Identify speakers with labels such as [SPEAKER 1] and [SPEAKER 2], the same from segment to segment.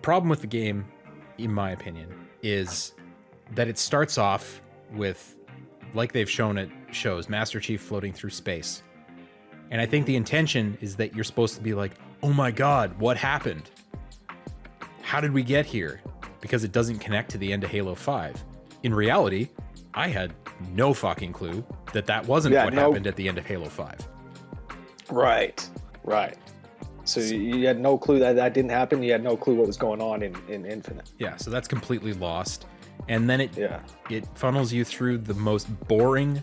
[SPEAKER 1] problem with the game, in my opinion, is that it starts off with, like they've shown it shows, Master Chief floating through space. And I think the intention is that you're supposed to be like, oh my god, what happened? How did we get here? Because it doesn't connect to the end of Halo 5. In reality, I had no fucking clue that that wasn't what happened at the end of Halo 5.
[SPEAKER 2] Right. So you had no clue that that didn't happen. You had no clue what was going on in Infinite.
[SPEAKER 1] Yeah, so that's completely lost. And then it funnels you through the most boring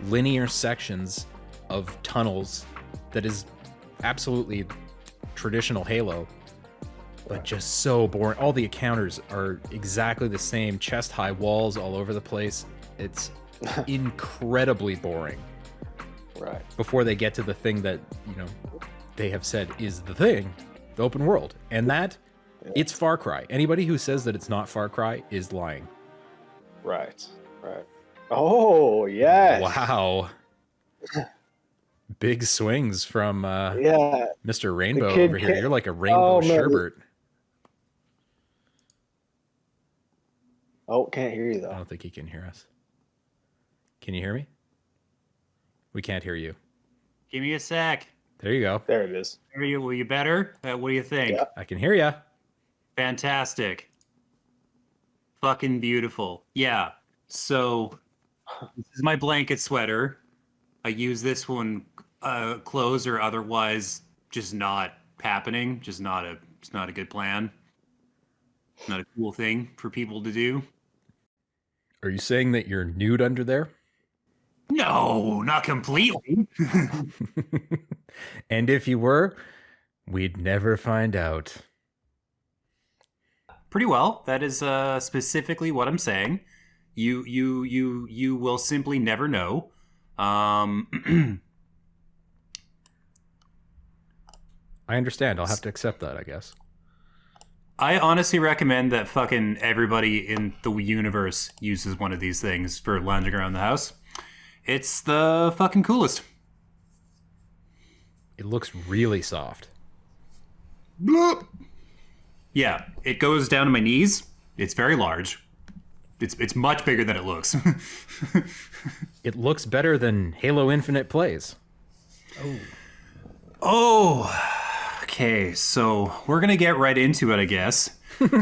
[SPEAKER 1] linear sections of tunnels that is absolutely traditional Halo, but just so boring. All the encounters are exactly the same, chest-high walls all over the place. It's incredibly boring.
[SPEAKER 2] Right.
[SPEAKER 1] Before they get to the thing that, you know, they have said is the thing, the open world. And that, it's Far Cry. Anybody who says that it's not Far Cry is lying.
[SPEAKER 2] Right. Oh, yes.
[SPEAKER 1] Wow. Big swings from Mr. Rainbow over here. You're like a rainbow sherbet.
[SPEAKER 2] Oh, can't hear you though.
[SPEAKER 1] I don't think he can hear us. Can you hear me? We can't hear you.
[SPEAKER 3] Give me a sec.
[SPEAKER 1] There you go.
[SPEAKER 2] There it is.
[SPEAKER 3] Are you? Were you better? What do you think?
[SPEAKER 2] Yeah.
[SPEAKER 1] I can hear you.
[SPEAKER 3] Fantastic. Fucking beautiful. Yeah. So this is my blanket sweater. I use this one clothes or otherwise just not happening. Just not a. It's not a good plan. Not a cool thing for people to do.
[SPEAKER 1] Are you saying that you're nude under there?
[SPEAKER 3] No, not completely.
[SPEAKER 1] And if you were, we'd never find out.
[SPEAKER 3] Pretty well. That is specifically what I'm saying. You will simply never know.
[SPEAKER 1] I understand. I'll have to accept that, I guess.
[SPEAKER 3] I honestly recommend that fucking everybody in the universe uses one of these things for lounging around the house. It's the fucking coolest.
[SPEAKER 1] It looks really soft.
[SPEAKER 3] Bloop. Yeah, it goes down to my knees. It's very large. It's much bigger than it looks.
[SPEAKER 1] It looks better than Halo Infinite plays.
[SPEAKER 3] Oh, okay. So we're gonna get right into it, I guess.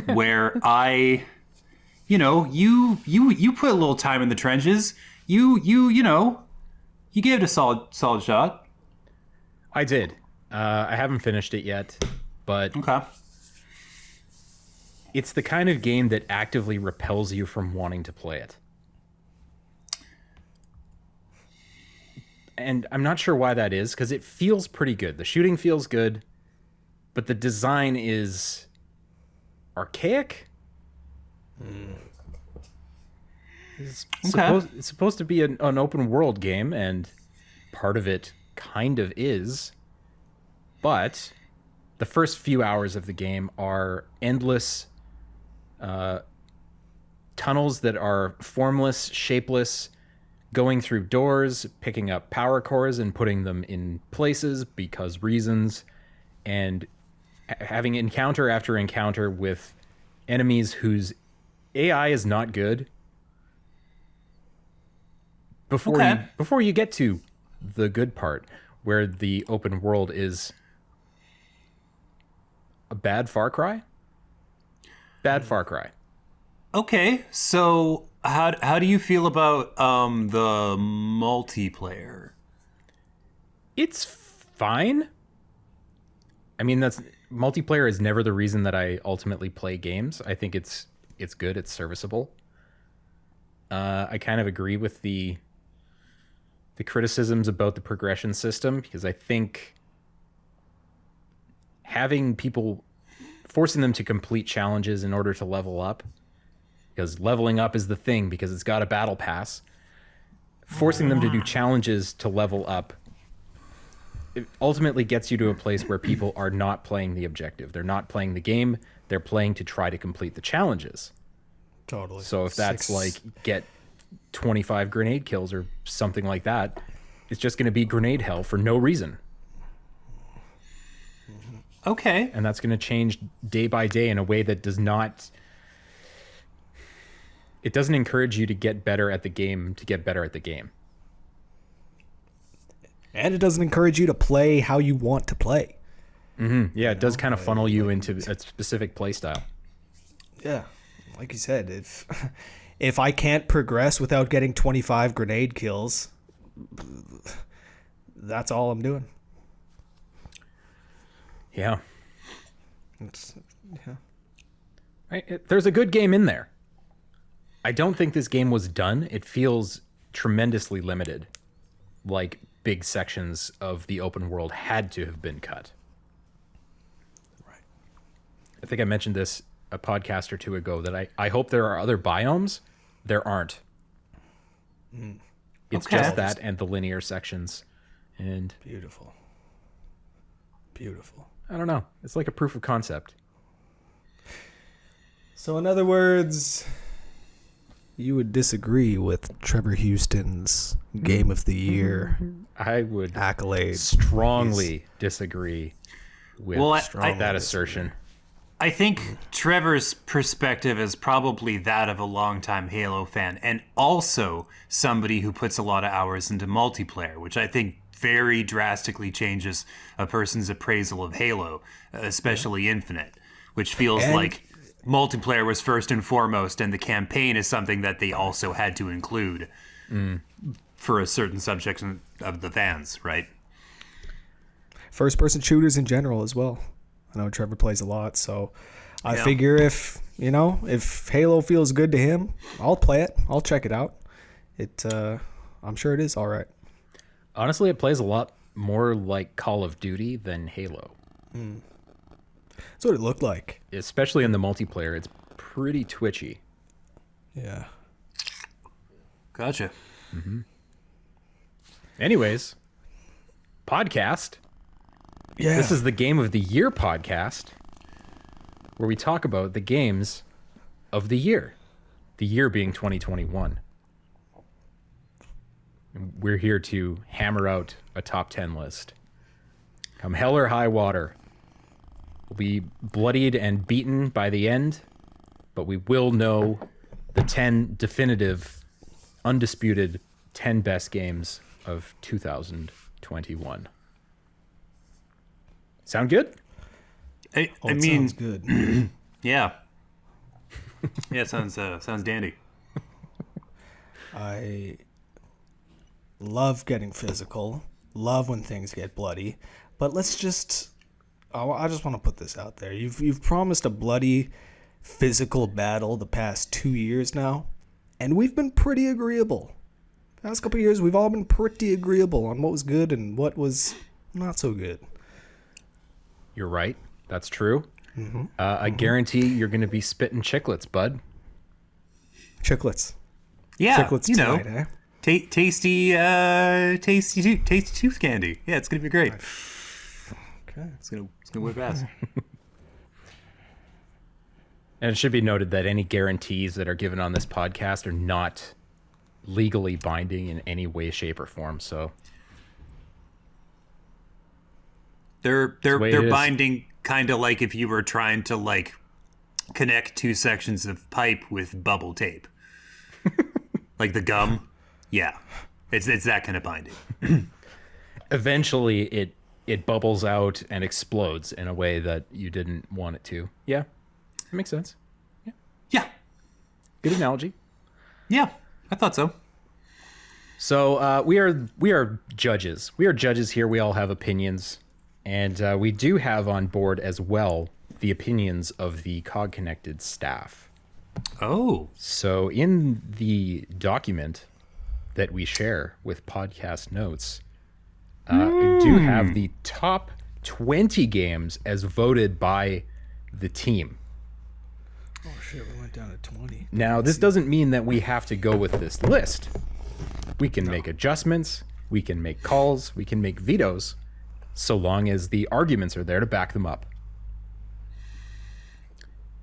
[SPEAKER 3] Where you put a little time in the trenches. You gave it a solid shot.
[SPEAKER 1] I did. I haven't finished it yet, but
[SPEAKER 3] okay.
[SPEAKER 1] It's the kind of game that actively repels you from wanting to play it. And I'm not sure why that is, because it feels pretty good. The shooting feels good, but the design is archaic. It's supposed to be an open world game, and part of it kind of is. But the first few hours of the game are endless tunnels that are formless, shapeless, going through doors, picking up power cores and putting them in places because reasons, and having encounter after encounter with enemies whose AI is not good. Before you get to the good part, where the open world is a bad Far Cry. Bad Far Cry.
[SPEAKER 3] Okay, so how do you feel about the multiplayer?
[SPEAKER 1] It's fine. I mean, multiplayer is never the reason that I ultimately play games. I think it's good, it's serviceable. I kind of agree with the criticisms about the progression system, because I think having people, forcing them to complete challenges in order to level up, because leveling up is the thing, because it's got a battle pass, forcing them to do challenges to level up, it ultimately gets you to a place where people are not playing the objective. They're not playing the game. They're playing to try to complete the challenges.
[SPEAKER 4] Totally.
[SPEAKER 1] So if that's like get 25 grenade kills or something like that, it's just going to be grenade hell for no reason.
[SPEAKER 3] Okay.
[SPEAKER 1] And that's going to change day by day in a way that does not... It doesn't encourage you to get better at the game to get better at the game.
[SPEAKER 4] And it doesn't encourage you to play how you want to play.
[SPEAKER 1] Mm-hmm. Yeah, it does kind of funnel you into a specific play style.
[SPEAKER 4] Yeah, like you said, if I can't progress without getting 25 grenade kills, that's all I'm doing.
[SPEAKER 1] Yeah.
[SPEAKER 4] Yeah.
[SPEAKER 1] Right? There's a good game in there. I don't think this game was done. It feels tremendously limited. Like big sections of the open world had to have been cut.
[SPEAKER 4] Right.
[SPEAKER 1] I think I mentioned this a podcast or two ago that I hope there are other biomes. There aren't. It's
[SPEAKER 3] Okay.
[SPEAKER 1] just that and the linear sections. And
[SPEAKER 4] Beautiful. Beautiful.
[SPEAKER 1] I don't know. It's like a proof of concept.
[SPEAKER 4] So in other words, you would disagree with Trevor Houston's Game of the Year
[SPEAKER 1] I would
[SPEAKER 4] accolade.
[SPEAKER 1] strongly disagree with
[SPEAKER 3] Well,
[SPEAKER 1] that assertion.
[SPEAKER 3] I think Trevor's perspective is probably that of a longtime Halo fan and also somebody who puts a lot of hours into multiplayer, which I think very drastically changes a person's appraisal of Halo, especially Infinite, which feels like multiplayer was first and foremost, and the campaign is something that they also had to include for a certain subsection of the fans, right?
[SPEAKER 4] First-person shooters in general as well. I know Trevor plays a lot, so I
[SPEAKER 3] Yeah.
[SPEAKER 4] figure if Halo feels good to him, I'll play it. I'll check it out. I'm sure it is all right.
[SPEAKER 1] Honestly, it plays a lot more like Call of Duty than Halo.
[SPEAKER 4] That's what it looked like.
[SPEAKER 1] Especially in the multiplayer, it's pretty twitchy.
[SPEAKER 4] Yeah.
[SPEAKER 3] Gotcha.
[SPEAKER 1] Anyways, podcast.
[SPEAKER 4] Yeah.
[SPEAKER 1] This is the Game of the Year podcast, where we talk about the games of the year being 2021. And we're here to hammer out a top 10 list. Come hell or high water. We'll be bloodied and beaten by the end, but we will know the 10 definitive, undisputed 10 best games of 2021. Sound good?
[SPEAKER 3] I
[SPEAKER 4] It
[SPEAKER 3] mean,
[SPEAKER 4] sounds good.
[SPEAKER 3] yeah. Yeah, it sounds dandy.
[SPEAKER 4] I love getting physical. Love when things get bloody. But let's just... I just want to put this out there. You've promised a bloody physical battle the past 2 years now, and we've been pretty agreeable. Past couple of years, we've all been pretty agreeable on what was good and what was not so good.
[SPEAKER 1] You're right. That's true. I guarantee you're going to be spitting chiclets, bud.
[SPEAKER 4] Chiclets.
[SPEAKER 3] Yeah,
[SPEAKER 4] Chiclets
[SPEAKER 3] you know,
[SPEAKER 4] tonight, eh?
[SPEAKER 3] tasty tooth candy. Yeah, it's gonna be great.
[SPEAKER 4] Okay.
[SPEAKER 3] It's gonna whip ass.
[SPEAKER 1] And it should be noted that any guarantees that are given on this podcast are not legally binding in any way, shape, or form. So
[SPEAKER 3] They're
[SPEAKER 1] the way it is.
[SPEAKER 3] binding, kind of like if you were trying to like connect two sections of pipe with bubble tape, like the gum. Yeah, it's that kind of binding.
[SPEAKER 1] eventually it bubbles out and explodes in a way that you didn't want it to. Yeah, it makes sense.
[SPEAKER 3] Yeah,
[SPEAKER 1] Good analogy.
[SPEAKER 3] yeah, I thought so.
[SPEAKER 1] So we are judges. We are judges here. We all have opinions, and we do have on board as well the opinions of the COGconnected staff.
[SPEAKER 3] Oh,
[SPEAKER 1] So in the document that we share with podcast notes, we do have the top 20 games as voted by the team.
[SPEAKER 4] Oh shit, we went down to 20.
[SPEAKER 1] Now, this doesn't mean that we have to go with this list. We can make adjustments, we can make calls, we can make vetoes, so long as the arguments are there to back them up.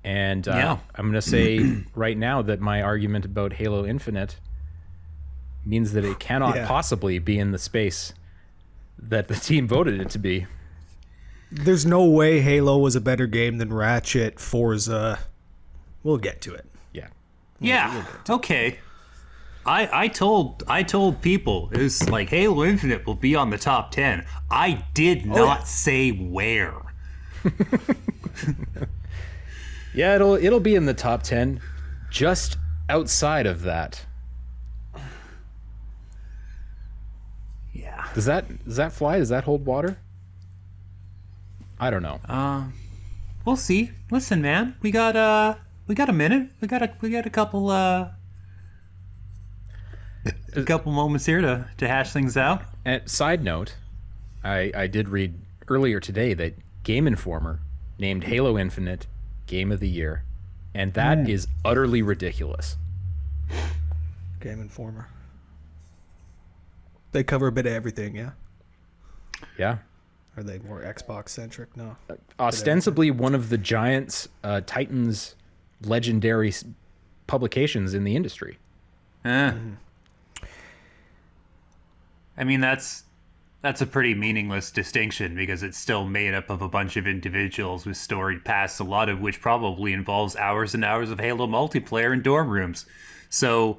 [SPEAKER 1] And
[SPEAKER 3] Yeah.
[SPEAKER 1] I'm going to say right now that my argument about Halo Infinite means that it cannot
[SPEAKER 4] Yeah.
[SPEAKER 1] possibly be in the space that the team voted it to be.
[SPEAKER 4] there's no way Halo was a better game than Ratchet, Forza. We'll get to it.
[SPEAKER 1] Yeah.
[SPEAKER 3] Yeah. Okay. I told people it was like Halo Infinite will be on the top 10. I did not say where.
[SPEAKER 1] Yeah, it'll be in the top 10. Just outside of that.
[SPEAKER 3] Yeah.
[SPEAKER 1] Does that fly? Does that hold water? I don't know.
[SPEAKER 3] We'll see. Listen, man, we got a minute. We got a couple moments here to hash things out.
[SPEAKER 1] And side note, I did read earlier today that Game Informer named Halo Infinite Game of the Year, and that is utterly ridiculous.
[SPEAKER 4] Game Informer. They cover a bit of everything, yeah?
[SPEAKER 1] Yeah.
[SPEAKER 4] Are they more Xbox centric? No.
[SPEAKER 1] Ostensibly one of the giants, Titans legendary publications in the industry.
[SPEAKER 3] I mean, that's a pretty meaningless distinction because it's still made up of a bunch of individuals with storied pasts, a lot of which probably involves hours and hours of Halo multiplayer in dorm rooms. So,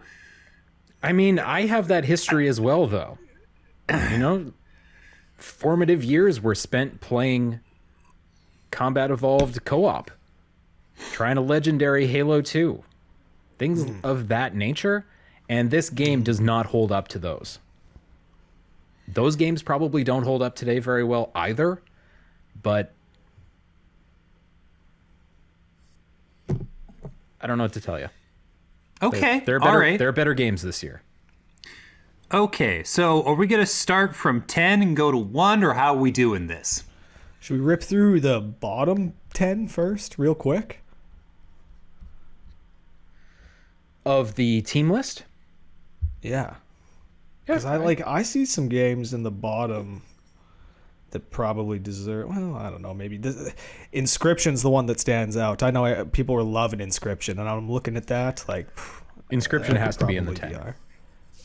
[SPEAKER 1] I mean, I have that history as well, though. You know, formative years were spent playing Combat Evolved co-op, trying a legendary Halo 2, things of that nature, and this game does not hold up to those. Those games probably don't hold up today very well either, but I don't know what to tell you.
[SPEAKER 3] okay,
[SPEAKER 1] They're better,
[SPEAKER 3] all right.
[SPEAKER 1] They're better games this year.
[SPEAKER 3] Okay, so are we going to start from 10 and go to 1, or how are we doing this?
[SPEAKER 4] Should we rip through the bottom 10 first, real quick?
[SPEAKER 1] Of the team list?
[SPEAKER 4] Yeah. Because I see some games in the bottom that probably deserve. Well, I don't know. Maybe Inscryption's the one that stands out. I know people were loving Inscryption, and I'm looking at that like.
[SPEAKER 1] Inscryption has to be in the 10.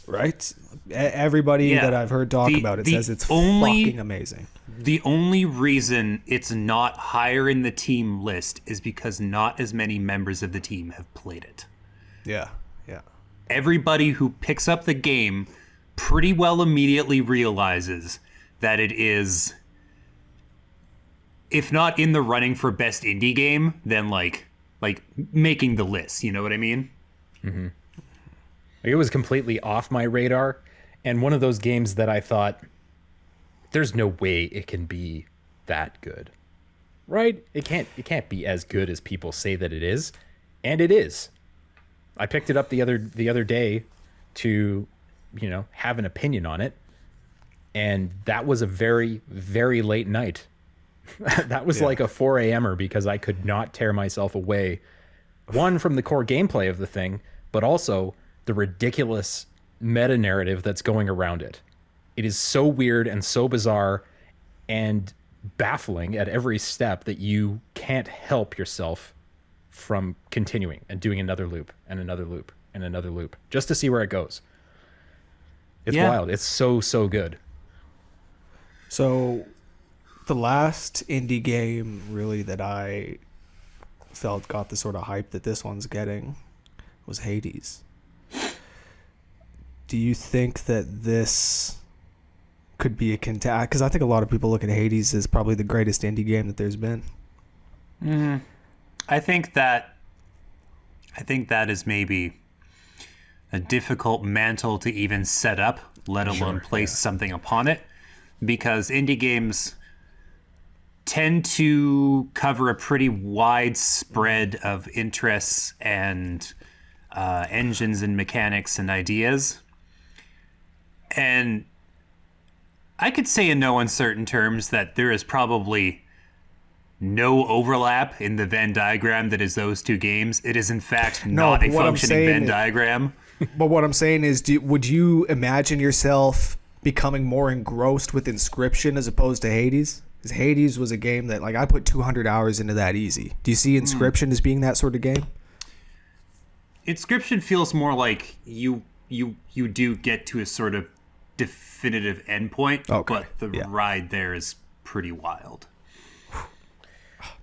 [SPEAKER 4] Right? Everybody that I've heard talk about it says it's fucking amazing.
[SPEAKER 3] The only reason it's not higher in the team list is because not as many members of the team have played it.
[SPEAKER 4] Yeah, yeah.
[SPEAKER 3] Everybody who picks up the game pretty well immediately realizes that it is, if not in the running for best indie game, then like making the list. You know what I mean?
[SPEAKER 1] Mm-hmm. It was completely off my radar, and one of those games that I thought, there's no way it can be that good, right? It can't be as good as people say that it is, and it is. I picked it up the other day to, have an opinion on it, and that was a very, very late night. That was like a 4 a.m.er because I could not tear myself away, one, from the core gameplay of the thing, but also the ridiculous meta narrative that's going around it. It is so weird and so bizarre and baffling at every step that you can't help yourself from continuing and doing another loop and another loop and another loop just to see where it goes. It's wild. It's so good.
[SPEAKER 4] So the last indie game really that I felt got the sort of hype that this one's getting was Hades. Do you think that this could be a contender? Because I think a lot of people look at Hades as probably the greatest indie game that there's been.
[SPEAKER 3] I think that is maybe a difficult mantle to even set up, let alone place something upon it, because indie games tend to cover a pretty wide spread of interests and engines and mechanics and ideas. And I could say in no uncertain terms that there is probably no overlap in the Venn diagram that is those two games. It is in fact not a functioning Venn diagram.
[SPEAKER 4] But what I'm saying is, would you imagine yourself becoming more engrossed with Inscryption as opposed to Hades? Because Hades was a game that, I put 200 hours into that easy. Do you see Inscryption as being that sort of game?
[SPEAKER 3] Inscryption feels more like you do get to a sort of definitive endpoint, but the ride there is pretty wild.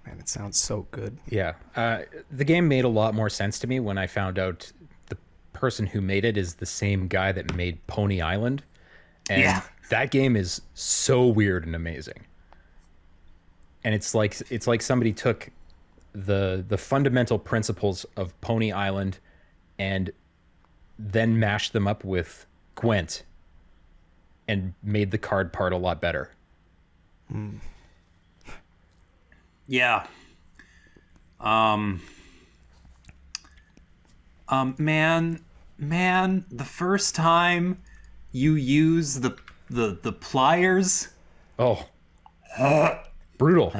[SPEAKER 4] Man, it sounds so good.
[SPEAKER 1] Yeah. The game made a lot more sense to me when I found out the person who made it is the same guy that made Pony Island. And
[SPEAKER 3] Yeah.
[SPEAKER 1] that game is so weird and amazing. And it's like somebody took the fundamental principles of Pony Island and then mashed them up with Gwent and made the card part a lot better.
[SPEAKER 3] Yeah. Man, the first time you use the pliers.
[SPEAKER 1] Oh, brutal.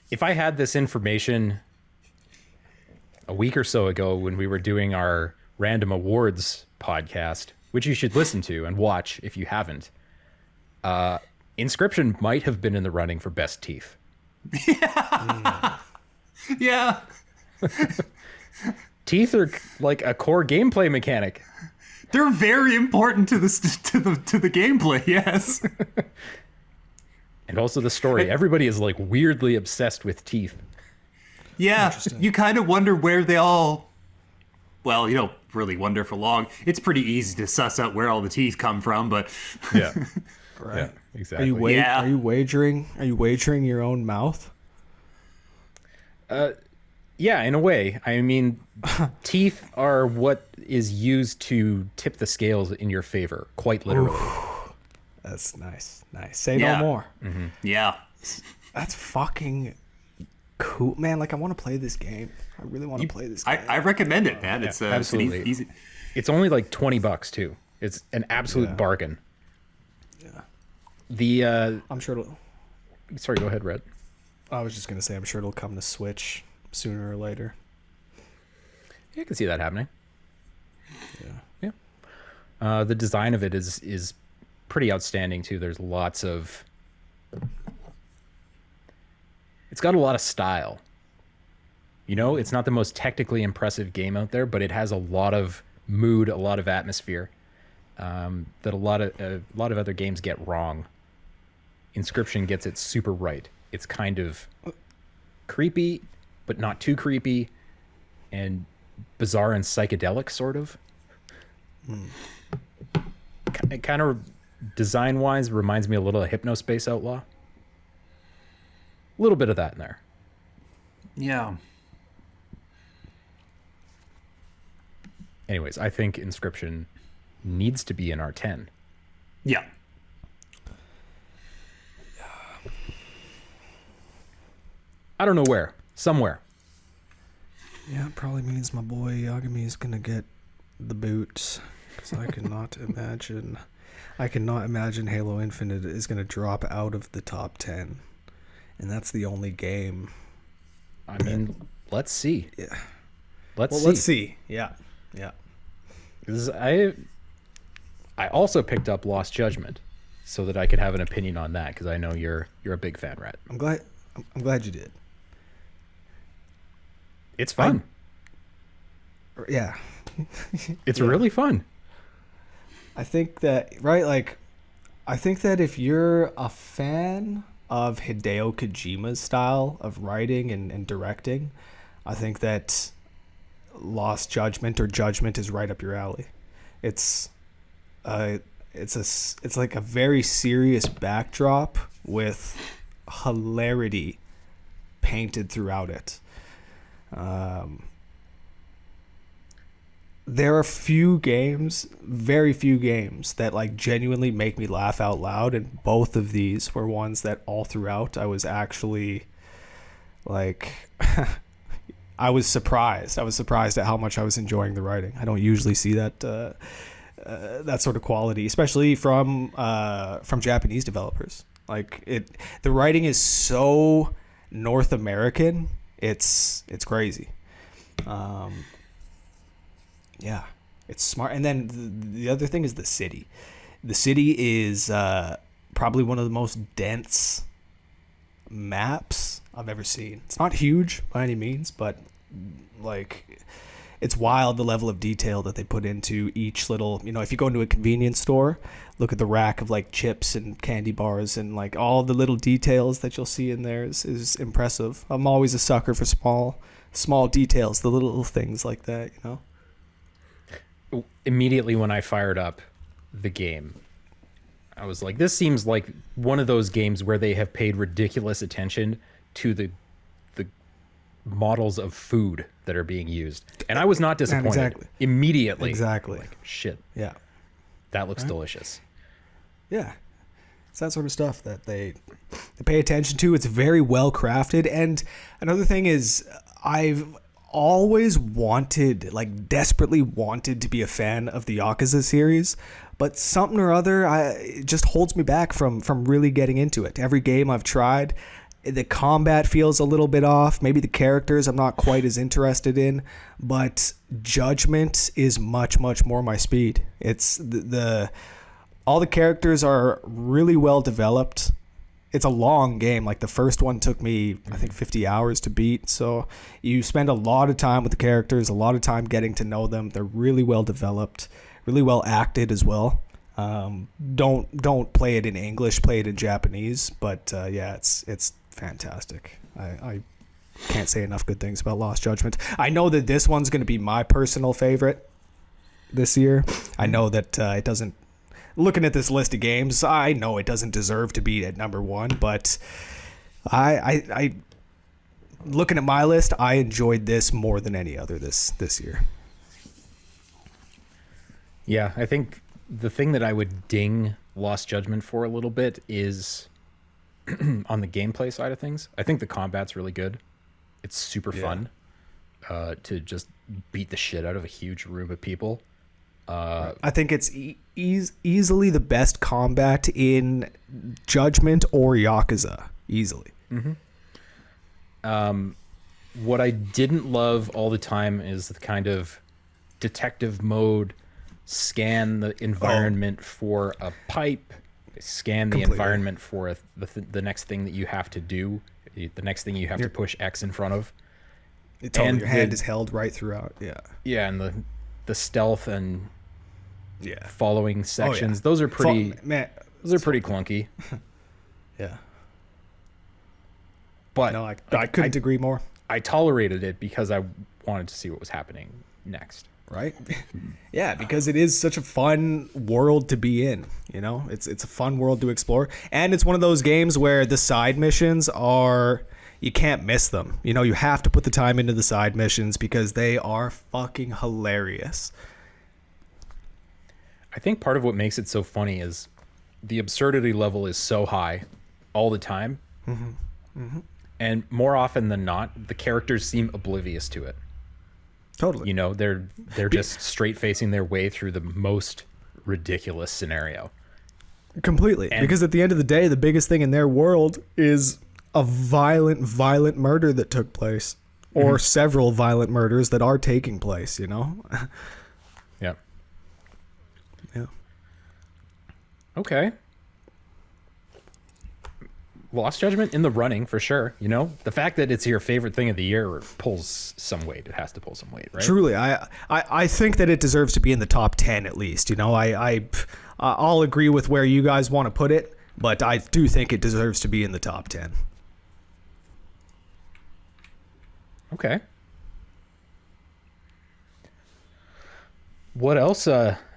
[SPEAKER 1] If I had this information a week or so ago when we were doing our random awards podcast, which you should listen to and watch if you haven't, Inscryption might have been in the running for best teeth.
[SPEAKER 3] Yeah.
[SPEAKER 1] Teeth are like a core gameplay mechanic.
[SPEAKER 3] They're very important to the gameplay, yes.
[SPEAKER 1] And also the story. Everybody is like weirdly obsessed with teeth.
[SPEAKER 3] Yeah, you kind of wonder where they all... Well, you don't really wonder for long. It's pretty easy to suss out where all the teeth come from, but...
[SPEAKER 1] Yeah.
[SPEAKER 4] Right.
[SPEAKER 1] Yeah, exactly.
[SPEAKER 3] Yeah.
[SPEAKER 4] Are you wagering your own mouth?
[SPEAKER 1] Yeah, in a way. I mean, teeth are what is used to tip the scales in your favor, quite literally.
[SPEAKER 4] That's nice. Say
[SPEAKER 3] Yeah.
[SPEAKER 4] no more.
[SPEAKER 3] Yeah.
[SPEAKER 4] That's fucking cool, man. Like, I want to play this game. I really want to play this game.
[SPEAKER 3] I recommend it, man. It's
[SPEAKER 1] absolutely.
[SPEAKER 3] It's easy.
[SPEAKER 1] It's only like $20 too. It's an absolute bargain.
[SPEAKER 4] Yeah.
[SPEAKER 1] The
[SPEAKER 4] I'm sure it'll...
[SPEAKER 1] sorry, go ahead, Red.
[SPEAKER 4] I was just going to say, I'm sure it'll come to Switch sooner or later.
[SPEAKER 1] Yeah, I can see that happening.
[SPEAKER 4] Yeah.
[SPEAKER 1] Yeah. The design of it is pretty outstanding too. There's lots of... It's got a lot of style. You know, it's not the most technically impressive game out there, but it has a lot of mood, a lot of atmosphere that a lot of other games get wrong. Inscryption gets it super right. It's kind of creepy, but not too creepy, and bizarre and psychedelic, sort of. It kind of, design-wise, reminds me a little of Hypnospace Outlaw. A little bit of that in there.
[SPEAKER 3] Yeah.
[SPEAKER 1] Anyways, I think Inscryption needs to be in our 10.
[SPEAKER 3] Yeah.
[SPEAKER 1] I don't know where. Somewhere.
[SPEAKER 4] Yeah, it probably means my boy Yagami is going to get the boot. Because I cannot imagine Halo Infinite is going to drop out of the top 10. And that's the only game.
[SPEAKER 1] I mean, let's see.
[SPEAKER 4] Yeah.
[SPEAKER 1] Let's
[SPEAKER 4] see. Yeah.
[SPEAKER 1] 'Cause I also picked up Lost Judgment so that I could have an opinion on that, because I know you're a big fan, Rat.
[SPEAKER 4] I'm glad you did.
[SPEAKER 1] It's fun.
[SPEAKER 4] Yeah.
[SPEAKER 1] It's really fun.
[SPEAKER 4] I think that, right, like, I think that if you're a fan of Hideo Kojima's style of writing and directing, I think that Lost Judgment or Judgment is right up your alley. It's like a very serious backdrop with hilarity painted throughout it. There are very few games that like genuinely make me laugh out loud, and both of these were ones that all throughout I was actually like I was surprised at how much I was enjoying the writing. I don't usually see that that sort of quality, especially from Japanese developers. Like the writing is so North American, it's crazy. Yeah, it's smart. And then the other thing is the city. The city is probably one of the most dense maps I've ever seen. It's not huge by any means, but like it's wild the level of detail that they put into each little, if you go into a convenience store, look at the rack of like chips and candy bars, and like all the little details that you'll see in there is impressive. I'm always a sucker for small details, the little things like that,
[SPEAKER 1] Immediately when I fired up the game, I was like, this seems like one of those games where they have paid ridiculous attention to the models of food that are being used. And I was not disappointed.
[SPEAKER 4] Exactly.
[SPEAKER 1] Immediately.
[SPEAKER 4] Exactly.
[SPEAKER 1] Like, shit.
[SPEAKER 4] Yeah.
[SPEAKER 1] That looks delicious.
[SPEAKER 4] Yeah. It's that sort of stuff that they pay attention to. It's very well crafted. And another thing is, I've always desperately wanted to be a fan of the Yakuza series, but something or other it just holds me back from really getting into it. Every game I've tried, the combat feels a little bit off. Maybe the characters I'm not quite as interested in, but Judgment is much, much more my speed. It's all the characters are really well developed. It's a long game. Like the first one took me, I think, 50 hours to beat. So you spend a lot of time with the characters, a lot of time getting to know them. They're really well developed, really well acted as well. Don't play it in English, play it in Japanese. But yeah, it's fantastic. I can't say enough good things about Lost Judgment. I know that this one's going to be my personal favorite this year. I know that it doesn't. Looking at this list of games, I know it doesn't deserve to be at number one, but I looking at my list, I enjoyed this more than any other this year.
[SPEAKER 1] Yeah, I think the thing that I would ding Lost Judgment for a little bit is on the gameplay side of things. I think the combat's really good. It's super fun to just beat the shit out of a huge room of people.
[SPEAKER 4] I think it's easily the best combat in Judgment or Yakuza. Easily.
[SPEAKER 1] Mm-hmm. What I didn't love all the time is the kind of detective mode, scan the environment for a pipe, scan the environment for the next thing that you have to do, the next thing you have to push X in front of.
[SPEAKER 4] And your hand is held right throughout. Yeah. Yeah,
[SPEAKER 1] and the stealth and following sections, those are pretty those are pretty clunky.
[SPEAKER 4] Yeah.
[SPEAKER 1] But
[SPEAKER 4] no, I couldn't agree more.
[SPEAKER 1] I tolerated it because I wanted to see what was happening next.
[SPEAKER 4] Right? Yeah, because it is such a fun world to be in, It's a fun world to explore, and it's one of those games where the side missions you can't miss them. You have to put the time into the side missions because they are fucking hilarious.
[SPEAKER 1] I think part of what makes it so funny is the absurdity level is so high all the time. Mm-hmm. Mm-hmm. And more often than not, the characters seem oblivious to it.
[SPEAKER 4] Totally.
[SPEAKER 1] They're just straight facing their way through the most ridiculous scenario.
[SPEAKER 4] Completely. Because at the end of the day, the biggest thing in their world is a violent murder that took place, or several violent murders that are taking place,
[SPEAKER 1] Yeah.
[SPEAKER 4] Yeah.
[SPEAKER 1] Okay. Lost Judgment in the running for sure. The fact that it's your favorite thing of the year pulls some weight. It has to pull some weight, right?
[SPEAKER 4] Truly, I think that it deserves to be in the top 10 at least. I'll agree with where you guys want to put it, but I do think it deserves to be in the top 10.
[SPEAKER 1] Okay. What else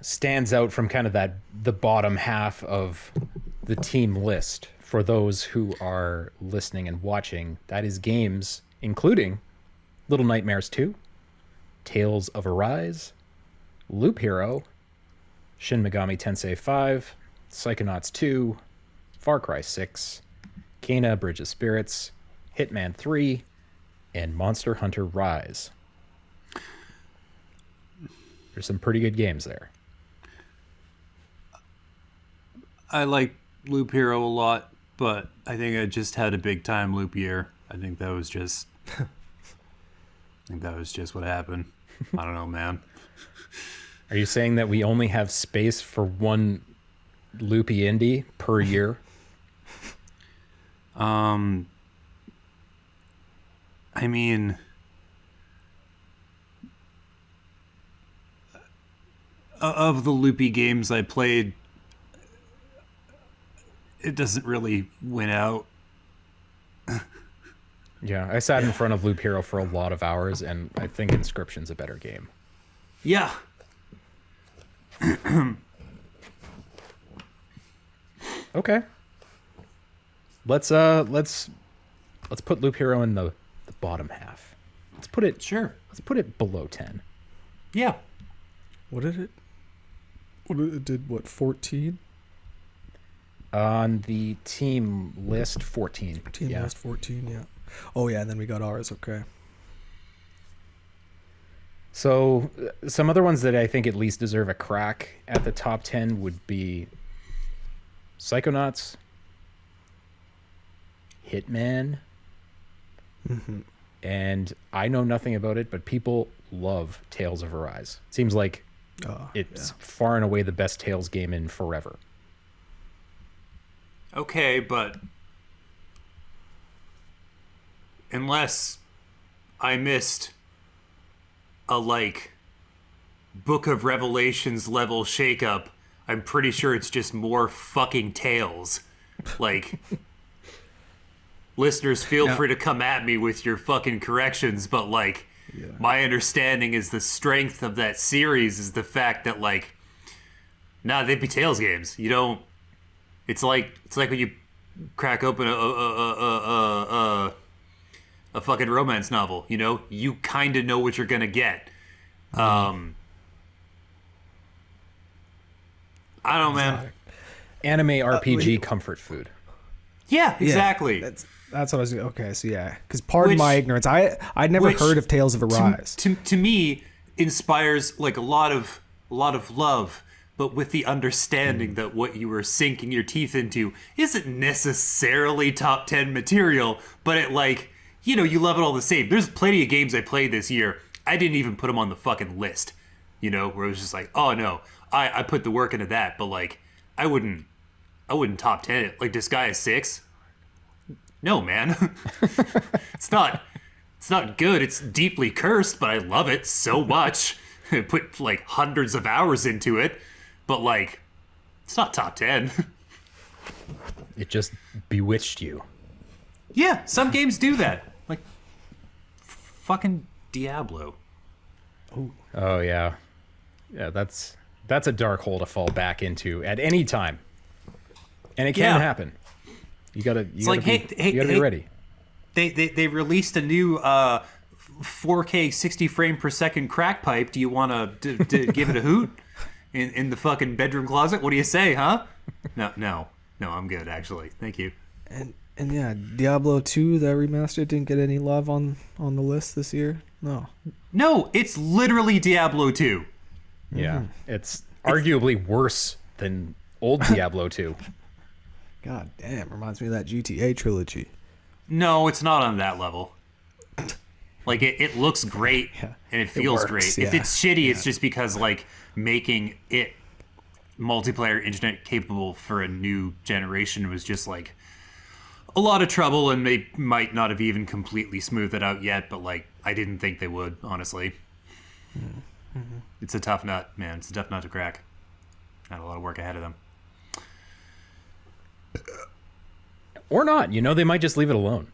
[SPEAKER 1] stands out from kind of the bottom half of the team list for those who are listening and watching? That is games including Little Nightmares 2, Tales of Arise, Loop Hero, Shin Megami Tensei 5, Psychonauts 2, Far Cry 6, Kena Bridge of Spirits, Hitman 3, and Monster Hunter Rise. There's some pretty good games there.
[SPEAKER 3] I like Loop Hero a lot, but I think I just had a big time loop year. I think that was just what happened. I don't know, man.
[SPEAKER 1] Are you saying that we only have space for one loopy indie per year?
[SPEAKER 3] I mean, of the loopy games I played, it doesn't really win out.
[SPEAKER 1] Yeah, I sat in front of Loop Hero for a lot of hours, and I think Inscryption's a better game.
[SPEAKER 3] Yeah.
[SPEAKER 1] Okay. Let's put Loop Hero in the bottom half. Let's put it below 10.
[SPEAKER 3] Yeah.
[SPEAKER 4] What did it? It did what? 14.
[SPEAKER 1] On the team list, 14.
[SPEAKER 4] Team list 14. Yeah. Oh yeah, and then we got ours. Okay.
[SPEAKER 1] So some other ones that I think at least deserve a crack at the top 10 would be Psychonauts, Hitman, and I know nothing about it, but people love Tales of Arise. Seems like it's far and away the best Tales game in forever.
[SPEAKER 3] Okay, but unless I missed a Book of Revelations level shakeup, I'm pretty sure it's just more fucking Tales. Listeners, feel free to come at me with your fucking corrections, but my understanding is the strength of that series is the fact that they'd be Tales games. You don't. It's like when you crack open a fucking romance novel. You know, you kind of know what you're gonna get. I don't know, man.
[SPEAKER 1] Anime RPG comfort food.
[SPEAKER 3] Yeah, exactly.
[SPEAKER 4] That's what I was. Okay, so yeah, because pardon my ignorance, I'd never heard of Tales of Arise.
[SPEAKER 3] To me, inspires a lot of love, but with the understanding that what you were sinking your teeth into isn't necessarily top 10 material, but it you love it all the same. There's plenty of games I played this year. I didn't even put them on the fucking list, where it was just oh no, I put the work into that, but I wouldn't top 10 it. Disgaea 6. No, man. It's not good. It's deeply cursed, but I love it so much. I put hundreds of hours into it, but it's not top 10.
[SPEAKER 1] It just bewitched you.
[SPEAKER 3] Yeah, some games do that. Fucking Diablo.
[SPEAKER 1] Oh yeah. Yeah, that's a dark hole to fall back into at any time. And it can happen. You gotta be ready.
[SPEAKER 3] They released a new 4K 60 frame per second crack pipe. Do you want to give it a hoot in the fucking bedroom closet? What do you say, huh? No, I'm good actually. Thank you.
[SPEAKER 4] And yeah, Diablo 2, that remastered, didn't get any love on the list this year. No,
[SPEAKER 3] it's literally Diablo 2.
[SPEAKER 1] Yeah, it's arguably worse than old Diablo 2.
[SPEAKER 4] God damn, reminds me of that GTA trilogy.
[SPEAKER 3] No, it's not on that level. It looks great and it feels great. If it's shitty, it's just because making it multiplayer internet capable for a new generation was just a lot of trouble, and they might not have even completely smoothed it out yet, but I didn't think they would, honestly. Mm-hmm. It's a tough nut, man. It's a tough nut to crack. Got a lot of work ahead of them.
[SPEAKER 1] Or not, they might just leave it alone.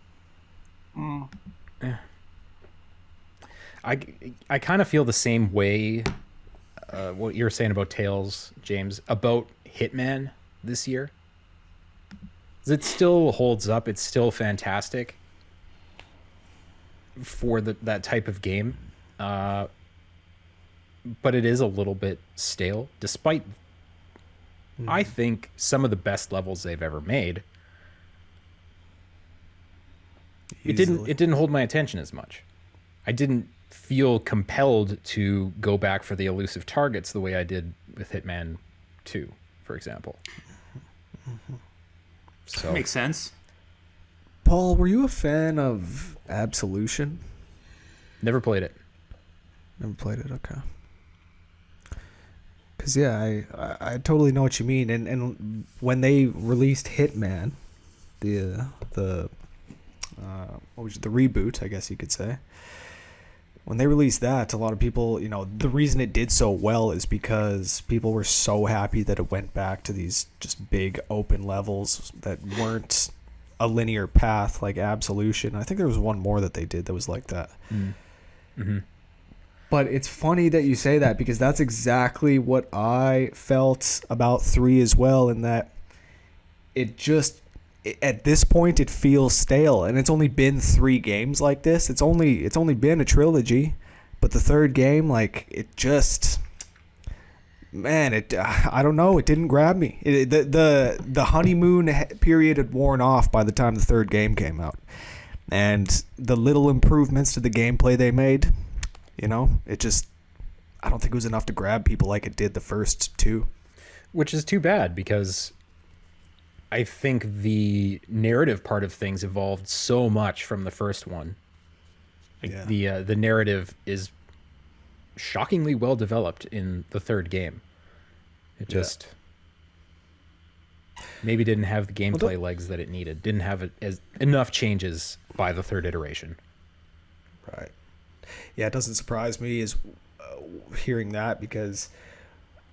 [SPEAKER 1] I kind of feel the same way, what you were saying about Tales, James, about Hitman this year. It still holds up. It's still fantastic for that type of game. But it is a little bit stale, despite, I think, some of the best levels they've ever made.
[SPEAKER 4] Easily.
[SPEAKER 1] It didn't hold my attention as much. I didn't feel compelled to go back for the elusive targets the way I did with Hitman 2, for example. So
[SPEAKER 3] makes sense.
[SPEAKER 4] Paul, were you a fan of Absolution?
[SPEAKER 1] Never played it.
[SPEAKER 4] Never played it, okay. Because, yeah, I totally know what you mean. And when they released Hitman, the reboot, I guess you could say, when they released that, a lot of people, the reason it did so well is because people were so happy that it went back to these just big open levels that weren't a linear path like Absolution. I think there was one more that they did that was like that.
[SPEAKER 1] Mm-hmm.
[SPEAKER 4] But it's funny that you say that, because that's exactly what I felt about 3 as well, in that at this point it feels stale, and it's only been 3 games like this. It's only been a trilogy, but the third game, like, it just, man, I don't know, it didn't grab me. The honeymoon period had worn off by the time the third game came out, and the little improvements to the gameplay they made, it just, I don't think it was enough to grab people like it did the first 2.
[SPEAKER 1] Which is too bad, because I think the narrative part of things evolved so much from the first one. The narrative is shockingly well developed in the third game. It just maybe didn't have the gameplay legs that it needed. Didn't have enough changes by the third iteration.
[SPEAKER 4] Right. Yeah, it doesn't surprise me as hearing that, because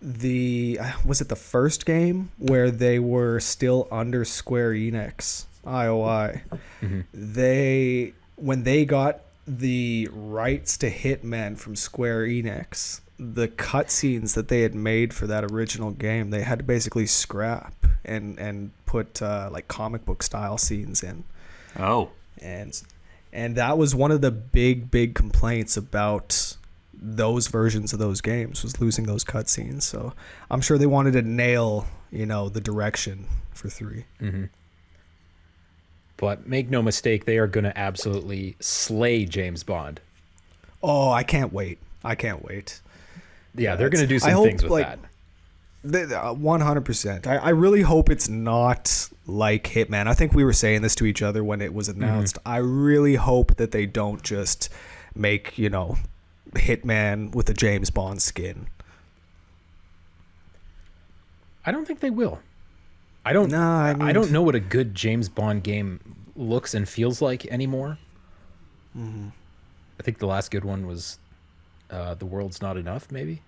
[SPEAKER 4] was it the first game where they were still under Square Enix, IOI? Mm-hmm. When they got the rights to Hitman from Square Enix, the cutscenes that they had made for that original game, they had to basically scrap and put like comic book style scenes in.
[SPEAKER 3] Oh.
[SPEAKER 4] And that was one of the big complaints about those versions of those games, was losing those cutscenes. So I'm sure they wanted to nail, the direction for 3.
[SPEAKER 1] Mm-hmm. But make no mistake, they are going to absolutely slay James Bond.
[SPEAKER 4] Oh, I can't wait.
[SPEAKER 1] Yeah, they're going to do some things with that.
[SPEAKER 4] 100%. I really hope it's not like Hitman. I think we were saying this to each other when it was announced. Mm-hmm. I really hope that they don't just make, Hitman with a James Bond skin.
[SPEAKER 1] I don't think they will. I don't know what a good James Bond game looks and feels like anymore.
[SPEAKER 4] Mm-hmm.
[SPEAKER 1] I think the last good one was The World's Not Enough, maybe.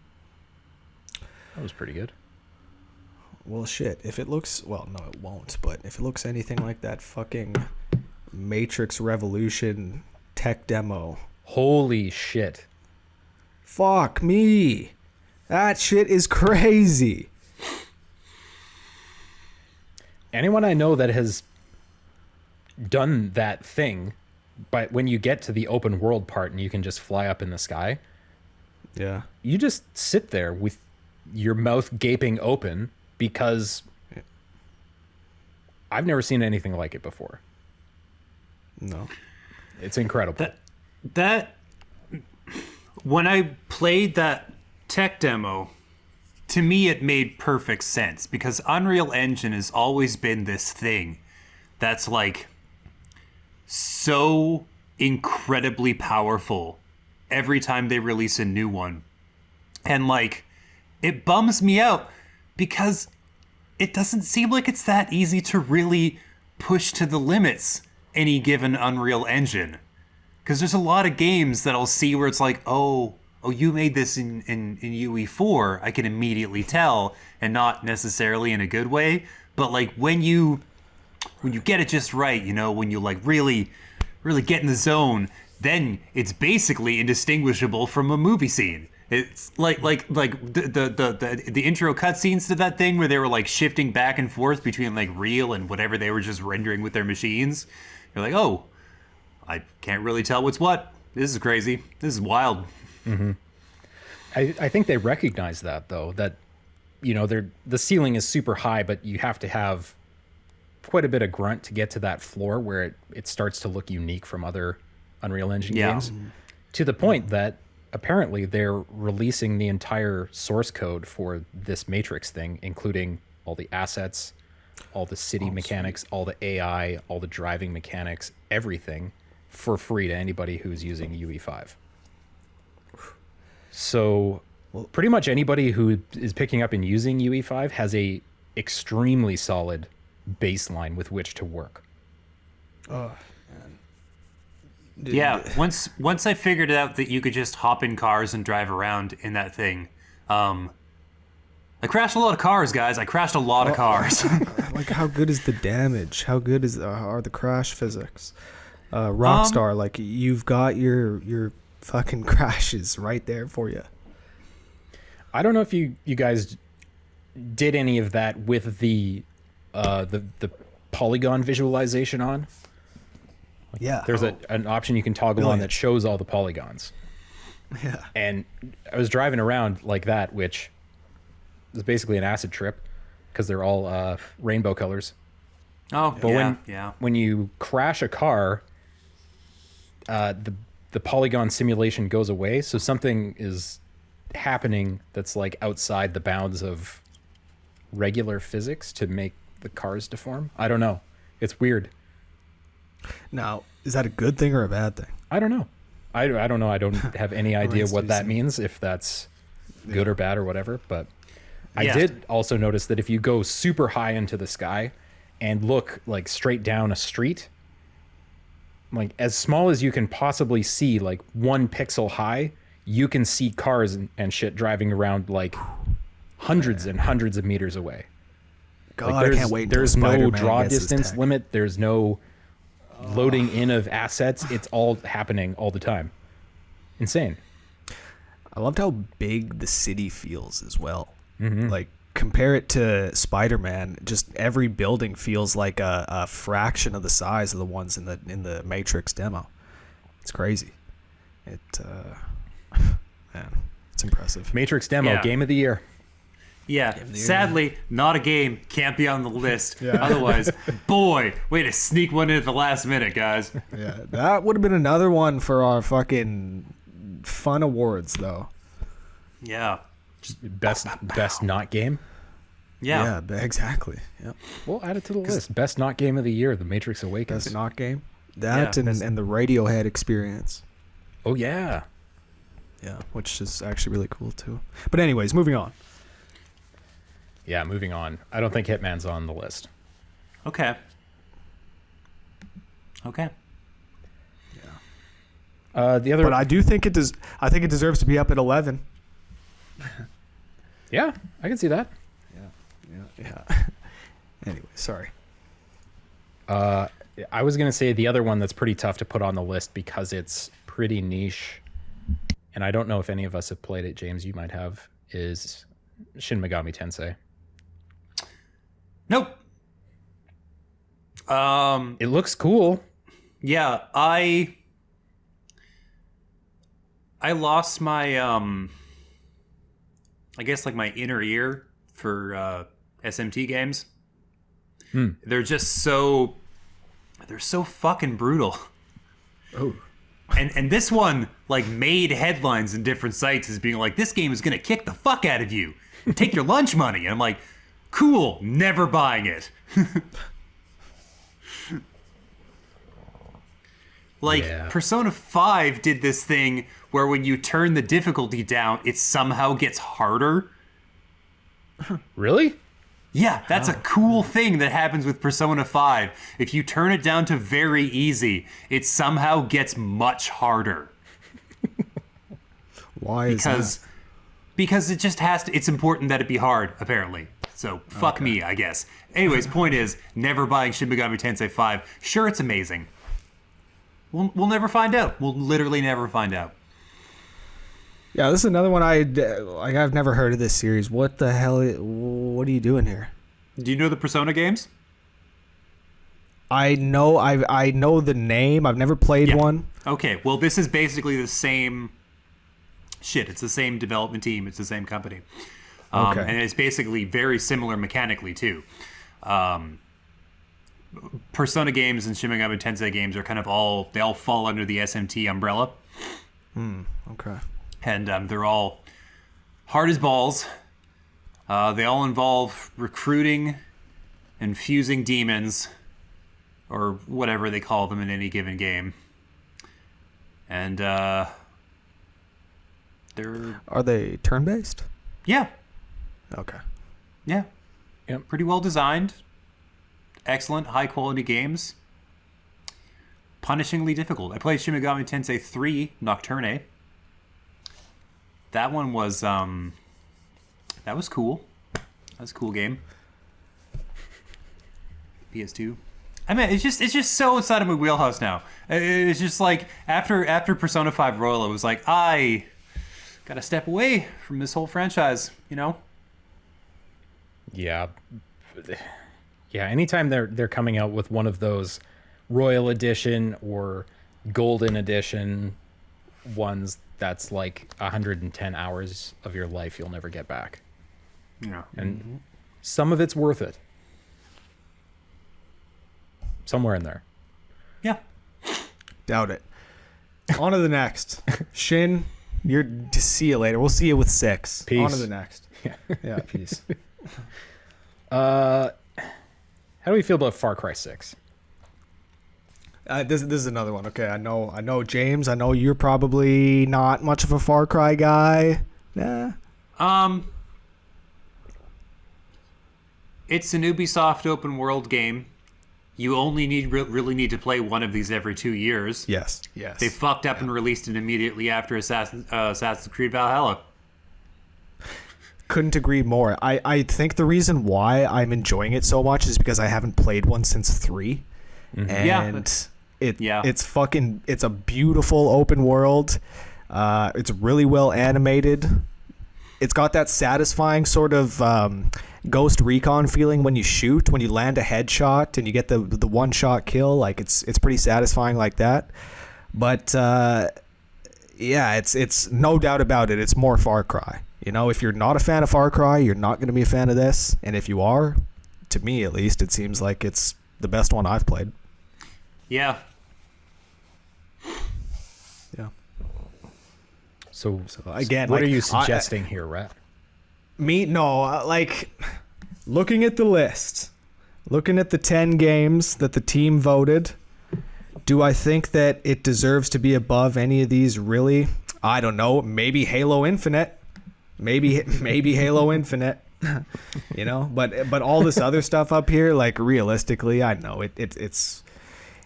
[SPEAKER 1] That was pretty good.
[SPEAKER 4] Well, shit. If it looks... Well, no, it won't. But if it looks anything like that fucking Matrix Revolution tech demo...
[SPEAKER 1] Holy shit.
[SPEAKER 4] Fuck me. That shit is crazy.
[SPEAKER 1] Anyone I know that has done that thing, but when you get to the open world part and you can just fly up in the sky...
[SPEAKER 4] Yeah.
[SPEAKER 1] You just sit there with your mouth gaping open, because I've never seen anything like it before.
[SPEAKER 4] No.
[SPEAKER 1] It's incredible.
[SPEAKER 3] That when I played that tech demo, to me it made perfect sense, because Unreal Engine has always been this thing that's like so incredibly powerful every time they release a new one. And like, it bums me out because it doesn't seem like it's that easy to really push to the limits any given Unreal Engine. Because there's a lot of games that I'll see where it's like, oh, you made this in UE4. I can immediately tell, and not necessarily in a good way. But like when you get it just right, when you like really get in the zone, then it's basically indistinguishable from a movie scene. It's like the intro cutscenes to that thing where they were like shifting back and forth between like real and whatever they were just rendering with their machines. You're like, oh, I can't really tell what's what. This is crazy. This is wild.
[SPEAKER 1] Mm-hmm. I think they recognize that, though, that, the ceiling is super high, but you have to have quite a bit of grunt to get to that floor where it starts to look unique from other Unreal Engine games. To the point that apparently they're releasing the entire source code for this Matrix thing, including all the assets, all the city mechanics, all the AI, all the driving mechanics, everything for free to anybody who's using UE5. So pretty much anybody who is picking up and using UE5 has a extremely solid baseline with which to work.
[SPEAKER 4] Oh, man.
[SPEAKER 3] Yeah, once I figured out that you could just hop in cars and drive around in that thing, I crashed a lot of cars, guys. I crashed a lot of cars.
[SPEAKER 4] Like, how good is the damage? How good are the crash physics? Rockstar, like, you've got your fucking crashes right there for you.
[SPEAKER 1] I don't know if you guys did any of that with the polygon visualization on.
[SPEAKER 4] Yeah.
[SPEAKER 1] There's an option you can toggle on that shows all the polygons.
[SPEAKER 4] Yeah.
[SPEAKER 1] And I was driving around like that, which is basically an acid trip because they're all rainbow colors.
[SPEAKER 3] Oh,
[SPEAKER 1] But
[SPEAKER 3] yeah.
[SPEAKER 1] when you crash a car, the polygon simulation goes away, so something is happening that's like outside the bounds of regular physics to make the cars deform. I don't know. It's weird.
[SPEAKER 4] Now, is that a good thing or a bad thing?
[SPEAKER 1] I don't know. I don't know. I don't have any idea what that means, if that's good or bad or whatever. But I did also notice that if you go super high into the sky and look like straight down a street, like as small as you can possibly see, like 1 pixel high, you can see cars and shit driving around like hundreds and hundreds of meters away.
[SPEAKER 4] God,
[SPEAKER 1] Like,
[SPEAKER 4] I can't wait. Until
[SPEAKER 1] There's no
[SPEAKER 4] Spider-Man
[SPEAKER 1] draw
[SPEAKER 4] gets his
[SPEAKER 1] distance
[SPEAKER 4] tech.
[SPEAKER 1] limit. There's no loading in of assets. It's all happening all the time. Insane.
[SPEAKER 4] I loved how big the city feels as well.
[SPEAKER 1] Mm-hmm.
[SPEAKER 4] Like, compare it to Spider-Man. Just every building feels like a fraction of the size of the ones in the Matrix demo. It's crazy. Man, it's impressive.
[SPEAKER 1] Matrix demo,
[SPEAKER 3] Yeah.
[SPEAKER 1] game of the year.
[SPEAKER 3] Yeah, sadly, not a game. Can't be on the list. Otherwise, boy, way to sneak one in at the last minute, guys.
[SPEAKER 4] Yeah, that would have been another one for our fucking fun awards, though.
[SPEAKER 3] Yeah.
[SPEAKER 1] Best not game.
[SPEAKER 3] Yeah.
[SPEAKER 4] Exactly. Yep.
[SPEAKER 1] We'll add it to the list. Best not game of the year, The Matrix Awakens.
[SPEAKER 4] Best not game. That
[SPEAKER 3] Yeah,
[SPEAKER 4] and the Radiohead experience.
[SPEAKER 1] Oh yeah.
[SPEAKER 4] Yeah, which is actually really cool too. But anyways, moving on.
[SPEAKER 1] Yeah, moving on. I don't think Hitman's on the list.
[SPEAKER 3] Okay.
[SPEAKER 1] The other
[SPEAKER 4] But I do think it does. I think it deserves to be up at 11.
[SPEAKER 1] Yeah, I can see that.
[SPEAKER 4] Yeah. Anyway, sorry.
[SPEAKER 1] I was going to say the other one that's pretty tough to put on the list because it's pretty niche, and I don't know if any of us have played it. James, you might have, is Shin Megami Tensei.
[SPEAKER 3] Nope.
[SPEAKER 1] It looks cool.
[SPEAKER 3] Yeah, I lost my I guess like my inner ear for SMT games. They're just they're so fucking brutal.
[SPEAKER 4] Oh.
[SPEAKER 3] And this one like made headlines in different sites as being like, this game is gonna kick the fuck out of you and take your lunch money. And I'm like, cool, never buying it. Like,
[SPEAKER 1] Yeah.
[SPEAKER 3] Persona 5 did this thing where when you turn the difficulty down, it somehow gets harder.
[SPEAKER 1] Really?
[SPEAKER 3] Yeah, that's a cool thing that happens with Persona 5. If you turn it down to very easy, it somehow gets much harder.
[SPEAKER 4] Why is that?
[SPEAKER 3] Because it just has to, it's important that it be hard, apparently. So, fuck me, I guess. Anyways, point is, never buying Shin Megami Tensei 5. Sure, it's amazing. We'll never find out. We'll literally never find out.
[SPEAKER 4] Yeah, this is another one I've never heard of this series. What the hell? What are you doing here?
[SPEAKER 3] Do you know the Persona games?
[SPEAKER 4] I know the name. I've never played
[SPEAKER 3] Yeah.
[SPEAKER 4] one.
[SPEAKER 3] Okay, well, this is basically the same shit. It's the same development team. It's the same company.
[SPEAKER 4] Okay.
[SPEAKER 3] And it's basically very similar mechanically, too. Persona games and Shin Megami Tensei games are kind of they all fall under the SMT umbrella.
[SPEAKER 4] Okay.
[SPEAKER 3] And they're all hard as balls. They all involve recruiting and fusing demons, or whatever they call them in any given game. And they're...
[SPEAKER 4] Are they turn-based?
[SPEAKER 3] Yeah.
[SPEAKER 4] Okay.
[SPEAKER 3] Yeah.
[SPEAKER 1] Yep.
[SPEAKER 3] Pretty well designed. Excellent, high-quality games. punishingly difficult. I played Shin Megami Tensei 3 Nocturne. That one was that was cool. That was a cool game. PS2. I mean, it's just so outside of my wheelhouse now. It's just like after Persona 5 Royal, it was like I gotta step away from this whole franchise, you know?
[SPEAKER 1] Yeah. Yeah, anytime they're coming out with one of those Royal Edition or Golden Edition ones that's like 110 hours of your life you'll never get back.
[SPEAKER 3] Yeah.
[SPEAKER 1] And some of it's worth it. Somewhere in there.
[SPEAKER 3] Yeah.
[SPEAKER 4] Doubt it. On to the next. Shin, see you later. We'll see you with 6.
[SPEAKER 1] Peace.
[SPEAKER 4] On to the next. Yeah, peace.
[SPEAKER 1] How do we feel about Far Cry 6?
[SPEAKER 4] This is another one. Okay, I know, James. I know you're probably not much of a Far Cry guy. Nah.
[SPEAKER 3] It's an Ubisoft open world game. You only really need to play one of these every 2 years.
[SPEAKER 4] Yes.
[SPEAKER 3] They fucked up and released it immediately after Assassin's Creed Valhalla.
[SPEAKER 4] Couldn't agree more. I think the reason why I'm enjoying it so much is because I haven't played one since 3.
[SPEAKER 1] Mm-hmm.
[SPEAKER 4] And
[SPEAKER 3] Yeah.
[SPEAKER 4] it's a beautiful open world. It's really well animated. It's got that satisfying sort of Ghost Recon feeling when you land a headshot and you get the one shot kill. Like it's pretty satisfying like that. But yeah, it's no doubt about it. It's more Far Cry. You know, if you're not a fan of Far Cry, you're not going to be a fan of this. And if you are, to me at least, it seems like it's the best one I've played.
[SPEAKER 3] Yeah.
[SPEAKER 4] Yeah.
[SPEAKER 1] So
[SPEAKER 4] again,
[SPEAKER 1] what are you suggesting here, Rat?
[SPEAKER 4] Like looking at the list, looking at the 10 games that the team voted, do I think that it deserves to be above any of these? Really? I don't know. Maybe Halo Infinite. Maybe Halo Infinite. You know, but all this other stuff up here, like realistically, I know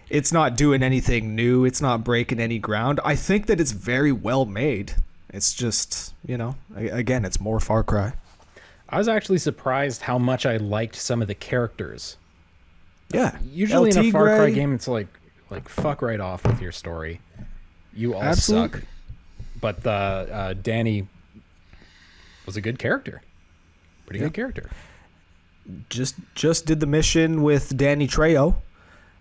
[SPEAKER 4] it's not doing anything new. It's not breaking any ground. I think that it's very well made. It's just, you know, again, it's more Far Cry.
[SPEAKER 1] I was actually surprised how much I liked some of the characters.
[SPEAKER 4] Yeah.
[SPEAKER 1] Usually in a
[SPEAKER 4] LT
[SPEAKER 1] Far Cry
[SPEAKER 4] Gray.
[SPEAKER 1] game, it's like fuck right off with your story. You all
[SPEAKER 4] Absolutely.
[SPEAKER 1] suck. But Danny was a good character. Pretty good character.
[SPEAKER 4] Just did the mission with Danny Trejo,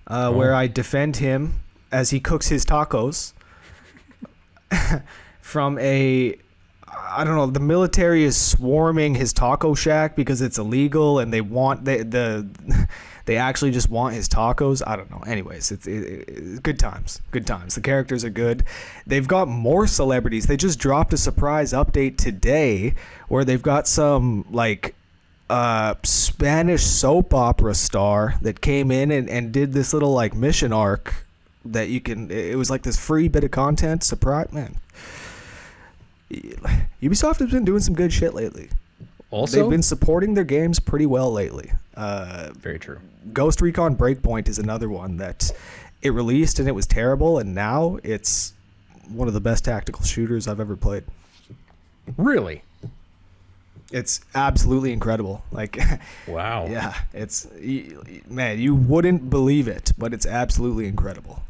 [SPEAKER 4] where I defend him as he cooks his tacos from I don't know, the military is swarming his taco shack because it's illegal and they actually just want his tacos. I don't know. Anyways, it's good times. Good times. The characters are good. They've got more celebrities. They just dropped a surprise update today where they've got some like Spanish soap opera star that came in and did this little like mission arc that it was like this free bit of content. Surprise, man. Ubisoft has been doing some good shit lately.
[SPEAKER 1] Also,
[SPEAKER 4] they've been supporting their games pretty well lately.
[SPEAKER 1] very true.
[SPEAKER 4] Ghost Recon Breakpoint is another one that it released and it was terrible, and now it's one of the best tactical shooters I've ever played.
[SPEAKER 1] Really?
[SPEAKER 4] It's absolutely incredible. Like,
[SPEAKER 1] Wow.
[SPEAKER 4] yeah, man, you wouldn't believe it, but it's absolutely incredible.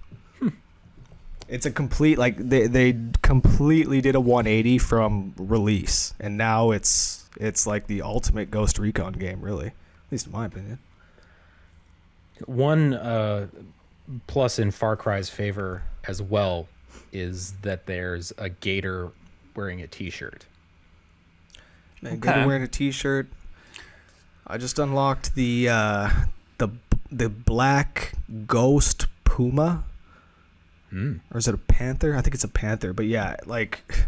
[SPEAKER 4] It's a complete, like, they completely did a 180 from release, and now it's like the ultimate Ghost Recon game, really, at least in my opinion.
[SPEAKER 1] One plus in Far Cry's favor as well is that there's a gator wearing a t-shirt.
[SPEAKER 4] Man, Gator wearing a t-shirt. I just unlocked the black ghost puma. Or is it a panther? I think it's a panther. But yeah, like,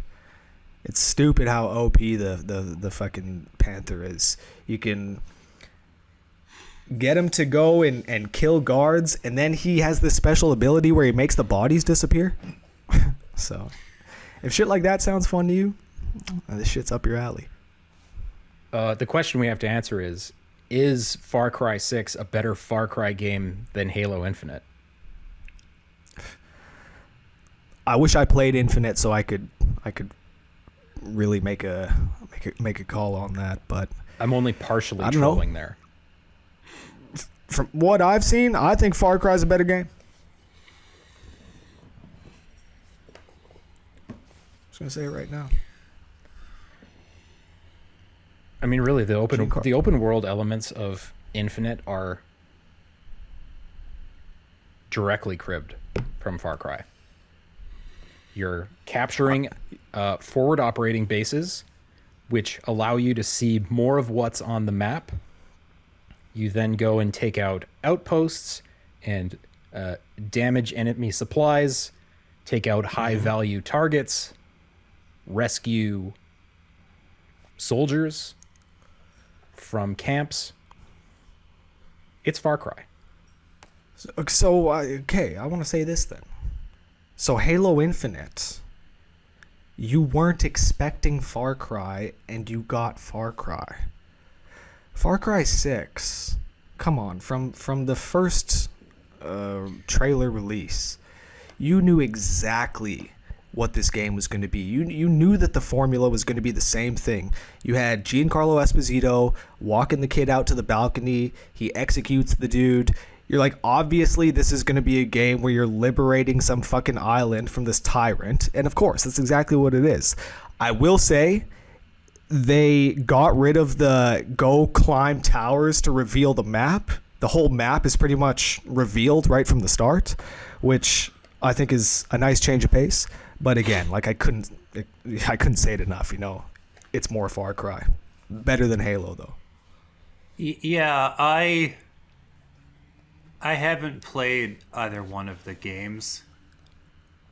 [SPEAKER 4] it's stupid how OP the fucking panther is. You can get him to go and kill guards, and then he has this special ability where he makes the bodies disappear. So, if shit like that sounds fun to you, this shit's up your alley.
[SPEAKER 1] The question we have to answer is Far Cry 6 a better Far Cry game than Halo Infinite?
[SPEAKER 4] I wish I played Infinite so I could really make a call on that, but
[SPEAKER 1] I'm only partially
[SPEAKER 4] I don't know.
[SPEAKER 1] trolling there.
[SPEAKER 4] From what I've seen, I think Far Cry is a better game. Just gonna say it right now.
[SPEAKER 1] I mean, really, the open world elements of Infinite are directly cribbed from Far Cry. You're capturing forward operating bases, which allow you to see more of what's on the map. You then go and take out outposts and damage enemy supplies, take out high-value targets, rescue soldiers from camps. It's Far Cry.
[SPEAKER 4] So okay, I want to say this then. So Halo Infinite, you weren't expecting Far Cry, and you got Far Cry. Far Cry 6, come on, from the first trailer release, you knew exactly what this game was going to be. You knew that the formula was going to be the same thing. You had Giancarlo Esposito walking the kid out to the balcony. He executes the dude. You're like, obviously this is going to be a game where you're liberating some fucking island from this tyrant. And of course, that's exactly what it is. I will say they got rid of the go climb towers to reveal the map. The whole map is pretty much revealed right from the start, which I think is a nice change of pace. But again, like I couldn't say it enough, you know. It's more Far Cry. Better than Halo though.
[SPEAKER 3] Yeah, I haven't played either one of the games.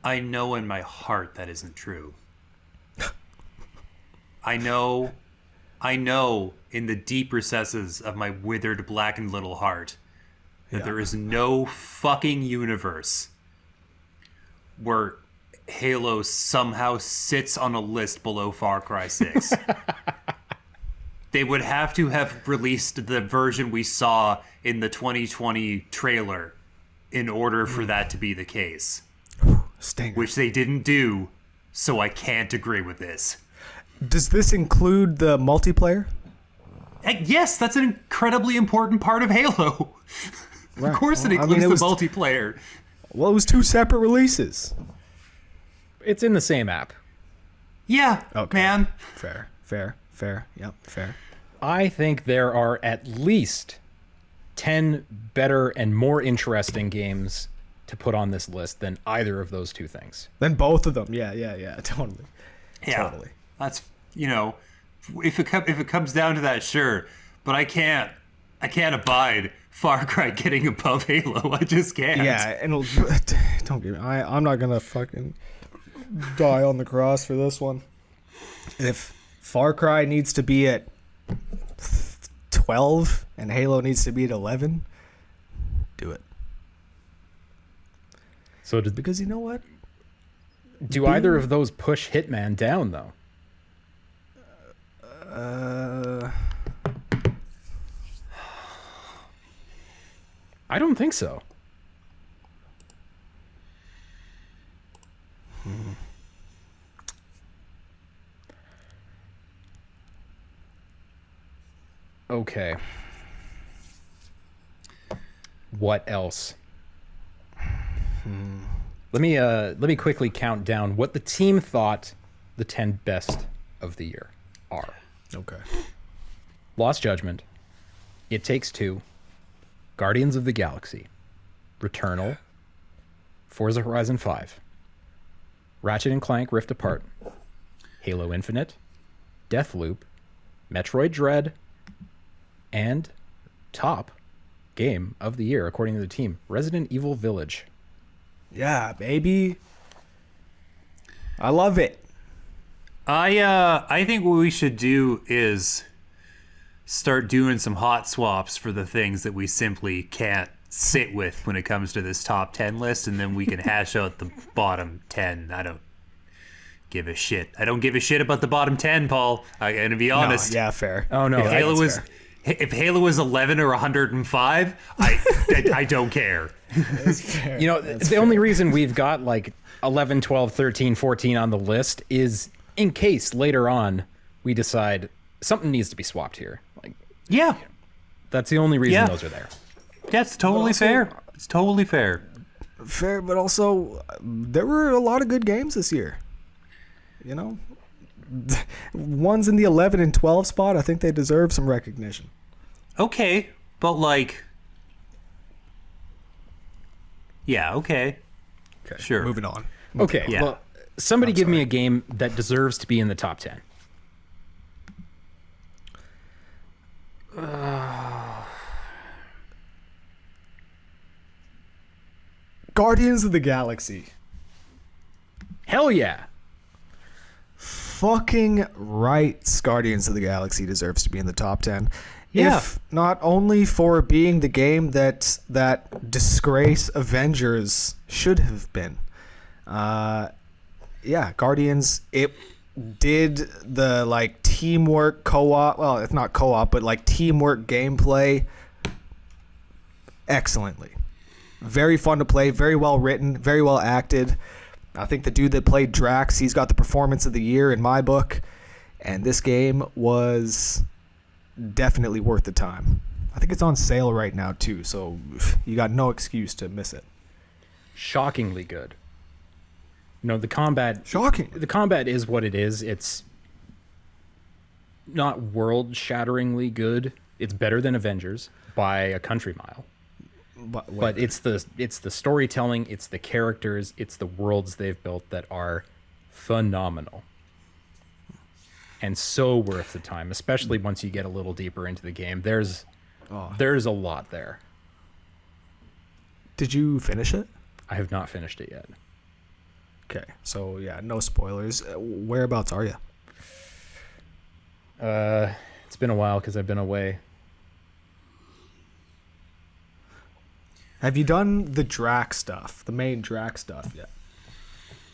[SPEAKER 3] I know in my heart that isn't true. I know in the deep recesses of my withered, blackened little heart that there is no fucking universe where Halo somehow sits on a list below Far Cry 6. They would have to have released the version we saw in the 2020 trailer in order for that to be the case.
[SPEAKER 4] Stinger.
[SPEAKER 3] Which they didn't do, so I can't agree with this.
[SPEAKER 4] Does this include the multiplayer?
[SPEAKER 3] Yes, that's an incredibly important part of Halo.
[SPEAKER 4] Right.
[SPEAKER 3] Of course it includes the multiplayer.
[SPEAKER 4] Well, it was 2 separate releases.
[SPEAKER 1] It's in the same app.
[SPEAKER 3] Yeah,
[SPEAKER 4] okay.
[SPEAKER 3] Man.
[SPEAKER 4] Fair. Yep, fair.
[SPEAKER 1] I think there are at least 10 better and more interesting games to put on this list than either of those two things.
[SPEAKER 4] Then both of them. Yeah, totally.
[SPEAKER 3] Yeah,
[SPEAKER 4] totally.
[SPEAKER 3] That's, you know, if it comes down to that, sure. But I can't abide Far Cry getting above Halo. I just can't.
[SPEAKER 4] Yeah, and don't get me. I'm not gonna fucking die on the cross for this one. If Far Cry needs to be at 12 and Halo needs to be at 11, do it.
[SPEAKER 1] So
[SPEAKER 4] because you know what?
[SPEAKER 1] Do either of those push Hitman down though? I don't think so. Okay. What else? Let me quickly count down what the team thought the 10 best of the year are.
[SPEAKER 4] Okay.
[SPEAKER 1] Lost Judgment, It Takes Two, Guardians of the Galaxy, Returnal, Forza Horizon 5, Ratchet and Clank Rift Apart, Halo Infinite, Deathloop, Metroid Dread, and top game of the year, according to the team, Resident Evil Village.
[SPEAKER 4] Yeah, baby. I love it.
[SPEAKER 3] I think what we should do is start doing some hot swaps for the things that we simply can't sit with when it comes to this top 10 list, and then we can hash out the bottom 10. I don't give a shit. I don't give a shit about the bottom 10, Paul. I'm going to be honest.
[SPEAKER 4] No, yeah, fair.
[SPEAKER 1] Oh, no.
[SPEAKER 3] If Halo was 11 or 105, I don't care.
[SPEAKER 1] You know, the only reason we've got like 11, 12, 13, 14 on the list is in case later on we decide something needs to be swapped here. Like,
[SPEAKER 3] Yeah.
[SPEAKER 1] that's the only reason
[SPEAKER 3] Yeah.
[SPEAKER 1] those are there.
[SPEAKER 3] That's totally fair. It's totally fair.
[SPEAKER 4] Fair, but also there were a lot of good games this year. You know, ones in the 11 and 12 spot. I think they deserve some recognition.
[SPEAKER 3] Okay, but like, yeah, okay.
[SPEAKER 4] Okay,
[SPEAKER 3] Sure.
[SPEAKER 4] Moving on.
[SPEAKER 1] Okay,
[SPEAKER 3] Yeah.
[SPEAKER 1] well, somebody give me a game that deserves to be in the top 10.
[SPEAKER 4] Guardians of the Galaxy.
[SPEAKER 1] Hell yeah.
[SPEAKER 4] Fucking right, Guardians of the Galaxy deserves to be in the top 10.
[SPEAKER 3] Yeah.
[SPEAKER 4] If not only for being the game that disgrace Avengers should have been. Yeah, Guardians, it did the like teamwork co-op, well, it's not co-op, but like teamwork gameplay excellently. Very fun to play, very well written, very well acted. I think the dude that played Drax, he's got the performance of the year in my book. And this game was definitely worth the time. I think it's on sale right now too, so you got no excuse to miss it.
[SPEAKER 1] Shockingly good. No, the combat...
[SPEAKER 4] Shocking.
[SPEAKER 1] The combat is what it is. It's not world-shatteringly good. It's better than Avengers by a country mile. But it's the storytelling, it's the characters, it's the worlds they've built that are phenomenal. And so worth the time, especially once you get a little deeper into the game. There's a lot there.
[SPEAKER 4] Did you finish it?
[SPEAKER 1] I have not finished it yet.
[SPEAKER 4] Okay, so yeah, no spoilers. Whereabouts are you?
[SPEAKER 1] It's been a while because I've been away.
[SPEAKER 4] Have you done the Drax stuff, the main Drax stuff yet?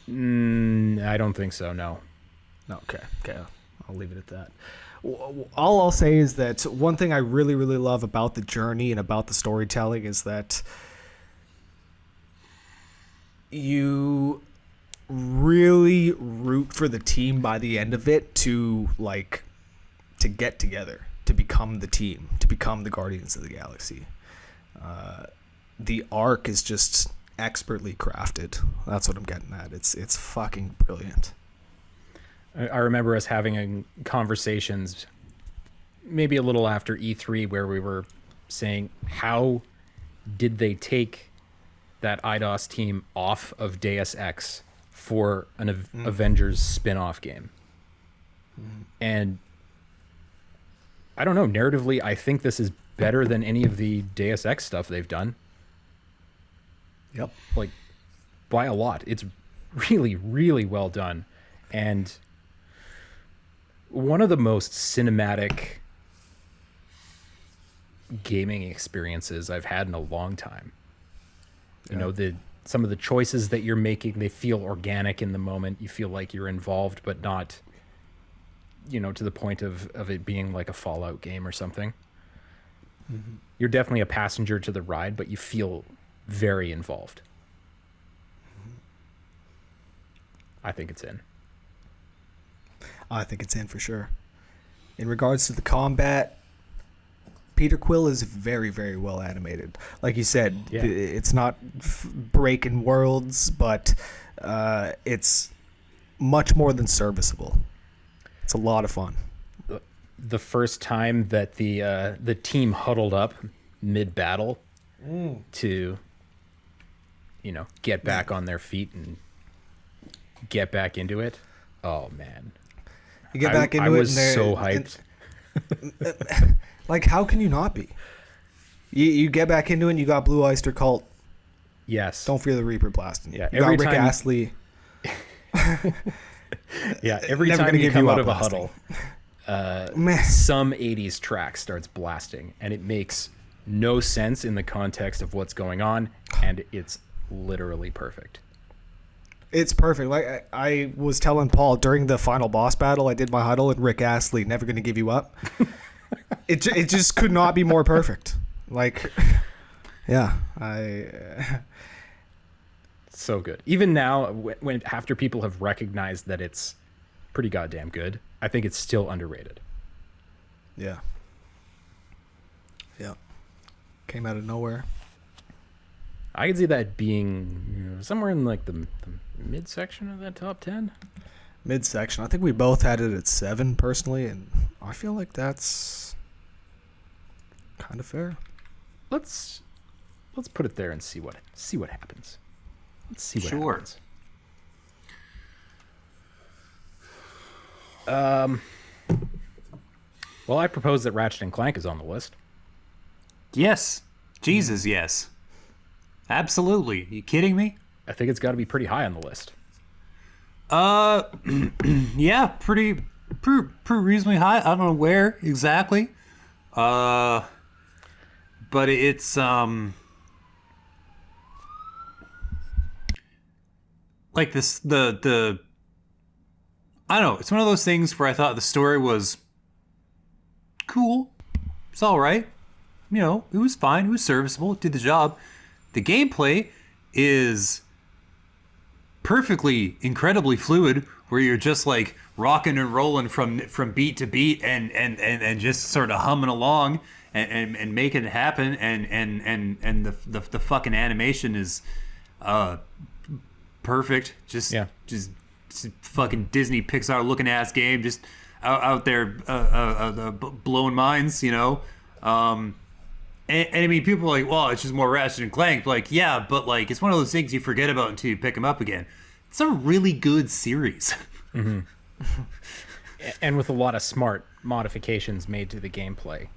[SPEAKER 1] I don't think so, no.
[SPEAKER 4] No, okay, I'll leave it at that. All I'll say is that one thing I really, really love about the journey and about the storytelling is that you really root for the team by the end of it to get together, to become the team, to become the Guardians of the Galaxy. The arc is just expertly crafted. That's what I'm getting at. It's fucking brilliant.
[SPEAKER 1] I remember us having conversations maybe a little after E3 where we were saying, how did they take that IDOS team off of Deus Ex for an Avengers spin-off game? And I don't know, narratively, I think this is better than any of the Deus Ex stuff they've done.
[SPEAKER 4] Yep.
[SPEAKER 1] Like, by a lot. It's really, really well done. And one of the most cinematic gaming experiences I've had in a long time. You know, some of the choices that you're making, they feel organic in the moment. You feel like you're involved, but not, to the point of it being like a Fallout game or something. Mm-hmm. You're definitely a passenger to the ride, but you feel very involved. I think it's in.
[SPEAKER 4] I think it's in for sure. In regards to the combat, Peter Quill is very, very well animated. Like you said, it's not breaking worlds, but it's much more than serviceable. It's a lot of fun.
[SPEAKER 1] The first time that the team huddled up mid-battle to, get back on their feet and get back into it. Oh, man.
[SPEAKER 4] You get back into
[SPEAKER 1] I
[SPEAKER 4] it.
[SPEAKER 1] was so hyped.
[SPEAKER 4] Like, how can you not be? You get back into it and you got Blue Oyster Cult.
[SPEAKER 1] Yes.
[SPEAKER 4] Don't fear the Reaper blasting.
[SPEAKER 1] Yeah,
[SPEAKER 4] you got Rick Astley.
[SPEAKER 1] Yeah, every
[SPEAKER 4] Never
[SPEAKER 1] time
[SPEAKER 4] gonna
[SPEAKER 1] you
[SPEAKER 4] give
[SPEAKER 1] come
[SPEAKER 4] you
[SPEAKER 1] out
[SPEAKER 4] up
[SPEAKER 1] of a
[SPEAKER 4] blasting.
[SPEAKER 1] huddle, some 80s track starts blasting, and it makes no sense in the context of what's going on, and it's literally perfect.
[SPEAKER 4] It's perfect. Like I was telling Paul during the final boss battle, I did my huddle and Rick Astley, Never Gonna Give You Up. It just could not be more perfect. Like, yeah,
[SPEAKER 1] So good. Even now, when after people have recognized that it's pretty goddamn good, I think it's still underrated.
[SPEAKER 4] Yeah. Yeah. Came out of nowhere.
[SPEAKER 1] I could see that being somewhere in like the midsection of that top 10.
[SPEAKER 4] Midsection. I think we both had it at 7 personally, and I feel like that's kind of fair.
[SPEAKER 1] Let's put it there and see what happens. Let's see what
[SPEAKER 3] Sure.
[SPEAKER 1] happens. Well, I propose that Ratchet and Clank is on the list.
[SPEAKER 3] Yes. Jesus, yes. Absolutely. You kidding me?
[SPEAKER 1] I think it's got to be pretty high on the list.
[SPEAKER 3] Yeah, pretty reasonably high. I don't know where exactly. But it's like this the I don't know, it's one of those things where I thought the story was cool. It's all right. You know, it was fine. It was serviceable. It did the job. The gameplay is perfectly, incredibly fluid, where you're just like rocking and rolling from beat to beat and just sort of humming along and making it happen. And the fucking animation is perfect. Just fucking Disney Pixar looking ass game. Just out there blowing minds, you know. And I mean, people are like, well, it's just more Ratchet and Clank. Like, yeah, but like, it's one of those things you forget about until you pick them up again. It's a really good series.
[SPEAKER 1] Mm-hmm. And with a lot of smart modifications made to the gameplay.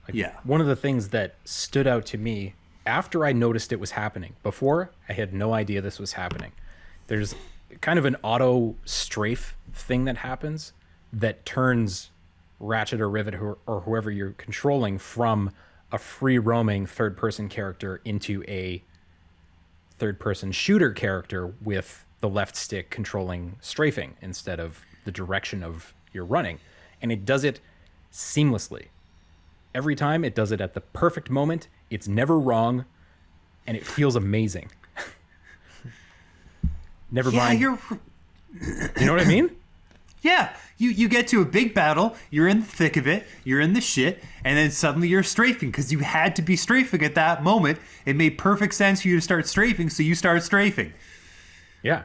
[SPEAKER 1] Like,
[SPEAKER 3] yeah.
[SPEAKER 1] One of the things that stood out to me after I noticed it was happening, before I had no idea this was happening. There's kind of an auto strafe thing that happens that turns Ratchet or Rivet or whoever you're controlling from a free roaming third person character into a third person shooter character with the left stick controlling strafing instead of the direction of your running. And it does it seamlessly. Every time it does it at the perfect moment. It's never wrong. And it feels amazing. Never mind. You know what I mean?
[SPEAKER 3] Yeah, you get to a big battle, you're in the thick of it, you're in the shit, and then suddenly you're strafing because you had to be strafing at that moment. It made perfect sense for you to start strafing, so you start strafing.
[SPEAKER 1] Yeah.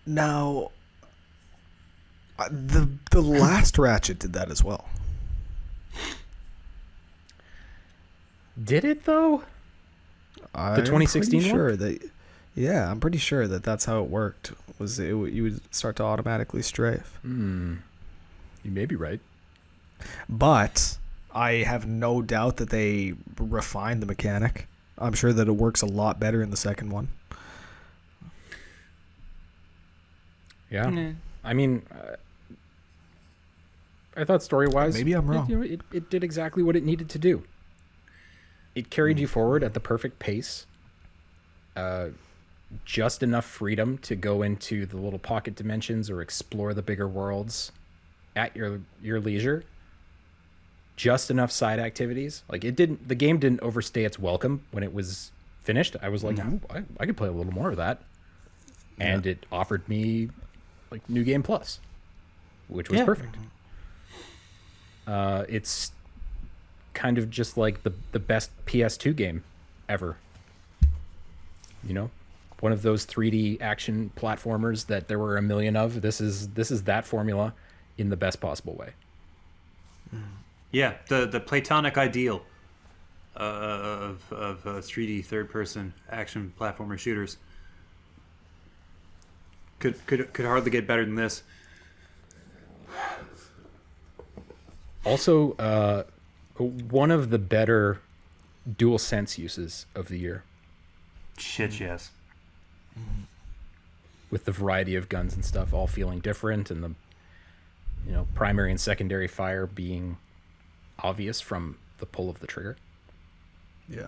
[SPEAKER 4] Now, the last Ratchet did that as well.
[SPEAKER 1] Did it though? The 2016 one?
[SPEAKER 4] Sure that. Yeah, I'm pretty sure that that's how it worked. You would start to automatically strafe.
[SPEAKER 1] You may be right.
[SPEAKER 4] But I have no doubt that they refined the mechanic. I'm sure that it works a lot better in the second one.
[SPEAKER 1] Yeah.
[SPEAKER 3] Mm.
[SPEAKER 1] I mean, I thought story-wise,
[SPEAKER 4] maybe I'm wrong.
[SPEAKER 1] It did exactly what it needed to do. It carried you forward at the perfect pace. Just enough freedom to go into the little pocket dimensions or explore the bigger worlds at your leisure. Just enough side activities. Like the game didn't overstay its welcome when it was finished. I was like, I could play a little more of that. And it offered me like New Game Plus, which was perfect. It's kind of just like the best PS2 game ever. You know? One of those 3D action platformers that there were a million of. This is that formula in the best possible way.
[SPEAKER 3] Yeah, the platonic ideal of 3D third person action platformer shooters. Could hardly get better than this.
[SPEAKER 1] Also, one of the better DualSense uses of the year.
[SPEAKER 3] Shit, yes.
[SPEAKER 1] With the variety of guns and stuff all feeling different, and the primary and secondary fire being obvious from the pull of the trigger.
[SPEAKER 4] Yeah.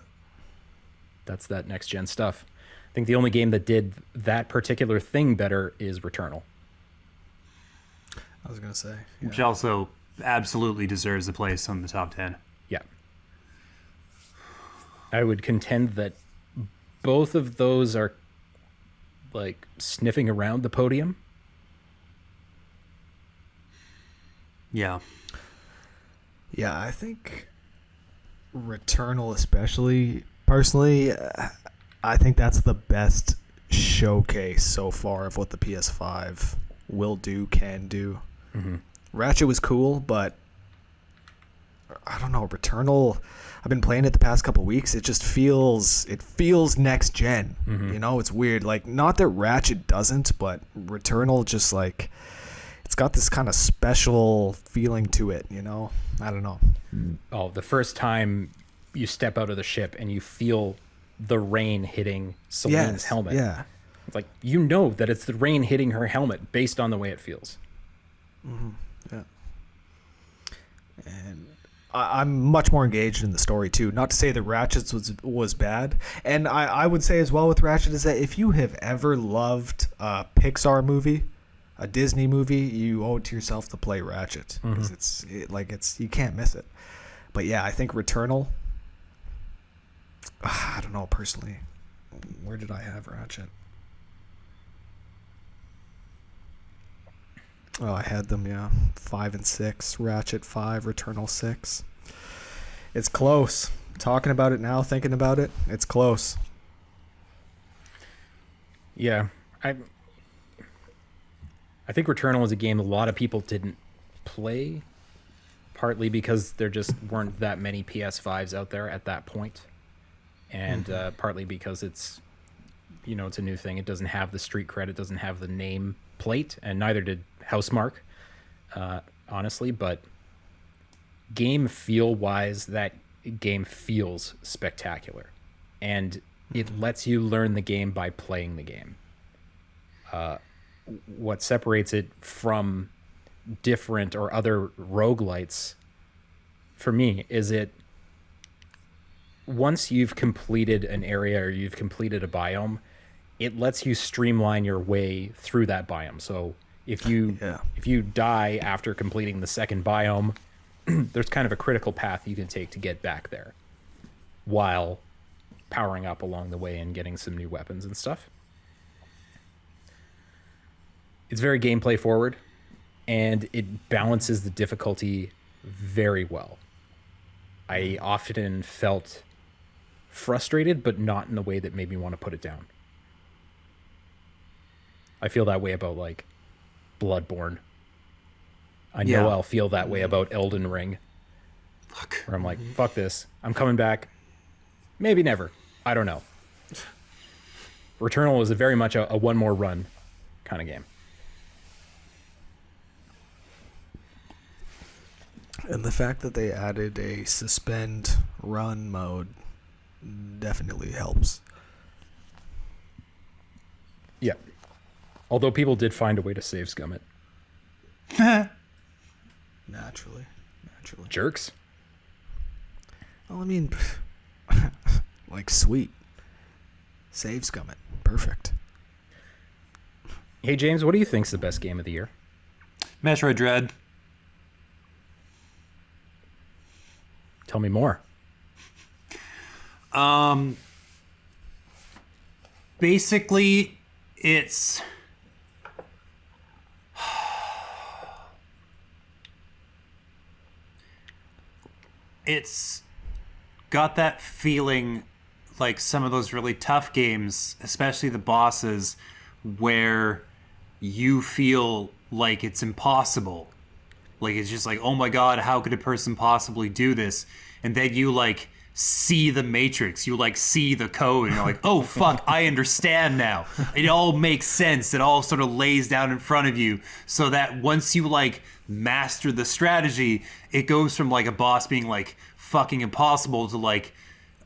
[SPEAKER 1] That's that next gen stuff. I think the only game that did that particular thing better is Returnal.
[SPEAKER 4] I was going to say.
[SPEAKER 3] Yeah. Which also absolutely deserves a place on the top 10.
[SPEAKER 1] Yeah. I would contend that both of those are like sniffing around the podium.
[SPEAKER 3] Yeah.
[SPEAKER 4] Yeah, I think Returnal, especially personally, I think that's the best showcase so far of what the PS5 will do, can do.
[SPEAKER 1] Mm-hmm.
[SPEAKER 4] Ratchet was cool, but I don't know, Returnal, I've been playing it the past couple weeks. It just feels next gen.
[SPEAKER 1] Mm-hmm.
[SPEAKER 4] You know, it's weird. Like, not that Ratchet doesn't, but Returnal just like, it's got this kind of special feeling to it, you know? I don't know.
[SPEAKER 1] Oh, the first time you step out of the ship and you feel the rain hitting Celine's helmet.
[SPEAKER 4] Yeah.
[SPEAKER 1] It's like, you know that it's the rain hitting her helmet based on the way it feels.
[SPEAKER 4] Mm-hmm. Yeah. And I'm much more engaged in the story too. Not to say that Ratchet's was bad. And I would say as well with Ratchet is that if you have ever loved a Pixar movie, a Disney movie, you owe it to yourself to play Ratchet. Because it's you can't miss it. But yeah, I think Returnal, I don't know personally. Where did I have Ratchet? Oh, I had them, yeah. 5 and 6. Ratchet 5, Returnal 6. It's close. Talking about it now, thinking about it, it's close.
[SPEAKER 1] Yeah. I think Returnal is a game a lot of people didn't play, partly because there just weren't that many PS5s out there at that point, and partly because it's a new thing. It doesn't have the street cred, it doesn't have the name plate, and neither did Housemarque, honestly. But game feel wise, that game feels spectacular, and it lets you learn the game by playing the game. What separates it from different or other roguelites for me is it, once you've completed an area or you've completed a biome, it lets you streamline your way through that biome. So if you die after completing the second biome, there's kind of a critical path you can take to get back there while powering up along the way and getting some new weapons and stuff. It's very gameplay forward, and it balances the difficulty very well. I often felt frustrated, but not in a way that made me want to put it down. I feel that way about like Bloodborne. I know I'll feel that way about Elden Ring.
[SPEAKER 3] Fuck.
[SPEAKER 1] Where I'm like, fuck this. I'm coming back. Maybe never. I don't know. Returnal is very much a one more run kind of game.
[SPEAKER 4] And the fact that they added a suspend run mode definitely helps.
[SPEAKER 1] Yeah. Although people did find a way to save scum it.
[SPEAKER 4] Naturally.
[SPEAKER 1] Jerks.
[SPEAKER 4] Well, I mean, like, sweet. Save scum it. Perfect.
[SPEAKER 1] Hey, James, what do you think's the best game of the year?
[SPEAKER 3] Metroid Dread.
[SPEAKER 1] Tell me more.
[SPEAKER 3] Basically, it's got that feeling like some of those really tough games, especially the bosses, where you feel like it's impossible. Like, it's just like, oh my god, how could a person possibly do this? And then you, like, see the matrix. You, like, see the code. And you're like, oh, fuck, I understand now. It all makes sense. It all sort of lays down in front of you. So that once you, like, master the strategy, it goes from, like, a boss being, like, fucking impossible to, like,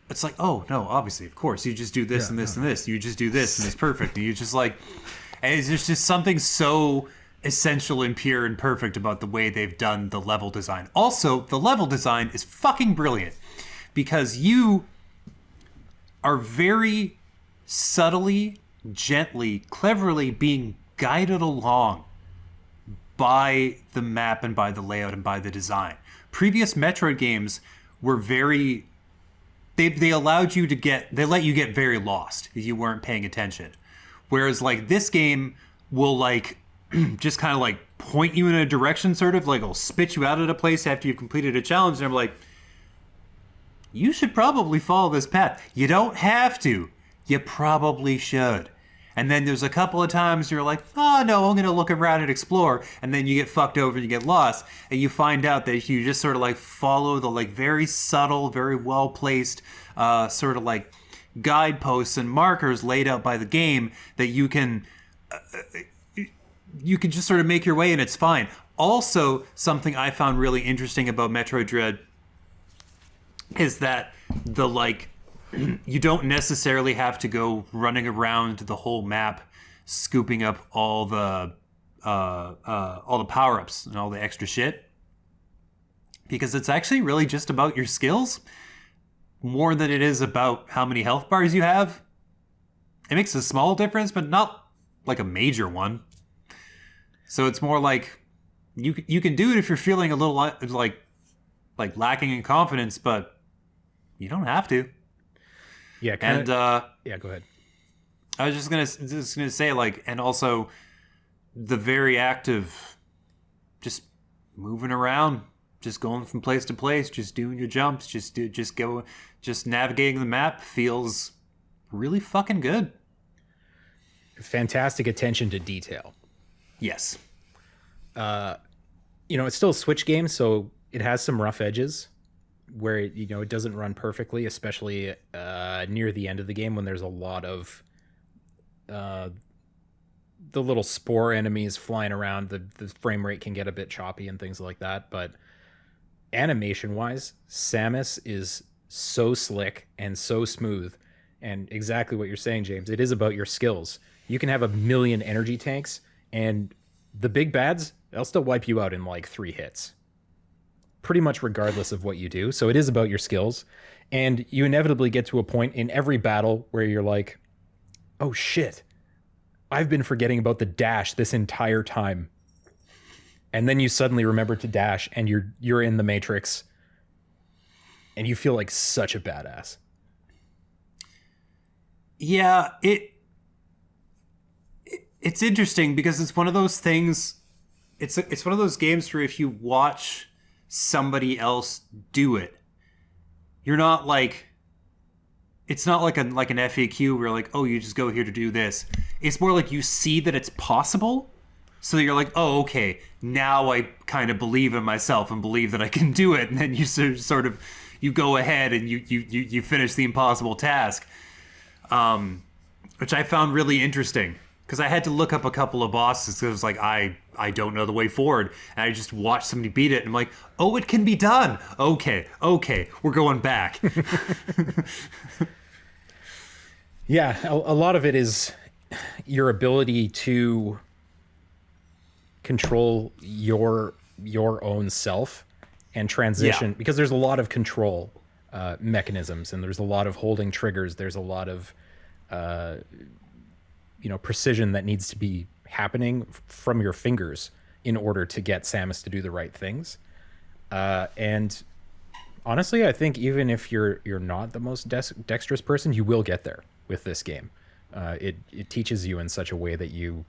[SPEAKER 3] it's like, oh, no, obviously, of course. You just do this and this and this. You just do this and it's perfect. And you just, like... And it's just something so... essential and pure and perfect about the way they've done the level design. Also, the level design is fucking brilliant because you are very subtly, gently, cleverly being guided along by the map and by the layout and by the design. Previous Metroid games were very they allowed you to they let you get very lost if you weren't paying attention. Whereas like this game will like just kind of like point you in a direction, sort of like it'll spit you out at a place after you've completed a challenge, and I'm like, you should probably follow this path. You don't have to. You probably should. And then there's a couple of times you're like, oh no, I'm going to look around and explore. And then you get fucked over and you get lost. And you find out that if you just sort of like follow the like very subtle, very well placed sort of like guideposts and markers laid out by the game, that you can just sort of make your way and it's fine. Also, something I found really interesting about Metroid Dread is that the like, you don't necessarily have to go running around the whole map, scooping up all the power-ups and all the extra shit, because it's actually really just about your skills more than it is about how many health bars you have. It makes a small difference, but not like a major one. So it's more like you can do it if you're feeling a little like lacking in confidence, but you don't have to.
[SPEAKER 1] Yeah, yeah, go ahead.
[SPEAKER 3] I was just gonna say, like, and also the very act of just moving around, just going from place to place, just doing your jumps, just navigating the map feels really fucking good.
[SPEAKER 1] Fantastic attention to detail.
[SPEAKER 3] Yes.
[SPEAKER 1] It's still a Switch game, so it has some rough edges where it doesn't run perfectly, especially near the end of the game when there's a lot of the little spore enemies flying around. The frame rate can get a bit choppy and things like that, but animation wise, Samus is so slick and so smooth, and exactly what you're saying, James. It is about your skills. You can have a million energy tanks, and the big bads, they'll still wipe you out in like 3 hits, pretty much regardless of what you do. So it is about your skills, and you inevitably get to a point in every battle where you're like, oh shit, I've been forgetting about the dash this entire time. And then you suddenly remember to dash, and you're in the Matrix, and you feel like such a badass.
[SPEAKER 3] Yeah, it's interesting because it's one of those things. It's one of those games where if you watch somebody else do it, you're not like, it's not like an FAQ where you're like, oh, you just go here to do this. It's more like you see that it's possible, so you're like, oh, okay, now I kind of believe in myself and believe that I can do it, and then you sort of you go ahead and you finish the impossible task, which I found really interesting. Because I had to look up a couple of bosses because it was like, I don't know the way forward. And I just watched somebody beat it and I'm like, oh, it can be done. Okay, we're going back.
[SPEAKER 1] Yeah, a lot of it is your ability to control your own self and transition. Yeah. Because there's a lot of control mechanisms, and there's a lot of holding triggers. There's a lot of precision that needs to be happening from your fingers in order to get Samus to do the right things. And honestly, I think even if you're not the most dexterous person, you will get there with this game. It teaches you in such a way that you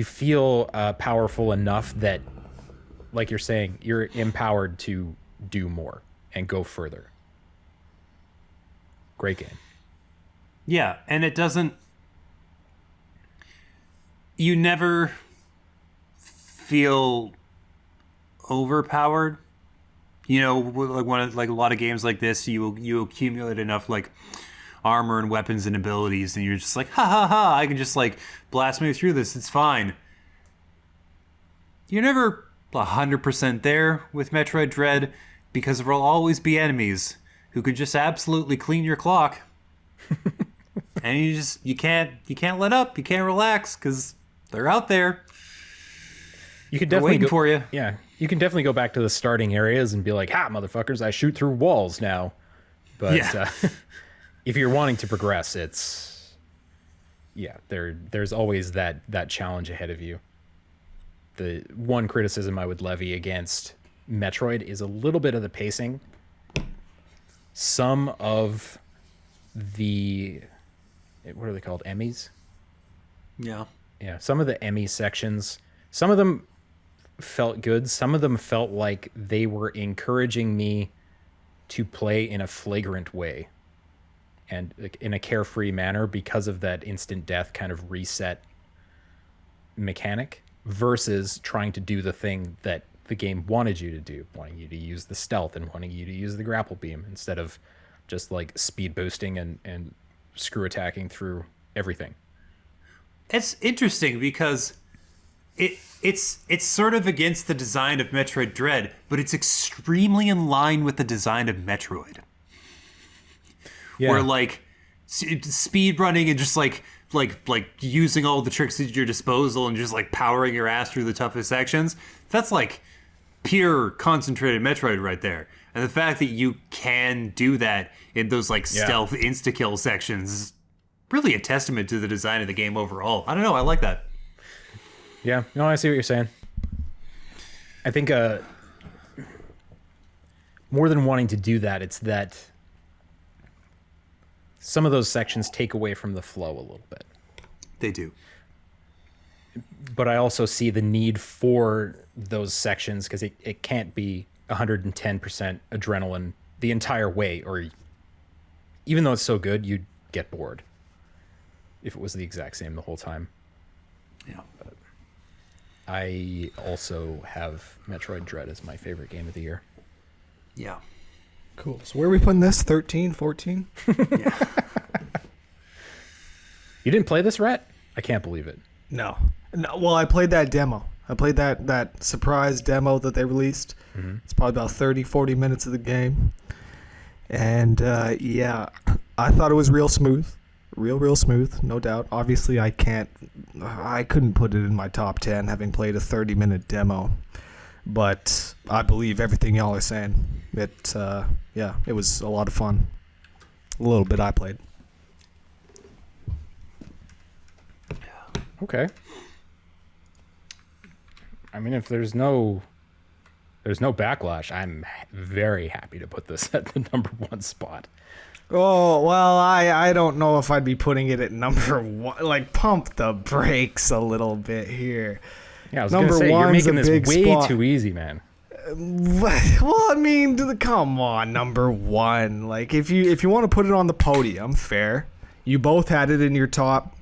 [SPEAKER 1] feel powerful enough that, like you're saying, you're empowered to do more and go further. Great game.
[SPEAKER 3] Yeah, and it doesn't... You never feel overpowered. Like a lot of games like this, you accumulate enough like armor and weapons and abilities, and you're just like, ha ha ha, I can just like blast me through this, it's fine. You're never 100% there with Metroid Dread, because there will always be enemies who could just absolutely clean your clock. And you can't let up, you can't relax, because they're out there.
[SPEAKER 1] You could definitely
[SPEAKER 3] waiting for you.
[SPEAKER 1] Yeah, you can definitely go back to the starting areas and be like, "Ha, motherfuckers! I shoot through walls now." But yeah. If you're wanting to progress, there's always that challenge ahead of you. The one criticism I would levy against Metroid is a little bit of the pacing. some of the, what are they called? Emmys?
[SPEAKER 3] Yeah.
[SPEAKER 1] Yeah, some of the Emmy sections, some of them felt good. Some of them felt like they were encouraging me to play in a flagrant way and in a carefree manner because of that instant death kind of reset mechanic versus trying to do the thing that the game wanted you to do, wanting you to use the stealth and wanting you to use the grapple beam instead of just like speed boosting and screw attacking through everything.
[SPEAKER 3] It's interesting because it's sort of against the design of Metroid Dread, but it's extremely in line with the design of Metroid.
[SPEAKER 1] Yeah.
[SPEAKER 3] Where like speed running and just like using all the tricks at your disposal and just like powering your ass through the toughest sections. That's like pure concentrated Metroid right there. And the fact that you can do that in those like stealth insta-kill sections is really a testament to the design of the game overall. I don't know, I like that.
[SPEAKER 1] Yeah, no, I see what you're saying. I think more than wanting to do that, it's that some of those sections take away from the flow a little bit.
[SPEAKER 3] They do.
[SPEAKER 1] But I also see the need for those sections because it can't be 110% adrenaline the entire way, or even though it's so good, you'd get bored if it was the exact same the whole time.
[SPEAKER 3] Yeah.
[SPEAKER 1] But I also have Metroid Dread as my favorite game of the year.
[SPEAKER 3] Yeah.
[SPEAKER 4] Cool. So where are we putting this? 13, 14?
[SPEAKER 3] Yeah.
[SPEAKER 1] You didn't play this, Rat? I can't believe it.
[SPEAKER 4] No. Well, I played that demo. I played that surprise demo that they released. Mm-hmm. It's probably about 30, 40 minutes of the game. And yeah, I thought it was real smooth. Real smooth, no doubt. Obviously, I couldn't put it in my top 10 having played a 30-minute demo. But I believe everything y'all are saying. Yeah, it was a lot of fun. A little bit I played.
[SPEAKER 1] Okay. I mean, if there's no backlash, I'm very happy to put this at the number 1 spot.
[SPEAKER 4] Oh, well, I don't know if I'd be putting it at number 1. Like, pump the brakes a little bit here.
[SPEAKER 1] Yeah, I was going to say, you're making this way too easy, man.
[SPEAKER 4] Well, I mean, come on, number 1. Like, if you want to put it on the podium, fair. You both had it in your top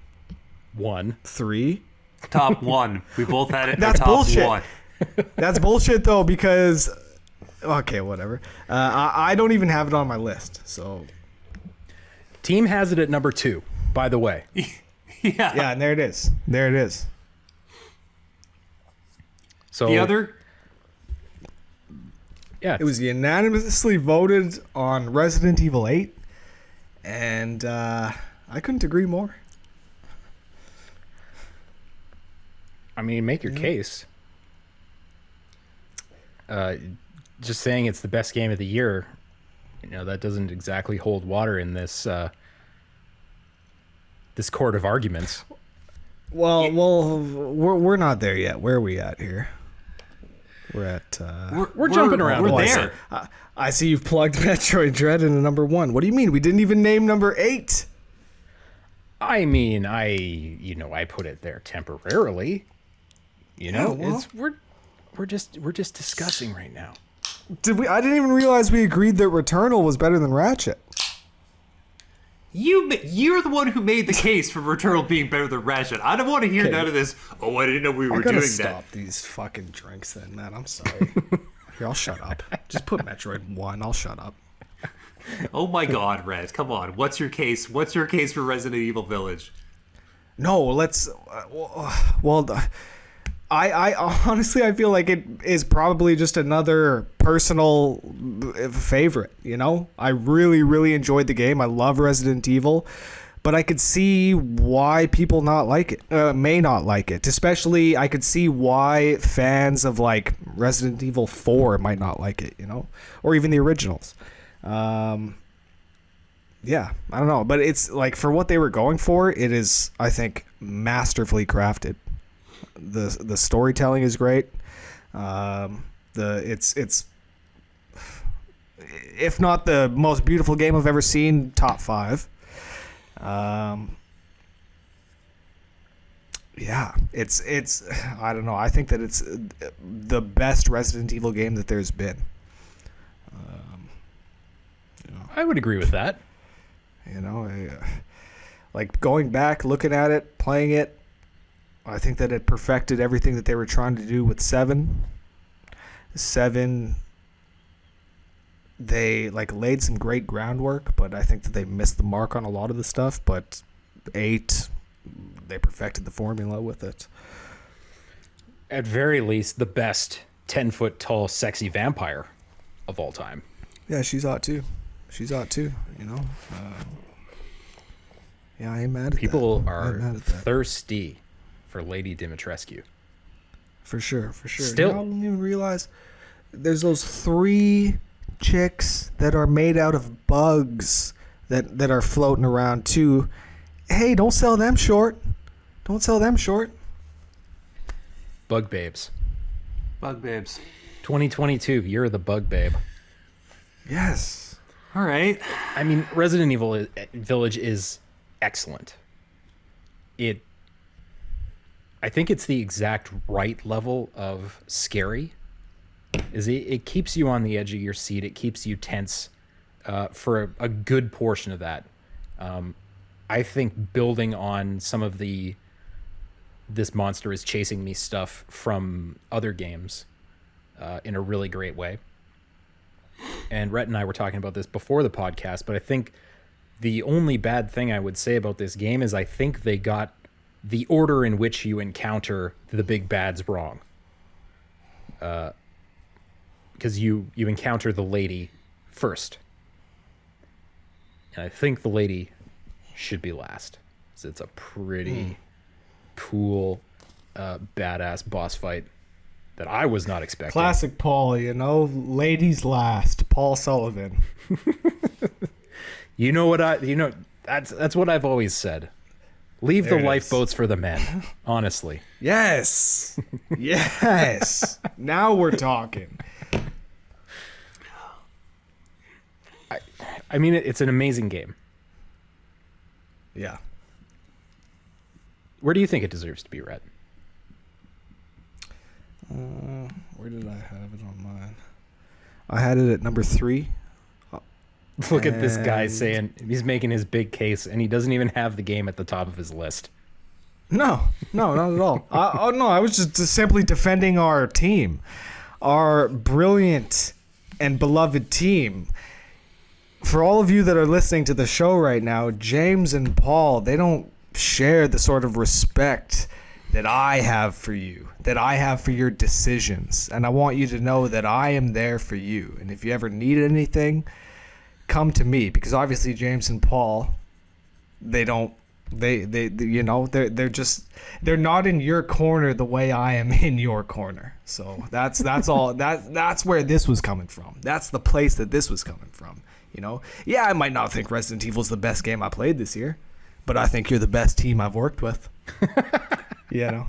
[SPEAKER 4] 3.
[SPEAKER 3] Top 1. We both had it in
[SPEAKER 4] That's
[SPEAKER 3] our top
[SPEAKER 4] bullshit.
[SPEAKER 3] 1.
[SPEAKER 4] That's bullshit, though, because... Okay, whatever. I don't even have it on my list, so...
[SPEAKER 1] Team has it at number 2, by the way.
[SPEAKER 4] Yeah, and there it is. There it is.
[SPEAKER 1] So
[SPEAKER 3] the other...
[SPEAKER 1] Yeah.
[SPEAKER 4] It was unanimously voted on Resident Evil 8, and I couldn't agree more.
[SPEAKER 1] I mean, make your case. Just saying it's the best game of the year, that doesn't exactly hold water in this this court of arguments.
[SPEAKER 4] Well, we're not there yet. Where are we at here? We're at.
[SPEAKER 1] We're jumping around.
[SPEAKER 3] We're there.
[SPEAKER 4] I see you've plugged Metroid Dread into number 1. What do you mean? We didn't even name number 8.
[SPEAKER 1] I mean, I put it there temporarily. We're just discussing right now.
[SPEAKER 4] I didn't even realize we agreed that Returnal was better than Ratchet.
[SPEAKER 3] You're the one who made the case for Returnal being better than Ratchet. I don't want to hear none of this. Oh, I didn't know we were doing that.
[SPEAKER 4] Stop these fucking drinks then, man. I'm sorry. Here, I'll shut up. Just put Metroid 1. I'll shut up.
[SPEAKER 3] Oh my God, Red! Come on. What's your case? What's your case for Resident Evil Village?
[SPEAKER 4] No, let's. I honestly, I feel like it is probably just another personal favorite, I really, really enjoyed the game. I love Resident Evil, but I could see why people may not like it. Especially, I could see why fans of, like, Resident Evil 4 might not like it, or even the originals. Yeah, I don't know. But it's, like, for what they were going for, it is, I think, masterfully crafted. The storytelling is great. It's if not the most beautiful game I've ever seen, top 5. Yeah, it's I don't know. I think that it's the best Resident Evil game that there's been.
[SPEAKER 1] I would agree with that.
[SPEAKER 4] You know, like going back, looking at it, playing it, I think that it perfected everything that they were trying to do with 7. 7, they like laid some great groundwork, but I think that they missed the mark on a lot of the stuff. But 8, they perfected the formula with it.
[SPEAKER 1] At very least, the best 10-foot tall sexy vampire of all time.
[SPEAKER 4] Yeah, she's hot too. She's hot too, you know. Yeah, I ain't mad at
[SPEAKER 1] People
[SPEAKER 4] that.
[SPEAKER 1] are thirsty for Lady Dimitrescu.
[SPEAKER 4] For sure, for sure.
[SPEAKER 1] Still,
[SPEAKER 4] I don't even realize there's those 3 chicks that are made out of bugs that are floating around too. Hey, don't sell them short. Don't sell them short.
[SPEAKER 1] Bug babes.
[SPEAKER 3] Bug babes.
[SPEAKER 1] 2022, you're the bug babe.
[SPEAKER 4] Yes.
[SPEAKER 3] All right.
[SPEAKER 1] I mean, Resident Evil Village is excellent. I think it's the exact right level of scary. It keeps you on the edge of your seat. It keeps you tense for a good portion of that. I think building on some of this monster is chasing me stuff from other games in a really great way. And Rhett and I were talking about this before the podcast, but I think the only bad thing I would say about this game is I think they got the order in which you encounter the big bads wrong. Because you encounter the lady first. And I think the lady should be last. So it's a pretty cool, badass boss fight that I was not expecting.
[SPEAKER 4] Classic Paul, you know, ladies last. Paul Sullivan.
[SPEAKER 1] You know what that's what I've always said. Leave
[SPEAKER 4] There
[SPEAKER 1] the
[SPEAKER 4] it
[SPEAKER 1] lifeboats for the men, honestly.
[SPEAKER 4] Yes. Yes. Now we're talking.
[SPEAKER 1] I mean, it's an amazing game.
[SPEAKER 4] Yeah.
[SPEAKER 1] Where do you think it deserves to be, Rhett?
[SPEAKER 4] Where did I have it on mine? I had it at number 3.
[SPEAKER 1] Look at this guy
[SPEAKER 4] And-
[SPEAKER 1] saying he's making his big case, and he doesn't even have the game at the top of his list.
[SPEAKER 4] No, not at all. I was just simply defending our team, our brilliant and beloved team. For all of you that are listening to the show right now, James and Paul, they don't share the sort of respect that I have for you, that I have for your decisions. And I want you to know that I am there for you. And if you ever need anything, come to me, because obviously James and Paul, they don't, you know, they're not in your corner the way I am in your corner. So that's all. That's where this was coming from. That's the place that this was coming from. You know, yeah, I might not think Resident Evil is the best game I played this year, but I think you're the best team I've worked with. You know,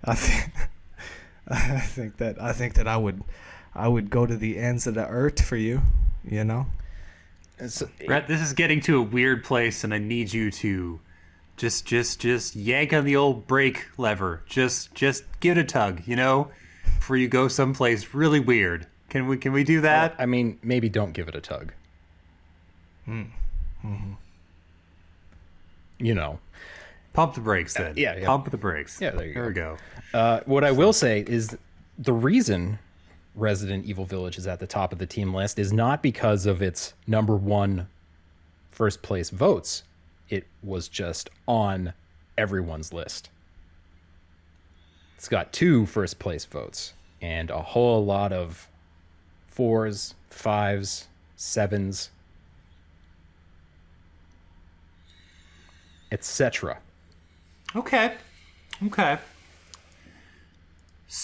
[SPEAKER 4] I think that I would go to the ends of the earth for you. You know.
[SPEAKER 3] Brett, this is getting to a weird place, and I need you to just yank on the old brake lever. Just give it a tug, you know, before you go someplace really weird. Can we do that?
[SPEAKER 1] I mean, maybe don't give it a tug.
[SPEAKER 4] Mm-hmm.
[SPEAKER 1] You know.
[SPEAKER 3] Pump the brakes then.
[SPEAKER 1] Yeah.
[SPEAKER 3] Pump the brakes.
[SPEAKER 1] Yeah, there you
[SPEAKER 3] we go.
[SPEAKER 1] What I will say is the reason Resident Evil Village is at the top of the team list is not because of its number 1 first place votes. It was just on everyone's list. It's got 2 first place votes and a whole lot of 4s, 5s, 7s, etc.
[SPEAKER 3] Okay.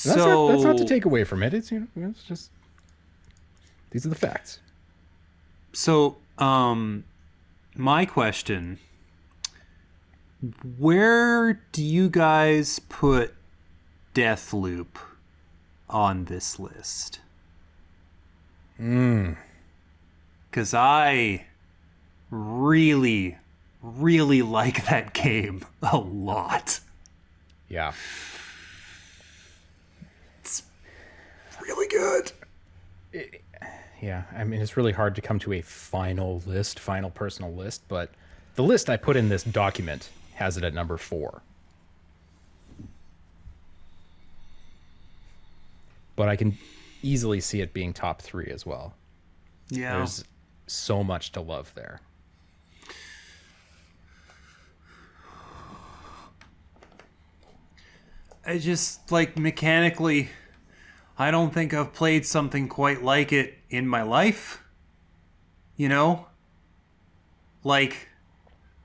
[SPEAKER 1] That's not to take away from it. It's, you know, it's just, these are the facts.
[SPEAKER 3] So, my question, where do you guys put Deathloop on this list? Because I really, really like that game a lot.
[SPEAKER 1] Yeah.
[SPEAKER 3] It's really good.
[SPEAKER 1] Yeah, I mean, it's really hard to come to a final personal list, but the list I put in this document has it at number 4. But I can easily see it being top 3 as well.
[SPEAKER 3] Yeah.
[SPEAKER 1] There's so much to love there.
[SPEAKER 3] I just, like, mechanically, I don't think I've played something quite like it in my life. You know? Like,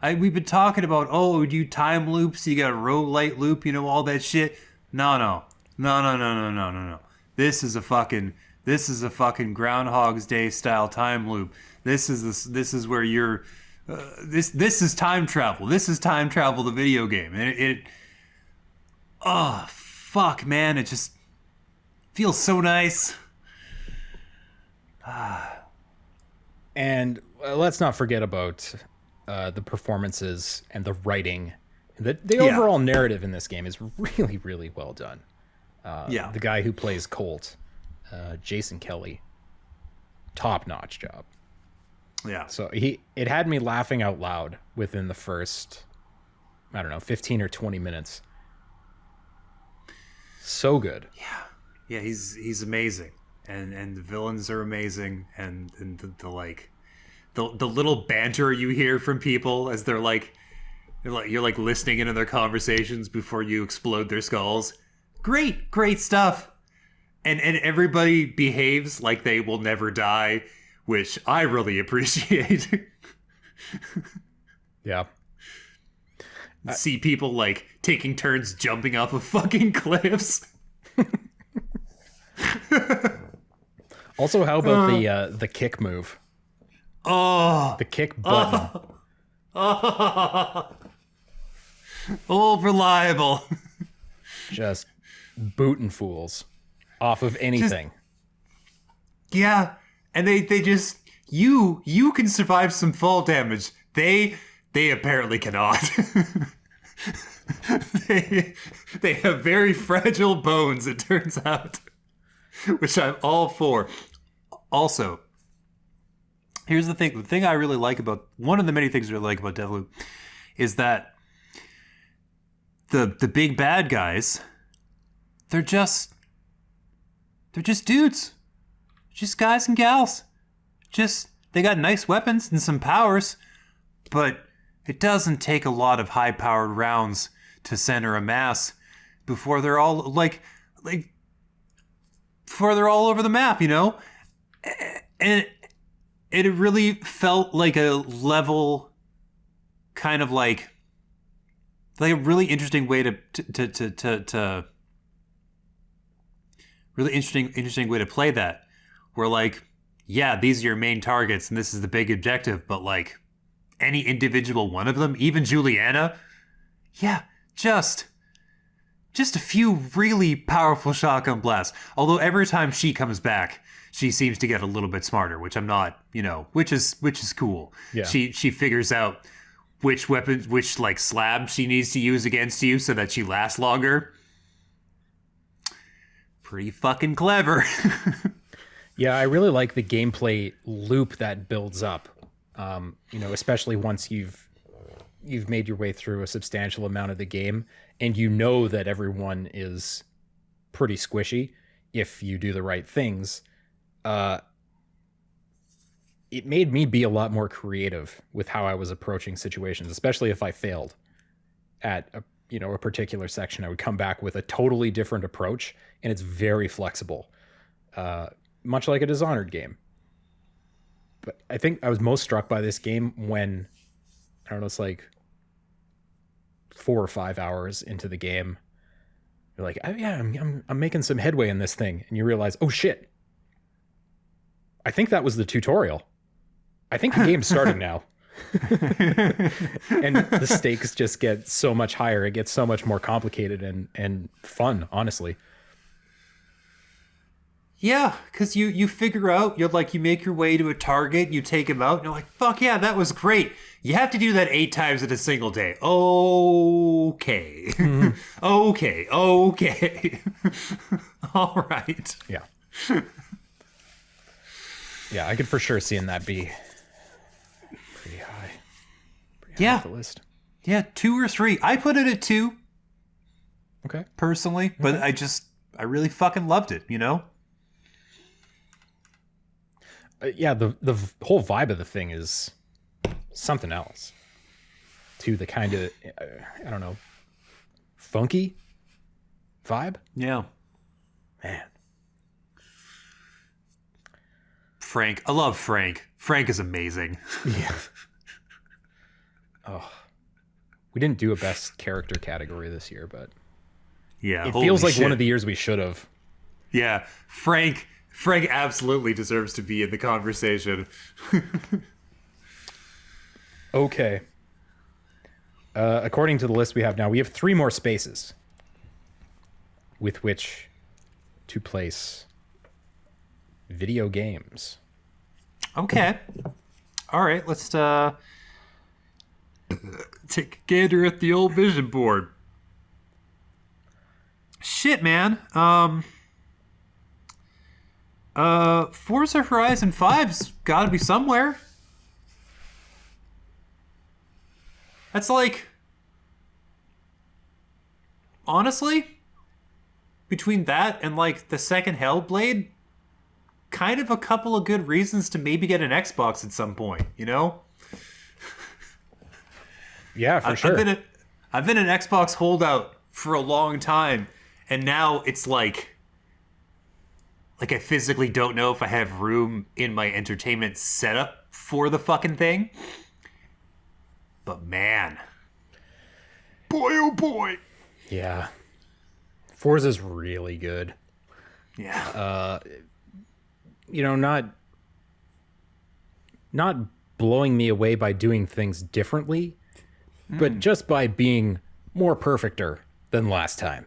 [SPEAKER 3] we've been talking about, oh, do you time loops, you got a roguelite loop, you know, all that shit. No. This is a fucking Groundhog's Day style time loop. This is where you're this is time travel. This is time travel, the video game. And oh fuck, man, it just feels so nice.
[SPEAKER 1] And let's not forget about the performances and the writing. The overall narrative in this game is really, really well done. The guy who plays Colt, Jason Kelly, top-notch job.
[SPEAKER 3] Yeah.
[SPEAKER 1] So it had me laughing out loud within the first, 15 or 20 minutes. So good.
[SPEAKER 3] Yeah, he's amazing. And the villains are amazing, and the little banter you hear from people as you're listening into their conversations before you explode their skulls. Great stuff. And everybody behaves like they will never die, which I really appreciate.
[SPEAKER 1] Yeah.
[SPEAKER 3] See people like taking turns jumping off of fucking cliffs.
[SPEAKER 1] Also, how about the kick move?
[SPEAKER 3] Oh,
[SPEAKER 1] the kick button.
[SPEAKER 3] Oh, reliable.
[SPEAKER 1] Just booting fools off of anything.
[SPEAKER 3] Yeah, and they just you can survive some fall damage. They apparently cannot. they have very fragile bones, it turns out, which I'm all for. Also, here's the thing. The thing I really like about one of the many things I really like about Deathloop is that the big bad guys, they're just dudes. Just guys and gals. Just they got nice weapons and some powers, but it doesn't take a lot of high-powered rounds to center a mass before they're all before they're all over the map, you know? And it really felt like a level kind of like a really interesting way to really interesting way to play that. Where like, yeah, these are your main targets and this is the big objective, but like any individual one of them, even Juliana, yeah, just a few really powerful shotgun blasts. Although every time she comes back, she seems to get a little bit smarter, which I'm not, which is cool.
[SPEAKER 1] Yeah.
[SPEAKER 3] She figures out which weapons, which like slab she needs to use against you so that she lasts longer. Pretty fucking clever.
[SPEAKER 1] Yeah, I really like the gameplay loop that builds up. Especially once you've made your way through a substantial amount of the game, and you know that everyone is pretty squishy if you do the right things. It made me be a lot more creative with how I was approaching situations, especially if I failed at a particular section. I would come back with a totally different approach, and it's very flexible, much like a Dishonored game. But I think I was most struck by this game when, I don't know, it's like 4 or 5 hours into the game. You're like, oh, yeah, I'm making some headway in this thing. And you realize, oh shit, I think that was the tutorial. I think the game's starting now. And the stakes just get so much higher. It gets so much more complicated and fun, honestly.
[SPEAKER 3] Yeah, because you figure out, you're like, you make your way to a target, you take him out, and you're like, fuck yeah, that was great. You have to do that 8 times in a single day. Okay. Okay. All right.
[SPEAKER 1] Yeah. Yeah, I could for sure see that be pretty high. Pretty high up the list.
[SPEAKER 3] Yeah, 2 or 3. I put it at 2.
[SPEAKER 1] Okay.
[SPEAKER 3] Personally, but I really fucking loved it, you know?
[SPEAKER 1] Yeah, the whole vibe of the thing is something else. To the kind of, I don't know, funky vibe?
[SPEAKER 3] Yeah.
[SPEAKER 1] Man.
[SPEAKER 3] Frank. I love Frank. Frank is amazing.
[SPEAKER 1] Yeah. Oh. We didn't do a best character category this year, but
[SPEAKER 3] Yeah.
[SPEAKER 1] it feels like one of the years we should have.
[SPEAKER 3] Yeah. Frank absolutely deserves to be in the conversation.
[SPEAKER 1] Okay. According to the list we have now, we have 3 more spaces with which to place video games.
[SPEAKER 3] Okay. All right, let's take a gander at the old vision board. Shit, man. Forza Horizon 5's got to be somewhere. That's like, honestly, between that and like the second Hellblade, kind of a couple of good reasons to maybe get an Xbox at some point, you know?
[SPEAKER 1] Yeah, for sure.
[SPEAKER 3] I've been an Xbox holdout for a long time, and now it's like I physically don't know if I have room in my entertainment setup for the fucking thing. But man, boy oh boy.
[SPEAKER 1] Yeah. Forza's really good.
[SPEAKER 3] Yeah.
[SPEAKER 1] You know, not blowing me away by doing things differently, but just by being more perfecter than last time.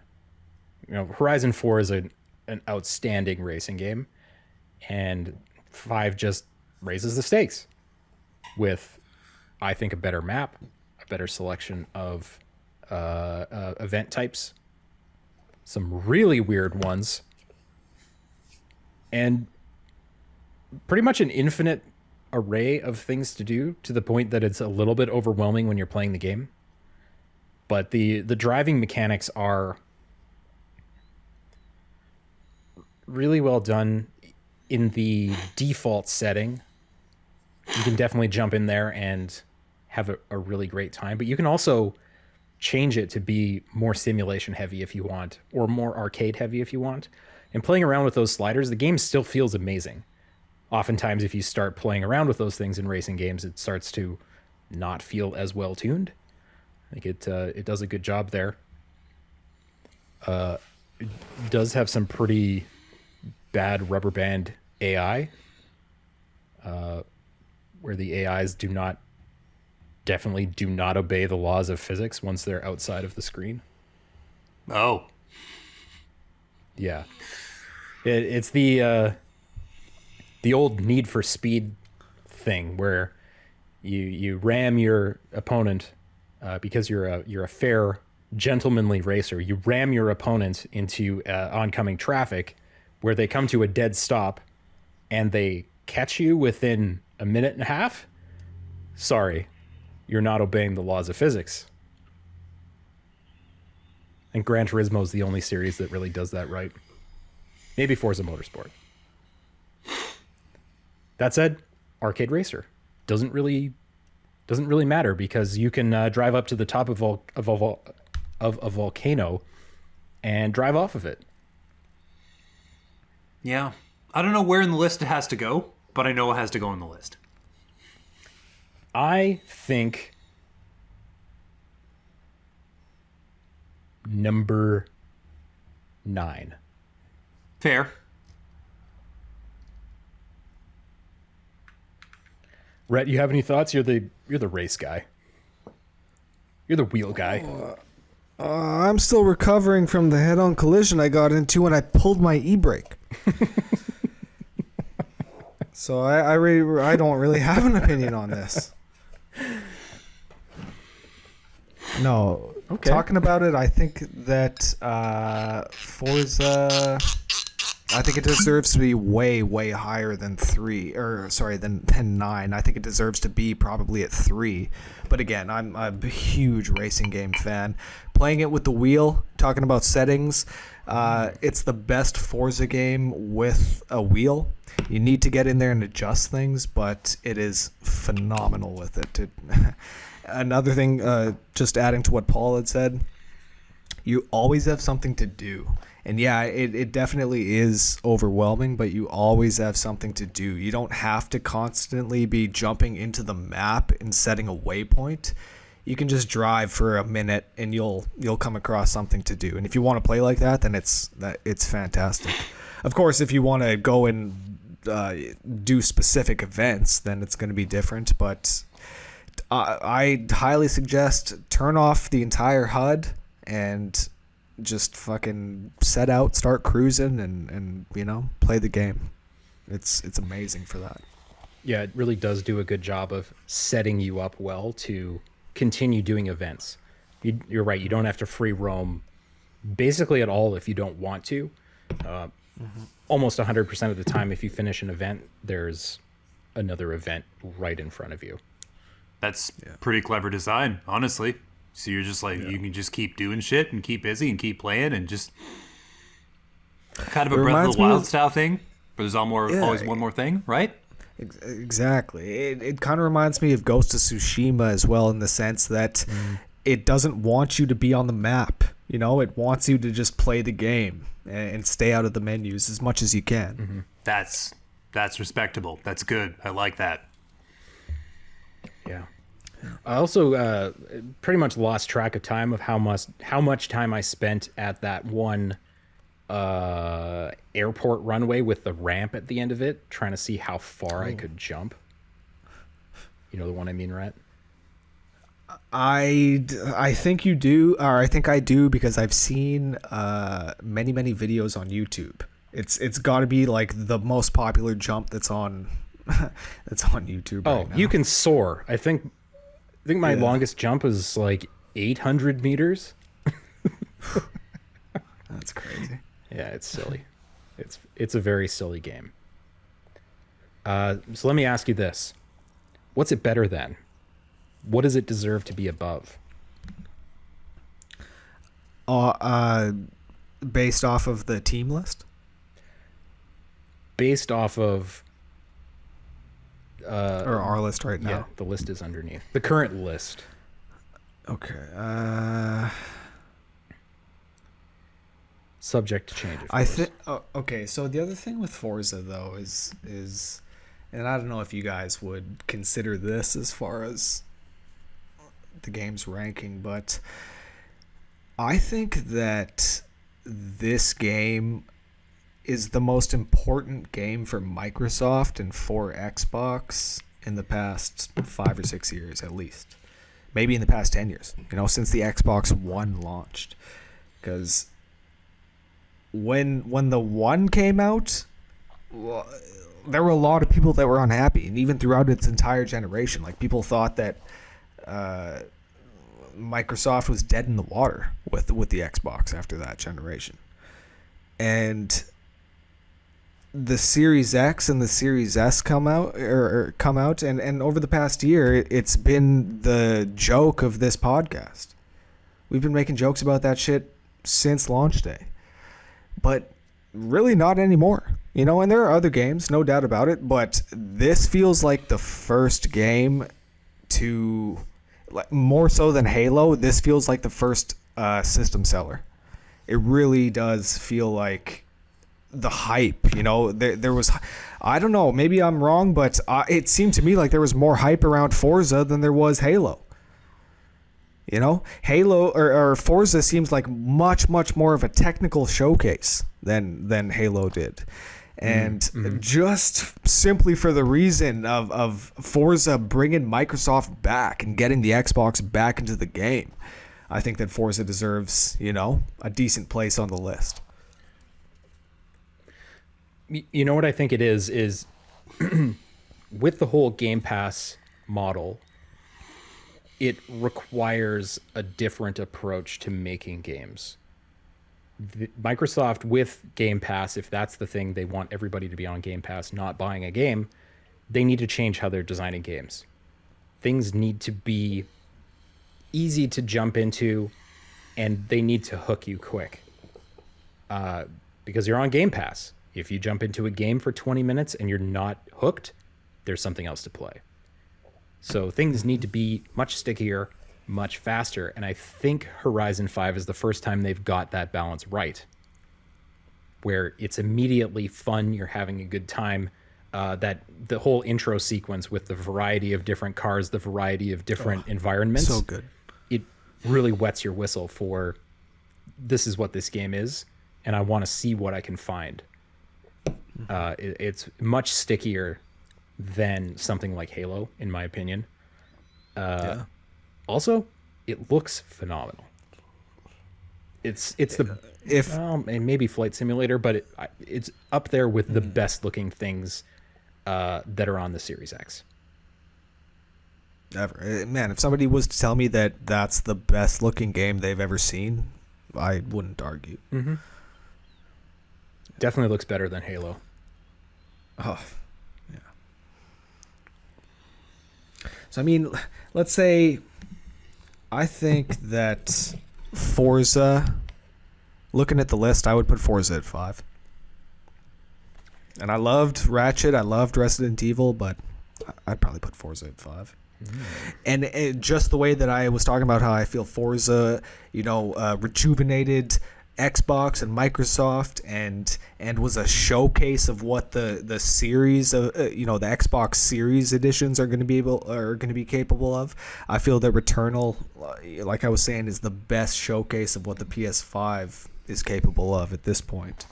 [SPEAKER 1] You know, Horizon 4 is an outstanding racing game, and 5 just raises the stakes with, I think, a better map, a better selection of event types, some really weird ones, and pretty much an infinite array of things to do, to the point that it's a little bit overwhelming when you're playing the game. But the driving mechanics are really well done in the default setting. You can definitely jump in there and have a really great time, but you can also change it to be more simulation heavy if you want, or more arcade heavy if you want. And playing around with those sliders, the game still feels amazing. Oftentimes, if you start playing around with those things in racing games, it starts to not feel as well tuned. I think it does a good job there. It does have some pretty bad rubber band AI, where the AIs definitely do not obey the laws of physics once they're outside of the screen.
[SPEAKER 3] Oh.
[SPEAKER 1] Yeah. It's the old Need for Speed thing where you ram your opponent because you're a fair, gentlemanly racer. You ram your opponent into oncoming traffic where they come to a dead stop and they catch you within a minute and a half. Sorry, you're not obeying the laws of physics. And Gran Turismo is the only series that really does that right. Maybe Forza Motorsport. That said, Arcade Racer doesn't really matter, because you can drive up to the top of a volcano and drive off of it.
[SPEAKER 3] Yeah. I don't know where in the list it has to go, but I know it has to go on the list.
[SPEAKER 1] I think number 9.
[SPEAKER 3] Fair.
[SPEAKER 1] Rhett, you have any thoughts? You're the race guy. You're the wheel guy.
[SPEAKER 4] I'm still recovering from the head-on collision I got into when I pulled my e-brake. So I don't really have an opinion on this. No.
[SPEAKER 1] Okay.
[SPEAKER 4] Talking about it, I think that Forza, I think it deserves to be way, way higher than 3, or sorry, than 9. I think it deserves to be probably at 3. But again, I'm a huge racing game fan. Playing it with the wheel, talking about settings, it's the best Forza game with a wheel. You need to get in there and adjust things, but it is phenomenal with it. Another thing, just adding to what Paul had said, you always have something to do. And yeah, it definitely is overwhelming, but you always have something to do. You don't have to constantly be jumping into the map and setting a waypoint. You can just drive for a minute and you'll come across something to do. And if you want to play like that, then it's fantastic. Of course, if you want to go and do specific events, then it's going to be different. But I highly suggest turn off the entire HUD and just fucking set out, start cruising, and play the game. It's amazing for that.
[SPEAKER 1] Yeah, it really does do a good job of setting you up well to continue doing events. You're right, you don't have to free roam basically at all if you don't want to. Almost 100% of the time, if you finish an event, there's another event right in front of you.
[SPEAKER 3] That's pretty clever design, honestly. So you're just like, you can just keep doing shit and keep busy and keep playing and just kind of a Breath of the Wild style thing, but there's always one more thing, right?
[SPEAKER 4] Exactly. It kind of reminds me of Ghost of Tsushima as well, in the sense that it doesn't want you to be on the map. It wants you to just play the game and stay out of the menus as much as you can.
[SPEAKER 3] Mm-hmm. That's respectable. That's good. I like that.
[SPEAKER 1] Yeah. I also pretty much lost track of time of how much time I spent at that one airport runway with the ramp at the end of it, trying to see how far I could jump. You know the one I mean, Rhett?
[SPEAKER 4] I think you do, or I think I do, because I've seen many videos on YouTube. It's got to be like the most popular jump that's on YouTube right now.
[SPEAKER 1] You can soar. I think my longest jump is like 800 meters.
[SPEAKER 4] That's crazy.
[SPEAKER 1] Yeah, it's silly. It's a very silly game. So let me ask you this. What's it better than? What does it deserve to be above?
[SPEAKER 4] Based off of the team list?
[SPEAKER 1] Based off of
[SPEAKER 4] or our list right now?
[SPEAKER 1] Yeah, the list is underneath. The current list.
[SPEAKER 4] Okay.
[SPEAKER 1] Subject to change.
[SPEAKER 4] I think. Okay, so the other thing with Forza though is, and I don't know if you guys would consider this as far as the game's ranking, but I think that this game is the most important game for Microsoft and for Xbox in the past 5 or 6 years at least. Maybe in the past 10 years, since the Xbox One launched. Because when the One came out, there were a lot of people that were unhappy, and even throughout its entire generation, like people thought that Microsoft was dead in the water with the Xbox after that generation. And the Series X and the Series S come out, and over the past year, it's been the joke of this podcast. We've been making jokes about that shit since launch day, but really not anymore. And there are other games, no doubt about it, but this feels like the first game to, more so than Halo, this feels like the first system seller. It really does feel like the hype, there was, I don't know, maybe I'm wrong, but it seemed to me like there was more hype around Forza than there was Halo. Halo or Forza seems like much more of a technical showcase than Halo did. And just simply for the reason of Forza bringing Microsoft back and getting the Xbox back into the game, I think that Forza deserves, you know, a decent place on the list.
[SPEAKER 1] You know what I think it is with the whole Game Pass model, it requires a different approach to making games. Microsoft with Game Pass, if that's the thing, they want everybody to be on Game Pass, not buying a game, they need to change how they're designing games. Things need to be easy to jump into, and they need to hook you quick. Because you're on Game Pass. If you jump into a game for 20 minutes and you're not hooked, there's something else to play. So things need to be much stickier, much faster, and I think Horizon 5 is the first time they've got that balance right, where it's immediately fun, you're having a good time. That the whole intro sequence with the variety of different cars, the variety of different environments,
[SPEAKER 4] So good.
[SPEAKER 1] It really wets your whistle for this is what this game is, and I want to see what I can find. It's much stickier than something like Halo, in my opinion. Also, it looks phenomenal. It's the and maybe Flight Simulator, but it's up there with the best looking things that are on the Series X.
[SPEAKER 4] Ever. Man, if somebody was to tell me that that's the best looking game they've ever seen, I wouldn't argue.
[SPEAKER 1] Mm-hmm. Definitely looks better than Halo.
[SPEAKER 4] Oh, yeah. So, I mean, let's say I think that Forza, looking at the list, I would put Forza at 5. And I loved Ratchet, I loved Resident Evil, but I'd probably put Forza at 5. And just the way that I was talking about how I feel Forza, you know, rejuvenated Xbox and Microsoft and was a showcase of what the series of you know, the Xbox Series editions are going to be capable of. I feel that Returnal, like I was saying, is the best showcase of what the PS5 is capable of at this point.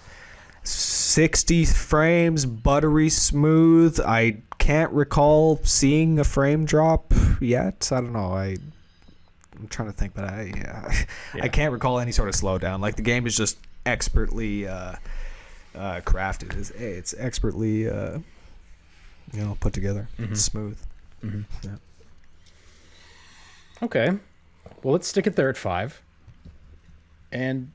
[SPEAKER 4] 60 frames, buttery smooth. I can't recall seeing a frame drop yet. I don't know. I'm trying to think, but I can't recall any sort of slowdown. Like, the game is just expertly crafted. It's expertly you know, put together.
[SPEAKER 1] Mm-hmm.
[SPEAKER 4] It's smooth.
[SPEAKER 1] Mm-hmm.
[SPEAKER 4] Yeah.
[SPEAKER 1] Okay, well, let's stick it there at 5 and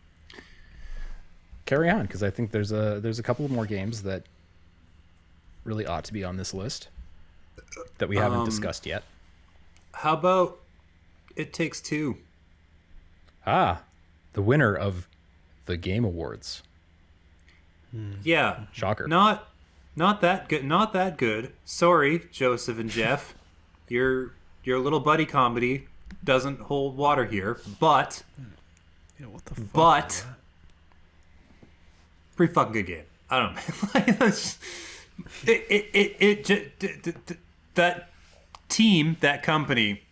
[SPEAKER 1] carry on, because I think there's a couple of more games that really ought to be on this list that we haven't discussed yet.
[SPEAKER 3] How about It Takes Two?
[SPEAKER 1] The winner of the Game Awards.
[SPEAKER 3] Yeah.
[SPEAKER 1] Shocker.
[SPEAKER 3] Not that good. Not that good. Sorry, Joseph and Jeff. Your little buddy comedy doesn't hold water here, but
[SPEAKER 4] Yeah, what the fuck?
[SPEAKER 3] but pretty fucking good game. I don't know. Like, that team, that company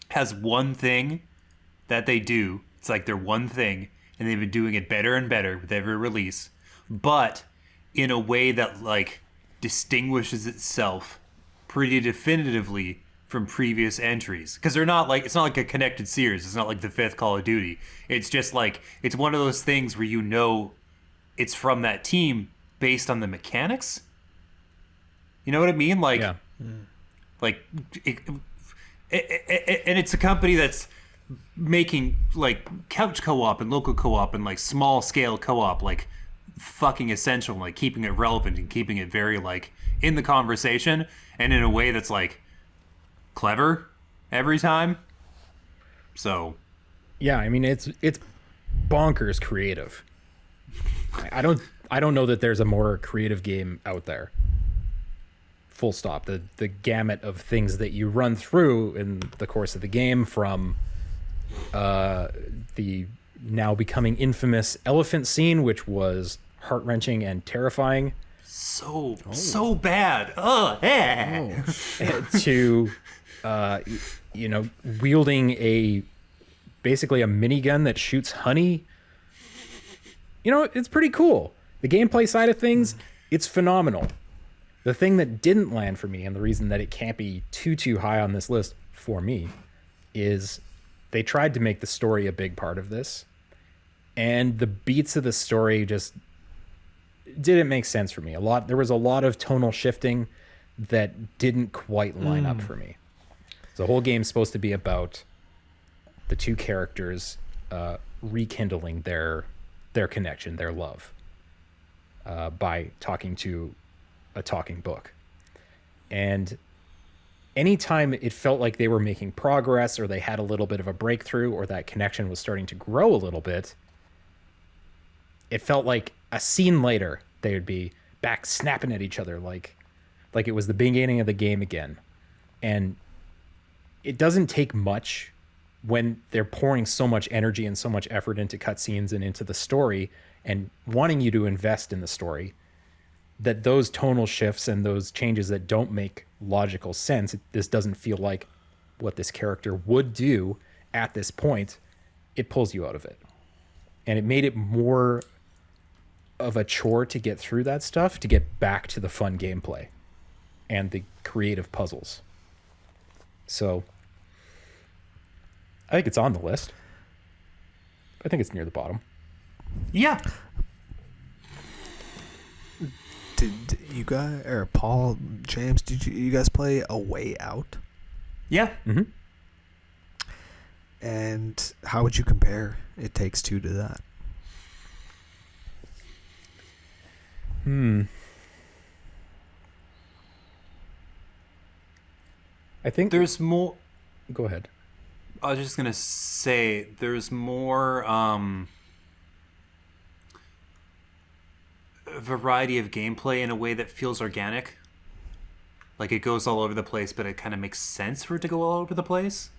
[SPEAKER 3] has one thing that they do. It's like their one thing, and they've been doing it better and better with every release, but in a way that, like, distinguishes itself pretty definitively from previous entries. Because they're not like, it's not like a connected series. It's not like the 5th Call of Duty. It's just like, it's one of those things where you know it's from that team based on the mechanics. You know what I mean? Like,
[SPEAKER 1] Yeah.
[SPEAKER 3] like, and it's a company that's making, like, couch co-op and local co-op and, like, small scale co-op, like, fucking essential, like, keeping it relevant and keeping it very, like, in the conversation, and in a way that's, like, clever every time. So
[SPEAKER 1] Yeah, I mean, it's bonkers creative. I don't know that there's a more creative game out there. Full stop. The gamut of things that you run through in the course of the game, from the now becoming infamous elephant scene, which was heart-wrenching and terrifying,
[SPEAKER 3] so bad.
[SPEAKER 1] to you know, wielding basically a minigun that shoots honey. You know, it's pretty cool. The gameplay side of things, it's phenomenal. The thing that didn't land for me, and the reason that it can't be too high on this list for me, is they tried to make the story a big part of this, and the beats of the story just didn't make sense for me. There was a lot of tonal shifting that didn't quite line up for me. The whole game's supposed to be about the two characters rekindling their connection, their love, by talking to a talking book. And anytime it felt like they were making progress, or they had a little bit of a breakthrough, or that connection was starting to grow a little bit, it felt like a scene later they would be back snapping at each other like it was the beginning of the game again. And it doesn't take much when they're pouring so much energy and so much effort into cutscenes and into the story and wanting you to invest in the story, that those tonal shifts and those changes that don't make logical sense, this doesn't feel like what this character would do at this point, it pulls you out of it. And it made it more of a chore to get through that stuff, to get back to the fun gameplay and the creative puzzles. So I think it's on the list. I think it's near the bottom.
[SPEAKER 3] Yeah.
[SPEAKER 4] Did you guys, or Paul, James, did you guys play A Way Out?
[SPEAKER 3] Yeah.
[SPEAKER 1] Mm-hmm.
[SPEAKER 4] And how would you compare It Takes Two to that?
[SPEAKER 1] I think
[SPEAKER 3] There's more.
[SPEAKER 1] Go ahead.
[SPEAKER 3] I was just gonna say there's more variety of gameplay in a way that feels organic. Like it goes all over the place, but it kind of makes sense for it to go all over the place.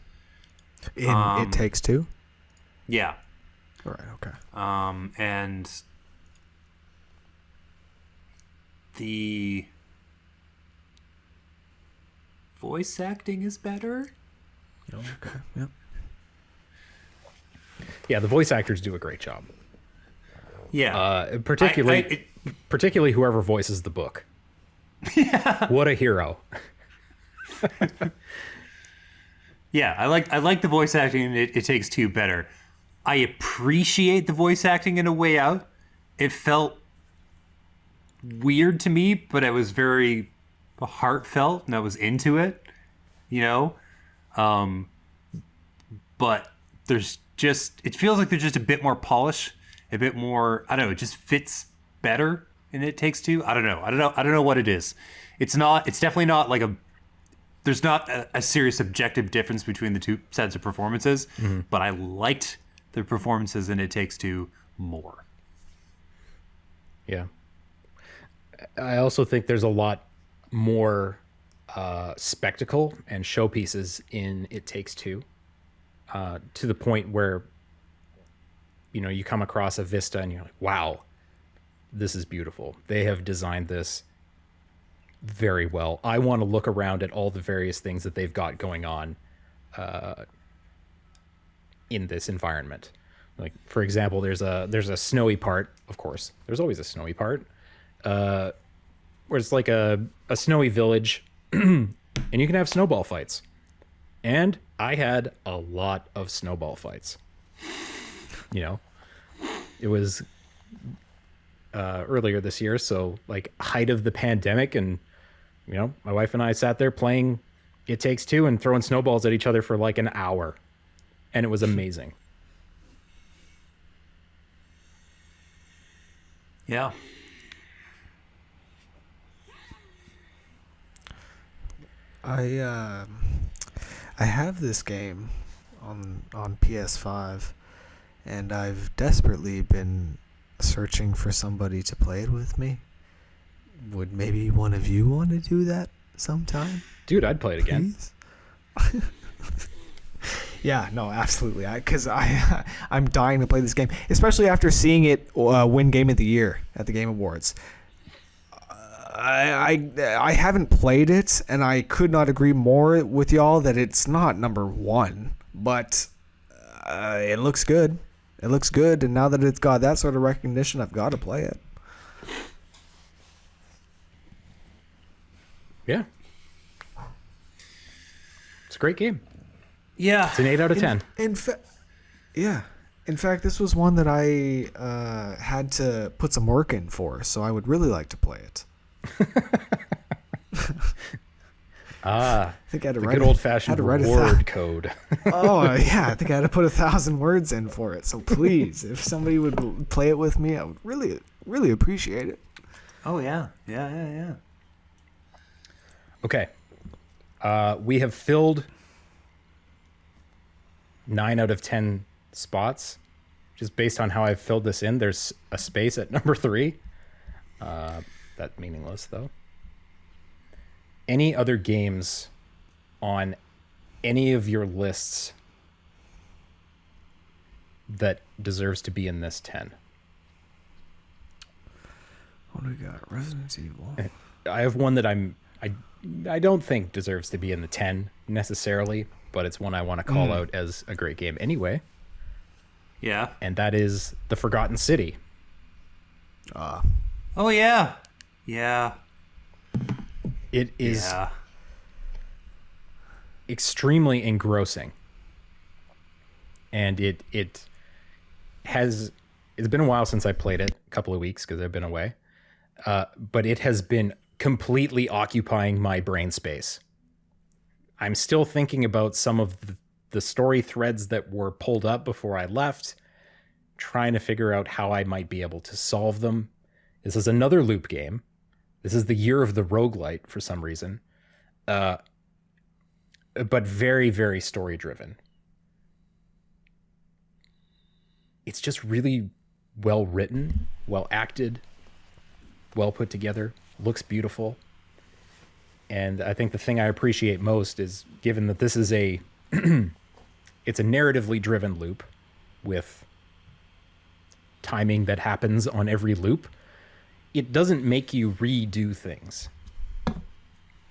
[SPEAKER 4] In It Takes Two?
[SPEAKER 3] Yeah.
[SPEAKER 4] All right, okay.
[SPEAKER 3] And the voice acting is better.
[SPEAKER 4] Okay, yep.
[SPEAKER 1] Yeah, the voice actors do a great job.
[SPEAKER 3] Yeah.
[SPEAKER 1] Particularly whoever voices the book. Yeah. What a hero.
[SPEAKER 3] Yeah, I like the voice acting in It Takes Two better. I appreciate the voice acting in A Way Out. It felt weird to me, but it was very heartfelt and I was into it, you know? But there's just, it feels like there's just a bit more polish, a bit more, I don't know, it just fits better in It Takes Two. I don't know what it is. It's definitely not like there's not a serious objective difference between the two sets of performances, but I liked the performances in It Takes Two more.
[SPEAKER 1] Yeah. I also think there's a lot more spectacle and showpieces in It Takes Two, to the point where, you know, you come across a vista and you're like, wow, this is beautiful. They have designed this very well. I want to look around at all the various things that they've got going on in this environment. Like, for example, there's a snowy part, of course. There's always a snowy part, where it's like a snowy village, and you can have snowball fights. And I had a lot of snowball fights. You know, it was earlier this year, so like height of the pandemic, and you know, my wife and I sat there playing It Takes Two and throwing snowballs at each other for like an hour, and it was amazing.
[SPEAKER 3] Yeah.
[SPEAKER 4] I have this game on PS5, and I've desperately been searching for somebody to play it with me. Would maybe one of you want to do that sometime?
[SPEAKER 1] Dude, I'd play it again.
[SPEAKER 4] Please? Yeah, no, absolutely. Because I'm dying to play this game, especially after seeing it win Game of the Year at the Game Awards. I haven't played it, and I could not agree more with y'all that it's not number one, but it looks good. It looks good, and now that it's got that sort of recognition, I've got to play it.
[SPEAKER 1] Yeah. It's a great game.
[SPEAKER 3] Yeah.
[SPEAKER 1] It's an 8 out of 10.
[SPEAKER 4] Yeah. In fact, this was one that I had to put some work in for, so I would really like to play it.
[SPEAKER 1] I
[SPEAKER 4] think I had to
[SPEAKER 1] the
[SPEAKER 4] write
[SPEAKER 1] good old-fashioned reward code.
[SPEAKER 4] Oh, yeah. I think I had to put 1,000 words in for it. So please, if somebody would play it with me, I would really, really appreciate it.
[SPEAKER 3] Oh, yeah. Yeah.
[SPEAKER 1] Okay. We have filled 9 out of 10 spots. Just based on how I've filled this in, there's a space at number 3. That's meaningless, though. Any other games on any of your lists that deserves to be in this 10?
[SPEAKER 4] What do we got? Resident Evil.
[SPEAKER 1] I have one that I don't think deserves to be in the 10 necessarily, but it's one I want to call out as a great game anyway.
[SPEAKER 3] Yeah.
[SPEAKER 1] And that is The Forgotten City.
[SPEAKER 3] Oh, yeah. Yeah.
[SPEAKER 1] It is extremely engrossing. And it's been a while since I played it, a couple of weeks because I've been away. But it has been completely occupying my brain space. I'm still thinking about some of the story threads that were pulled up before I left, trying to figure out how I might be able to solve them. This is another loop game. This is the year of the roguelite for some reason. But very, very story driven. It's just really well written, well acted, well put together, looks beautiful. And I think the thing I appreciate most is, given that this is it's a narratively driven loop with timing that happens on every loop, it doesn't make you redo things.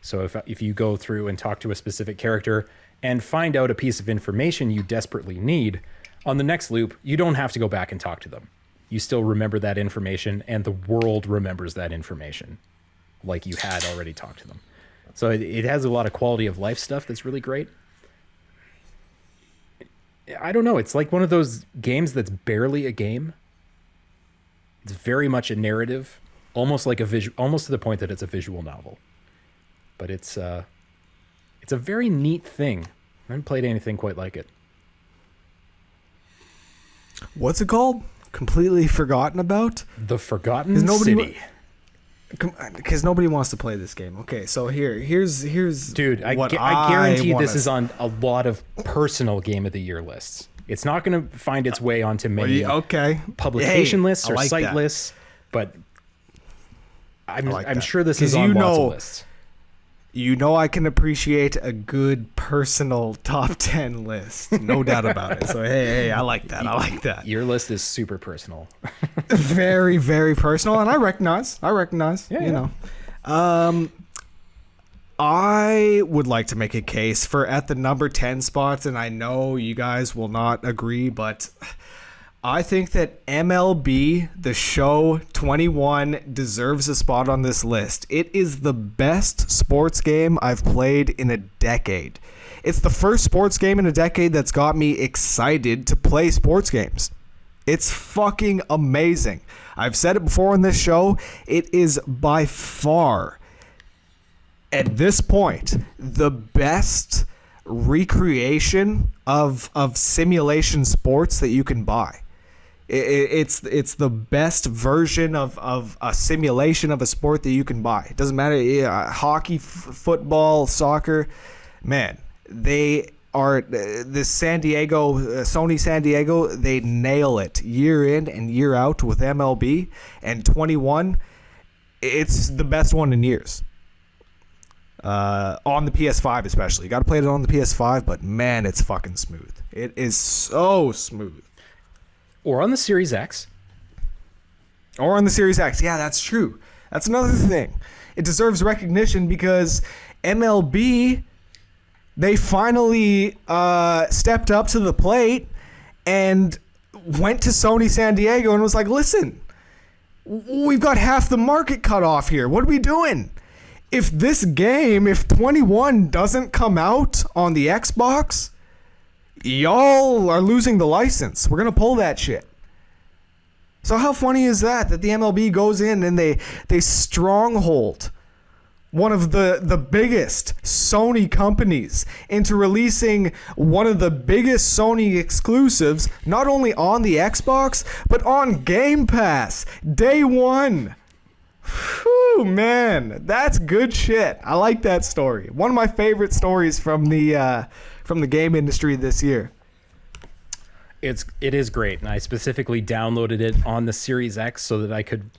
[SPEAKER 1] So if you go through and talk to a specific character and find out a piece of information you desperately need, on the next loop, you don't have to go back and talk to them. You still remember that information, and the world remembers that information like you had already talked to them. So it has a lot of quality of life stuff that's really great. I don't know. It's like one of those games that's barely a game. It's very much a narrative, almost like almost to the point that it's a visual novel. But it's a very neat thing. I haven't played anything quite like it.
[SPEAKER 4] What's it called? Completely forgotten about?
[SPEAKER 1] The Forgotten City.
[SPEAKER 4] Because nobody wants to play this game. Okay, so here's
[SPEAKER 1] dude. I guarantee this is on a lot of personal Game of the Year lists. It's not going to find its way onto many publication lists or site lists, but I'm sure this is on lots of lists.
[SPEAKER 4] You know, I can appreciate a good personal top 10 list, no doubt about it. So hey, I like that. I like that.
[SPEAKER 1] Your list is super personal.
[SPEAKER 4] Very, very personal, and I recognize. You know, I would like to make a case for at the number 10 spots, and I know you guys will not agree, but I think that MLB The Show 21 deserves a spot on this list. It is the best sports game I've played in a decade. It's the first sports game in a decade that's got me excited to play sports games. It's fucking amazing. I've said it before on this show. It is by far, at this point, the best recreation of simulation sports that you can buy. It's the best version of a simulation of a sport that you can buy. It doesn't matter, hockey, football, soccer. Man, they are the Sony San Diego. They nail it year in and year out with MLB, and 21. It's the best one in years. On the PS5 especially. You got to play it on the PS5, but man, it's fucking smooth. It is so smooth.
[SPEAKER 1] Or on the Series X.
[SPEAKER 4] Yeah, that's true. That's another thing. It deserves recognition because MLB, they finally stepped up to the plate and went to Sony San Diego and was like, listen, we've got half the market cut off here. What are we doing? If 21 doesn't come out on the Xbox, y'all are losing the license. We're going to pull that shit. So how funny is that the MLB goes in and they stronghold one of the biggest Sony companies into releasing one of the biggest Sony exclusives, not only on the Xbox, but on Game Pass, day one. Whew, man, that's good shit. I like that story. One of my favorite stories from the game industry this year.
[SPEAKER 1] It is great, and I specifically downloaded it on the Series X so that I could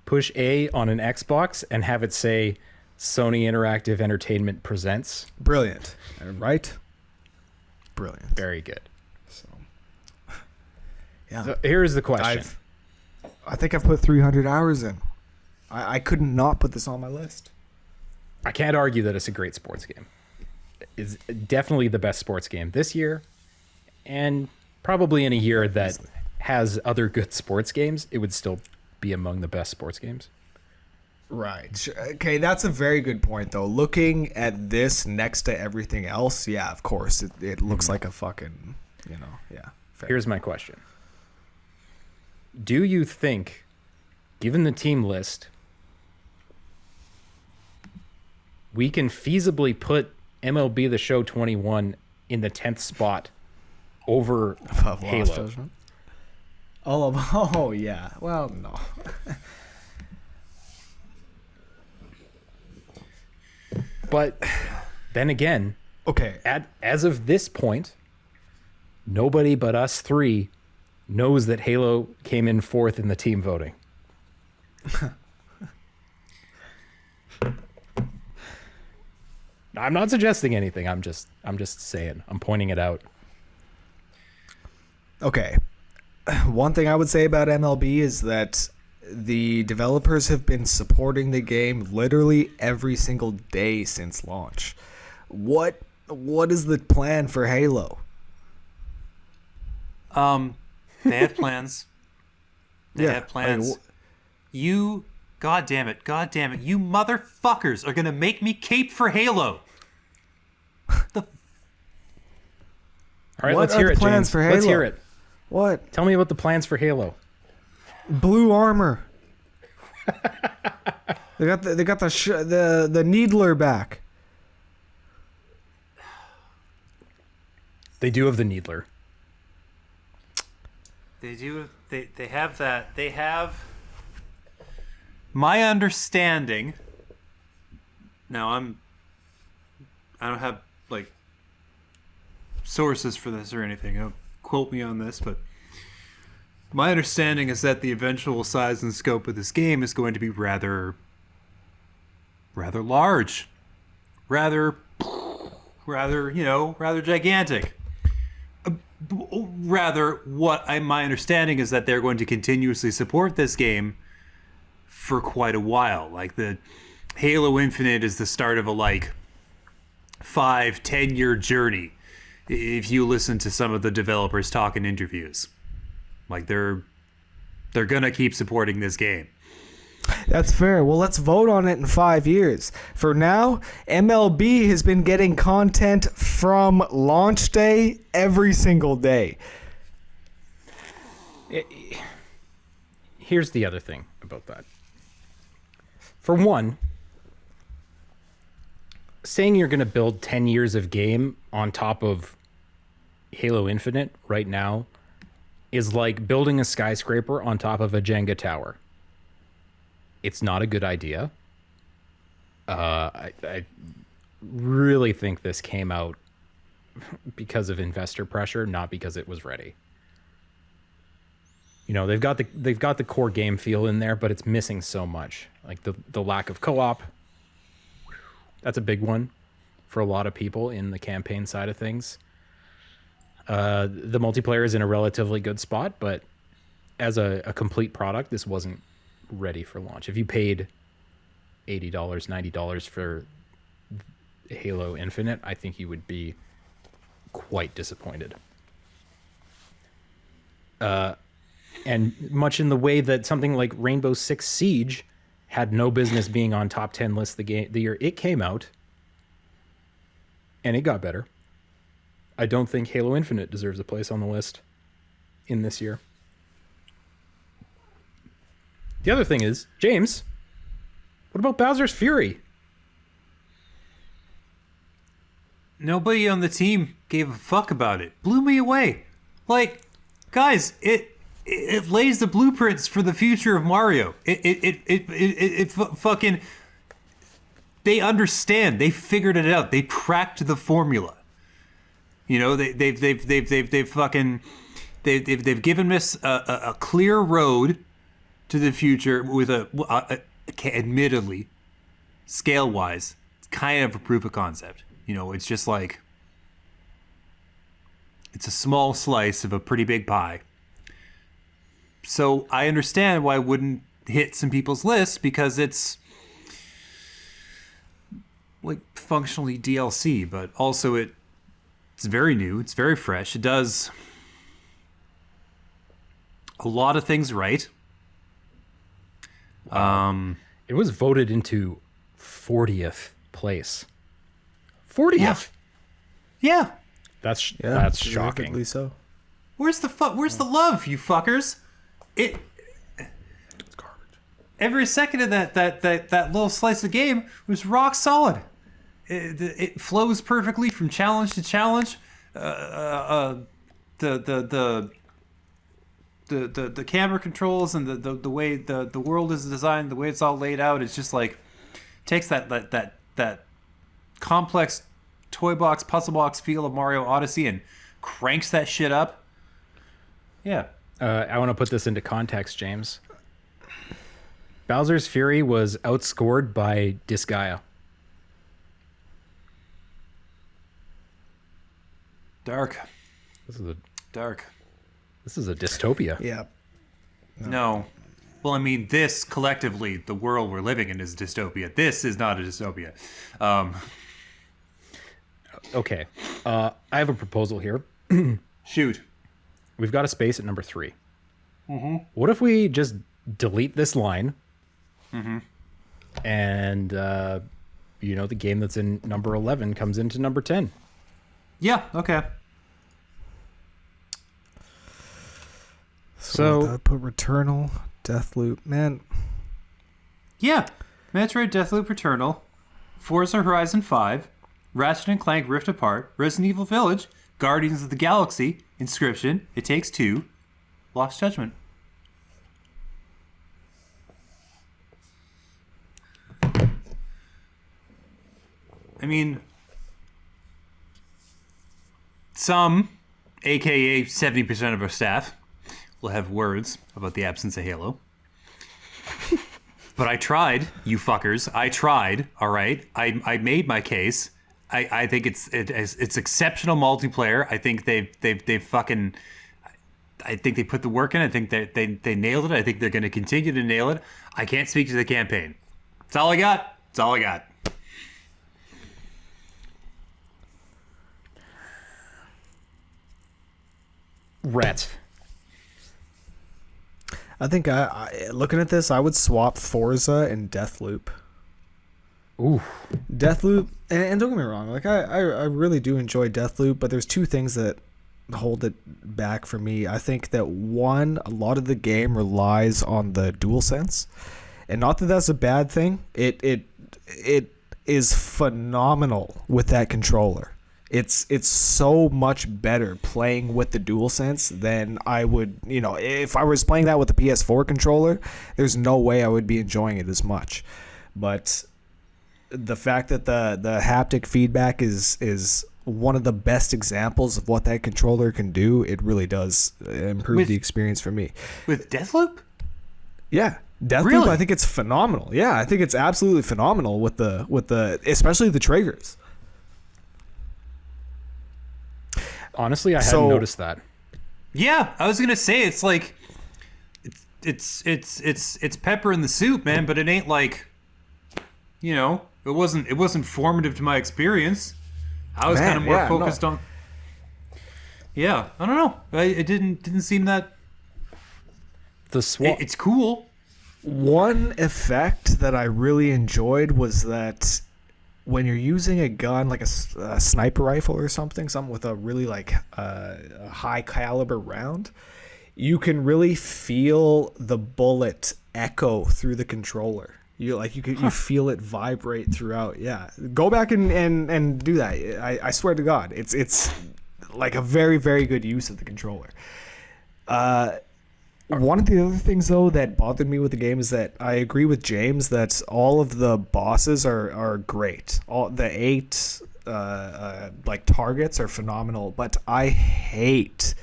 [SPEAKER 1] push A on an Xbox and have it say Sony Interactive Entertainment presents.
[SPEAKER 4] Brilliant, right? Brilliant.
[SPEAKER 1] Very good.
[SPEAKER 4] So, yeah.
[SPEAKER 1] So here's the question.
[SPEAKER 4] I think I've put 300 hours in. I couldn't not put this on my list.
[SPEAKER 1] I can't argue that it's a great sports game. It's definitely the best sports game this year, and probably in a year that has other good sports games, it would still be among the best sports games.
[SPEAKER 4] Right. Okay, that's a very good point, though. Looking at this next to everything else, yeah, of course, it looks like a fucking, yeah. Fair.
[SPEAKER 1] Here's my question. Do you think, given the team list, we can feasibly put MLB The Show 21 in the 10th spot over Halo?
[SPEAKER 4] Oh, yeah. Well, no.
[SPEAKER 1] But then again,
[SPEAKER 4] okay.
[SPEAKER 1] As of this point, nobody but us three knows that Halo came in 4th in the team voting. I'm not suggesting anything. I'm just saying. I'm pointing it out.
[SPEAKER 4] Okay. One thing I would say about MLB is that the developers have been supporting the game literally every single day since launch. What is the plan for Halo?
[SPEAKER 3] They have plans. They have plans. God damn it, you motherfuckers are gonna make me cape for Halo.
[SPEAKER 1] All right, let's hear it, James.
[SPEAKER 4] For Halo?
[SPEAKER 1] Let's hear it.
[SPEAKER 4] What?
[SPEAKER 1] Tell me about the plans for Halo.
[SPEAKER 4] Blue armor. They got the needler back.
[SPEAKER 1] They do have the needler.
[SPEAKER 3] They do. They have that. They have. My understanding. Now I don't have like sources for this or anything. Don't quote me on this, but my understanding is that the eventual size and scope of this game is going to be rather large, rather gigantic. My understanding is that they're going to continuously support this game for quite a while. Like the Halo Infinite is the start of a 5-10 year journey. If you listen to some of the developers talk in interviews, they're gonna keep supporting this game.
[SPEAKER 4] That's fair. Well, let's vote on it in 5 years. For now, MLB has been getting content from launch day every single day.
[SPEAKER 1] Here's the other thing about that. For one, saying you're going to build 10 years of game on top of Halo Infinite right now is like building a skyscraper on top of a Jenga tower. It's not a good idea. I really think this came out because of investor pressure, not because it was ready. They've got the core game feel in there, but it's missing so much. Like the lack of co-op. That's a big one for a lot of people in the campaign side of things. The multiplayer is in a relatively good spot, but as a complete product, this wasn't ready for launch. If you paid $80, $90 for Halo Infinite, I think you would be quite disappointed. And much in the way that something like Rainbow Six Siege had no business being on top 10 lists the year it came out, and it got better. I don't think Halo Infinite deserves a place on the list in this year. The other thing is, James, what about Bowser's Fury?
[SPEAKER 3] Nobody on the team gave a fuck about it. Blew me away. Like, guys, it lays the blueprints for the future of Mario. It fucking. They understand. They figured it out. They cracked the formula. You know, they've given us a clear road to the future with admittedly, scale wise, it's kind of a proof of concept. You know, it's just like it's a small slice of a pretty big pie. So I understand why it wouldn't hit some people's lists, because it's like functionally DLC, but also it's very new, it's very fresh. It does a lot of things right.
[SPEAKER 1] It was voted into 40th place. 40th.
[SPEAKER 3] Yeah.
[SPEAKER 1] That's shocking.
[SPEAKER 4] deservedly so.
[SPEAKER 3] Where's the love, you fuckers? It's
[SPEAKER 4] garbage.
[SPEAKER 3] Every second of that little slice of game was rock solid. It flows perfectly from challenge to challenge. The camera controls and the way the world is designed, the way it's all laid out, it's just like takes that complex toy box, puzzle box feel of Mario Odyssey and cranks that shit up. Yeah.
[SPEAKER 1] I want to put this into context, James. Bowser's Fury was outscored by Disgaea.
[SPEAKER 3] Dark.
[SPEAKER 1] This is a dystopia.
[SPEAKER 4] Yeah.
[SPEAKER 3] No. Well, I mean, this collectively, the world we're living in is a dystopia. This is not a dystopia.
[SPEAKER 1] Okay. I have a proposal here.
[SPEAKER 3] Shoot.
[SPEAKER 1] We've got a space at number 3. Mm-hmm. What if we just delete this line? Mm-hmm. And, the game that's in number 11 comes into number 10.
[SPEAKER 3] Yeah, okay.
[SPEAKER 4] So I put Returnal, Deathloop, man.
[SPEAKER 3] Yeah. Metroid Deathloop Returnal, Forza Horizon 5, Ratchet and Clank Rift Apart, Resident Evil Village, Guardians of the Galaxy, Inscryption, It Takes Two, Lost Judgment. I mean, some, aka 70% of our staff, will have words about the absence of Halo. But I tried, you fuckers. I tried, all right? I made my case. I think it's exceptional multiplayer. I think they've fucking... I think they put the work in. I think they nailed it. I think they're going to continue to nail it. I can't speak to the campaign. That's all I got. That's all I got.
[SPEAKER 1] Rats.
[SPEAKER 4] I think I looking at this, I would swap Forza and Deathloop.
[SPEAKER 1] Ooh.
[SPEAKER 4] Deathloop, and don't get me wrong, like I really do enjoy Deathloop, but there's two things that hold it back for me. I think that one, a lot of the game relies on the DualSense, and not that that's a bad thing. It is phenomenal with that controller. It's so much better playing with the DualSense than I would, if I was playing that with the PS4 controller, there's no way I would be enjoying it as much. But the fact that the haptic feedback is one of the best examples of what that controller can do, it really does improve the experience for me.
[SPEAKER 3] With Deathloop?
[SPEAKER 4] Yeah. Deathloop,
[SPEAKER 3] really?
[SPEAKER 4] I think it's phenomenal. Yeah, I think it's absolutely phenomenal with the especially the triggers.
[SPEAKER 1] Honestly, I hadn't noticed that.
[SPEAKER 3] Yeah, I was gonna say it's like it's pepper in the soup, man. But it ain't like, it wasn't formative to my experience. I was kind of more focused on. Yeah, I don't know. It didn't seem that. It's cool.
[SPEAKER 4] One effect that I really enjoyed was that when you're using a gun like a sniper rifle or something with a really like a high caliber round, you can really feel the bullet echo through the controller. You feel it vibrate throughout. Yeah, go back and do that. I swear to God, it's like a very, very good use of the controller. One of the other things though that bothered me with the game is that I agree with James that all of the bosses are great. All the 8 like targets are phenomenal, but I hate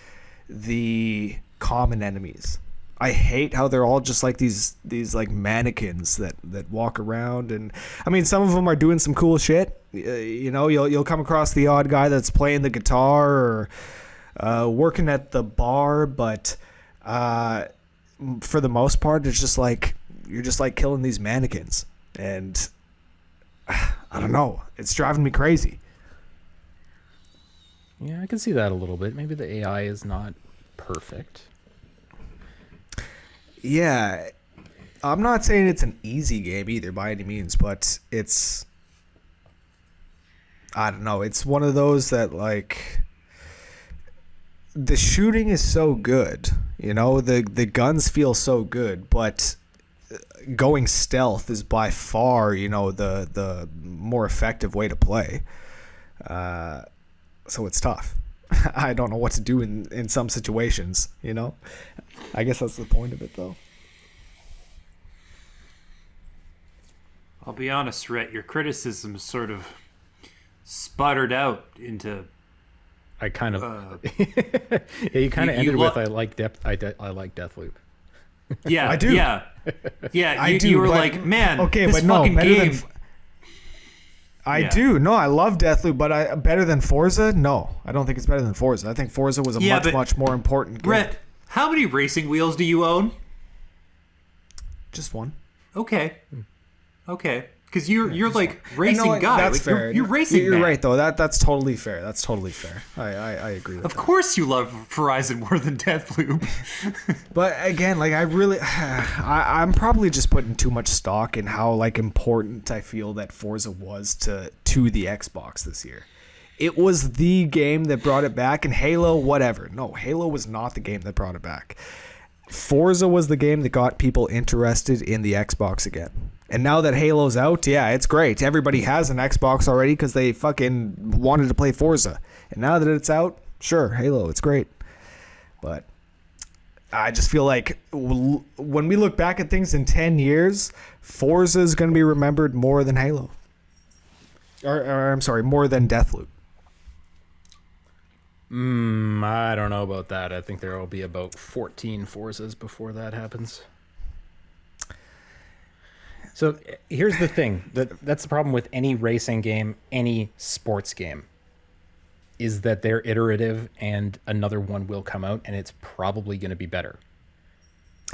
[SPEAKER 4] the common enemies. I hate how they're all just like these like mannequins that walk around, and I mean some of them are doing some cool shit. You know, you'll come across the odd guy that's playing the guitar or working at the bar, but for the most part it's just like you're just like killing these mannequins, and I don't know, it's driving me crazy.
[SPEAKER 1] Yeah, I can see that a little bit. Maybe the AI is not perfect.
[SPEAKER 4] Yeah, I'm not saying it's an easy game either by any means, but it's, I don't know, it's one of those that like the shooting is so good, you know, the guns feel so good, but going stealth is by far, you know, the more effective way to play. So it's tough. I don't know what to do in some situations, you know. I guess that's the point of it, though.
[SPEAKER 3] I'll be honest, Rhett, your criticism sort of sputtered out into.
[SPEAKER 1] I kind of. Yeah, you kind of ended with I like Deathloop.
[SPEAKER 3] Yeah,
[SPEAKER 4] I do.
[SPEAKER 3] Yeah, you were like, man,
[SPEAKER 4] okay,
[SPEAKER 3] this
[SPEAKER 4] but no,
[SPEAKER 3] fucking
[SPEAKER 4] better
[SPEAKER 3] game.
[SPEAKER 4] than. I do. No, I love Deathloop, but better than Forza? No, I don't think it's better than Forza. I think Forza was a much more important game.
[SPEAKER 3] Rhett, how many racing wheels do you own?
[SPEAKER 4] Just one.
[SPEAKER 3] Okay, because you're like racing
[SPEAKER 4] No,
[SPEAKER 3] guy.
[SPEAKER 4] That's
[SPEAKER 3] Like,
[SPEAKER 4] fair.
[SPEAKER 3] You're racing.
[SPEAKER 4] You're
[SPEAKER 3] man.
[SPEAKER 4] right though. That's totally fair. That's totally fair. I agree with
[SPEAKER 3] Of
[SPEAKER 4] that.
[SPEAKER 3] course, you love Horizon more than Deathloop.
[SPEAKER 4] But again, like I'm probably just putting too much stock in how like important I feel that Forza was to the Xbox this year. It was the game that brought it back, and Halo, whatever. No, Halo was not the game that brought it back. Forza was the game that got people interested in the Xbox again. And now that Halo's out, yeah, it's great. Everybody has an Xbox already because they fucking wanted to play Forza. And now that it's out, sure, Halo, it's great. But I just feel like when we look back at things in 10 years, Forza is going to be remembered more than Halo. Or I'm sorry, more than Deathloop.
[SPEAKER 1] I don't know about that. I think there will be about 14 Forzas before that happens. So here's the thing. That's the problem with any racing game, any sports game, is that they're iterative and another one will come out and it's probably going to be better.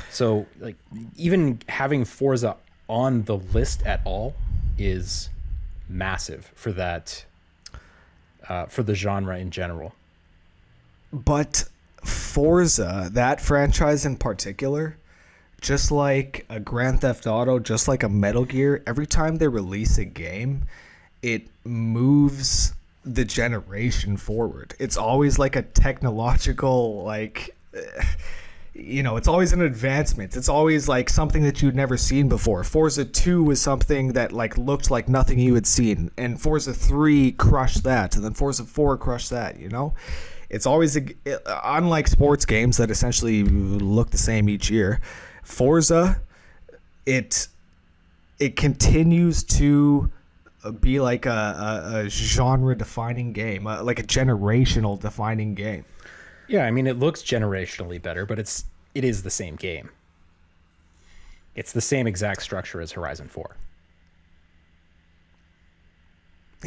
[SPEAKER 1] So like even having Forza on the list at all is massive for that, for the genre in general.
[SPEAKER 4] But Forza, that franchise in particular, just like a Grand Theft Auto, just like a Metal Gear, every time they release a game, it moves the generation forward. It's always like a technological, like, you know, it's always an advancement. It's always like something that you'd never seen before. Forza 2 was something that like looked like nothing you had seen, and Forza 3 crushed that, and then Forza 4 crushed that, you know? It's always, unlike sports games that essentially look the same each year, Forza, it continues to be like a genre-defining game, like a generational-defining game.
[SPEAKER 1] Yeah, I mean, it looks generationally better, but it is the same game. It's the same exact structure as Horizon 4.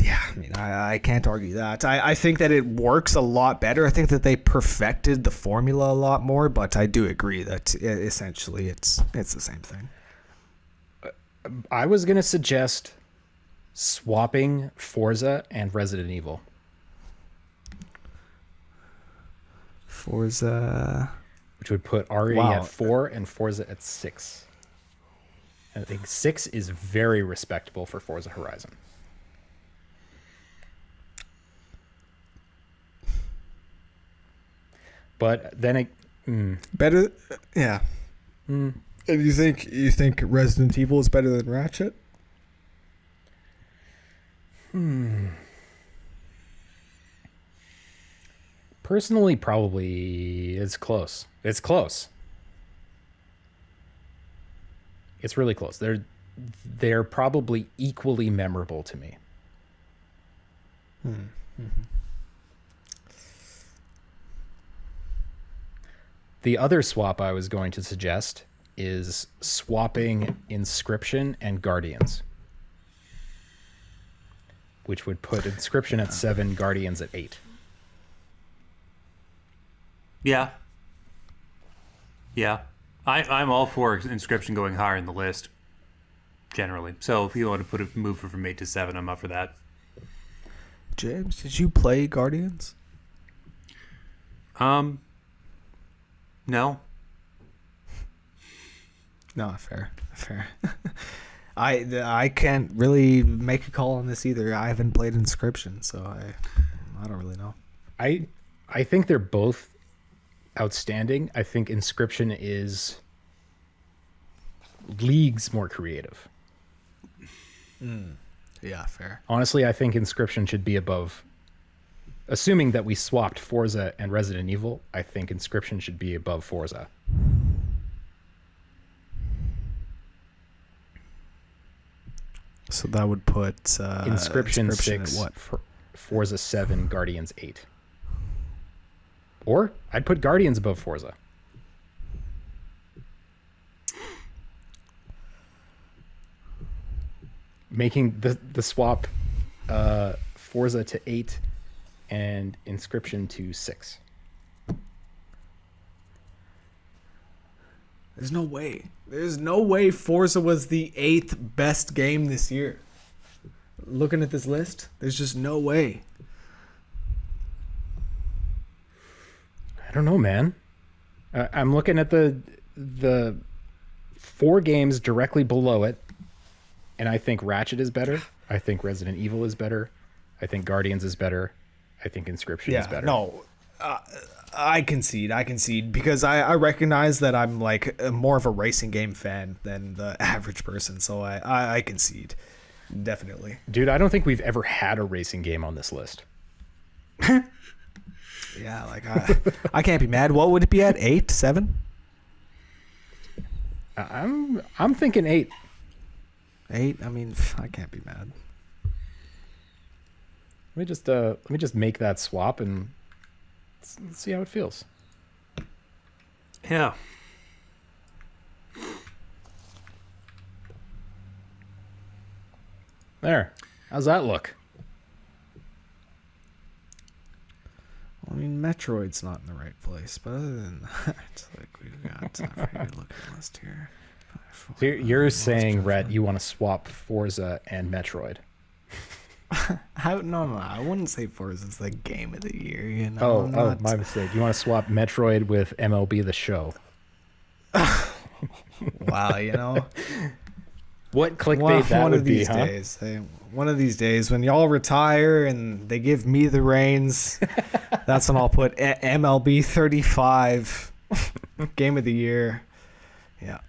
[SPEAKER 4] Yeah, I mean, I can't argue that. I think that it works a lot better. I think that they perfected the formula a lot more, but I do agree that essentially it's the same thing.
[SPEAKER 1] I was going to suggest swapping Forza and Resident Evil.
[SPEAKER 4] Forza,
[SPEAKER 1] which would put RE
[SPEAKER 4] Wow.
[SPEAKER 1] at 4 and Forza at 6. And I think 6 is very respectable for Forza Horizon. But then it
[SPEAKER 4] Better, yeah. And you think Resident Evil is better than Ratchet?
[SPEAKER 1] personally probably it's close. It's close. It's really close. They're probably equally memorable to me. The other swap I was going to suggest is swapping Inscryption and Guardians, which would put Inscryption at 7, Guardians at 8.
[SPEAKER 3] Yeah. Yeah. I'm all for Inscryption going higher in the list, generally. So if you want to move it from 8 to 7, I'm up for that.
[SPEAKER 4] James, did you play Guardians?
[SPEAKER 3] No.
[SPEAKER 4] No, fair. I can't really make a call on this either. I haven't played Inscryption, so I don't really know.
[SPEAKER 1] I think they're both outstanding. I think Inscryption is leagues more creative.
[SPEAKER 4] Yeah, fair.
[SPEAKER 1] Honestly, I think Inscryption should be above. Assuming that we swapped Forza and Resident Evil, I think Inscryption should be above Forza.
[SPEAKER 4] So that would put
[SPEAKER 1] Inscryption 6,
[SPEAKER 4] at what?
[SPEAKER 1] Forza 7, Guardians 8. Or I'd put Guardians above Forza. Making the swap Forza to 8 and Inscryption to 6.
[SPEAKER 4] There's no way. There's no way Forza was the 8th best game this year. Looking at this list, there's just no way.
[SPEAKER 1] I don't know, man. I'm looking at the 4 games directly below it, and I think Ratchet is better. I think Resident Evil is better. I think Guardians is better. I think Inscryption is better.
[SPEAKER 4] No, I concede because I recognize that I'm like more of a racing game fan than the average person, so I concede, definitely.
[SPEAKER 1] Dude, I don't think we've ever had a racing game on this list.
[SPEAKER 4] Yeah, like I can't be mad. What would it be at? 8, 7?
[SPEAKER 1] I'm thinking 8.
[SPEAKER 4] 8. I mean, I can't be mad.
[SPEAKER 1] Let me just make that swap and let's see how it feels.
[SPEAKER 3] Yeah.
[SPEAKER 1] There. How's that look?
[SPEAKER 4] I mean, Metroid's not in the right place, but other than that, like we've got a pretty good looking list here.
[SPEAKER 1] So you're saying, Rhett, you want to swap Forza and Metroid?
[SPEAKER 4] No, I wouldn't say Forza's the game of the year. You know.
[SPEAKER 1] Oh, my mistake. You want to swap Metroid with MLB The Show?
[SPEAKER 4] Wow, you know.
[SPEAKER 1] What clickbait that would be, huh?
[SPEAKER 4] Days, one of these days, when y'all retire and they give me the reins, that's when I'll put MLB 35 game of the year. Yeah.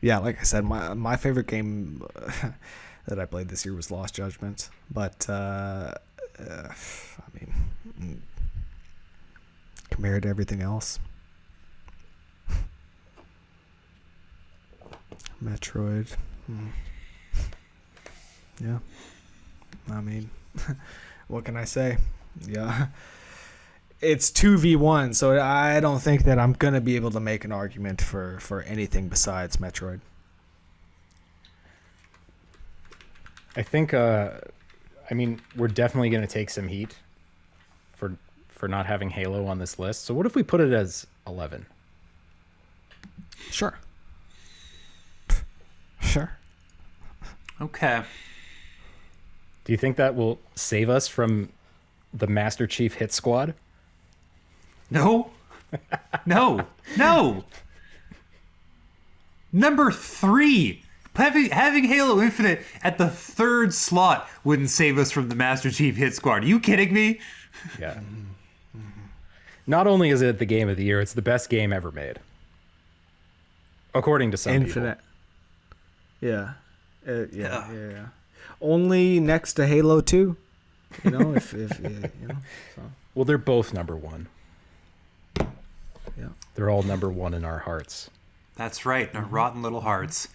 [SPEAKER 4] Yeah, like I said, my favorite game that I played this year was Lost Judgment, but I mean, compared to everything else, Metroid, yeah, I mean, what can I say? Yeah. It's 2v1, so I don't think that I'm going to be able to make an argument for anything besides Metroid.
[SPEAKER 1] I think, I mean, we're definitely going to take some heat for not having Halo on this list. So what if we put it as 11?
[SPEAKER 4] Sure. Sure.
[SPEAKER 3] Okay.
[SPEAKER 1] Do you think that will save us from the Master Chief hit squad?
[SPEAKER 3] No. No. Number 3. Having Halo Infinite at the 3rd slot wouldn't save us from the Master Chief Hit Squad. Are you kidding me?
[SPEAKER 1] Yeah. Not only is it the game of the year, it's the best game ever made. According to some
[SPEAKER 4] Infinite.
[SPEAKER 1] people.
[SPEAKER 4] Yeah. Yeah. Only next to Halo 2. You know, if you know. So.
[SPEAKER 1] Well, they're both number 1.
[SPEAKER 4] Yeah.
[SPEAKER 1] They're all number 1 in our hearts.
[SPEAKER 3] That's right, our rotten little hearts.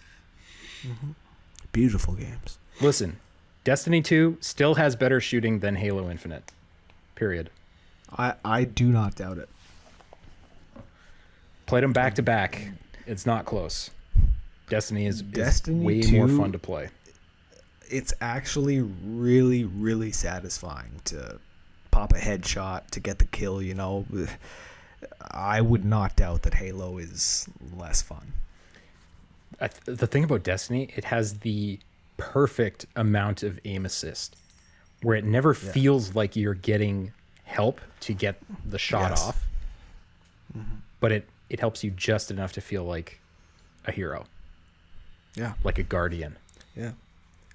[SPEAKER 4] Beautiful games.
[SPEAKER 1] Listen, Destiny 2 still has better shooting than Halo Infinite. Period.
[SPEAKER 4] I do not doubt it.
[SPEAKER 1] Played them back to back. It's not close. Destiny is way
[SPEAKER 4] 2,
[SPEAKER 1] more fun to play.
[SPEAKER 4] It's actually really, really satisfying to pop a headshot, to get the kill, you know. I would not doubt that Halo is less fun.
[SPEAKER 1] The thing about Destiny, it has the perfect amount of aim assist where it never feels like you're getting help to get the shot off, but it helps you just enough to feel like a hero.
[SPEAKER 4] Yeah.
[SPEAKER 1] Like a guardian.
[SPEAKER 4] Yeah.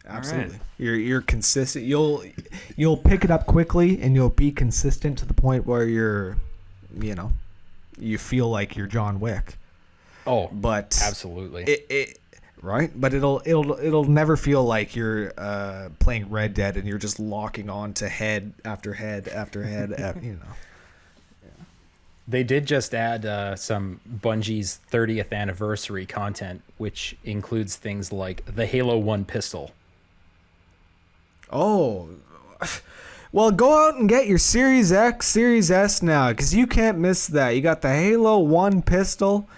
[SPEAKER 4] Absolutely.
[SPEAKER 3] Right.
[SPEAKER 4] You're consistent. You'll pick it up quickly, and you'll be consistent to the point where you're, you know, you feel like you're John Wick.
[SPEAKER 1] Oh,
[SPEAKER 4] but
[SPEAKER 1] absolutely.
[SPEAKER 4] It right, but it'll never feel like you're playing Red Dead and you're just locking on to head after head after head. You know.
[SPEAKER 1] They did just add some Bungie's 30th anniversary content, which includes things like the Halo 1 pistol.
[SPEAKER 4] Oh, well, go out and get your Series X, Series S now, because you can't miss that. You got the Halo 1 pistol.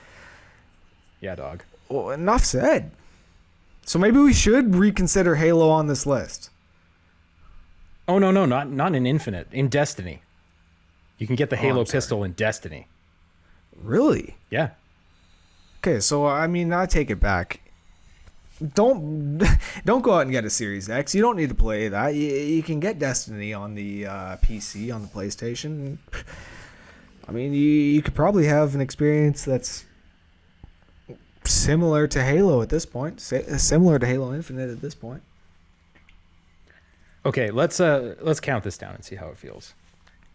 [SPEAKER 1] Yeah, dog.
[SPEAKER 4] Well, enough said. So maybe we should reconsider Halo on this list.
[SPEAKER 1] Oh, no, not in Infinite. In Destiny. You can get the Halo pistol in Destiny.
[SPEAKER 4] Really?
[SPEAKER 1] Yeah.
[SPEAKER 4] Okay, so I mean, I take it back. Don't go out and get a Series X. You don't need to play that. You can get Destiny on the PC, on the PlayStation. I mean, you could probably have an experience that's similar to Halo at this point. Similar to Halo Infinite at this point.
[SPEAKER 1] Okay, let's count this down and see how it feels.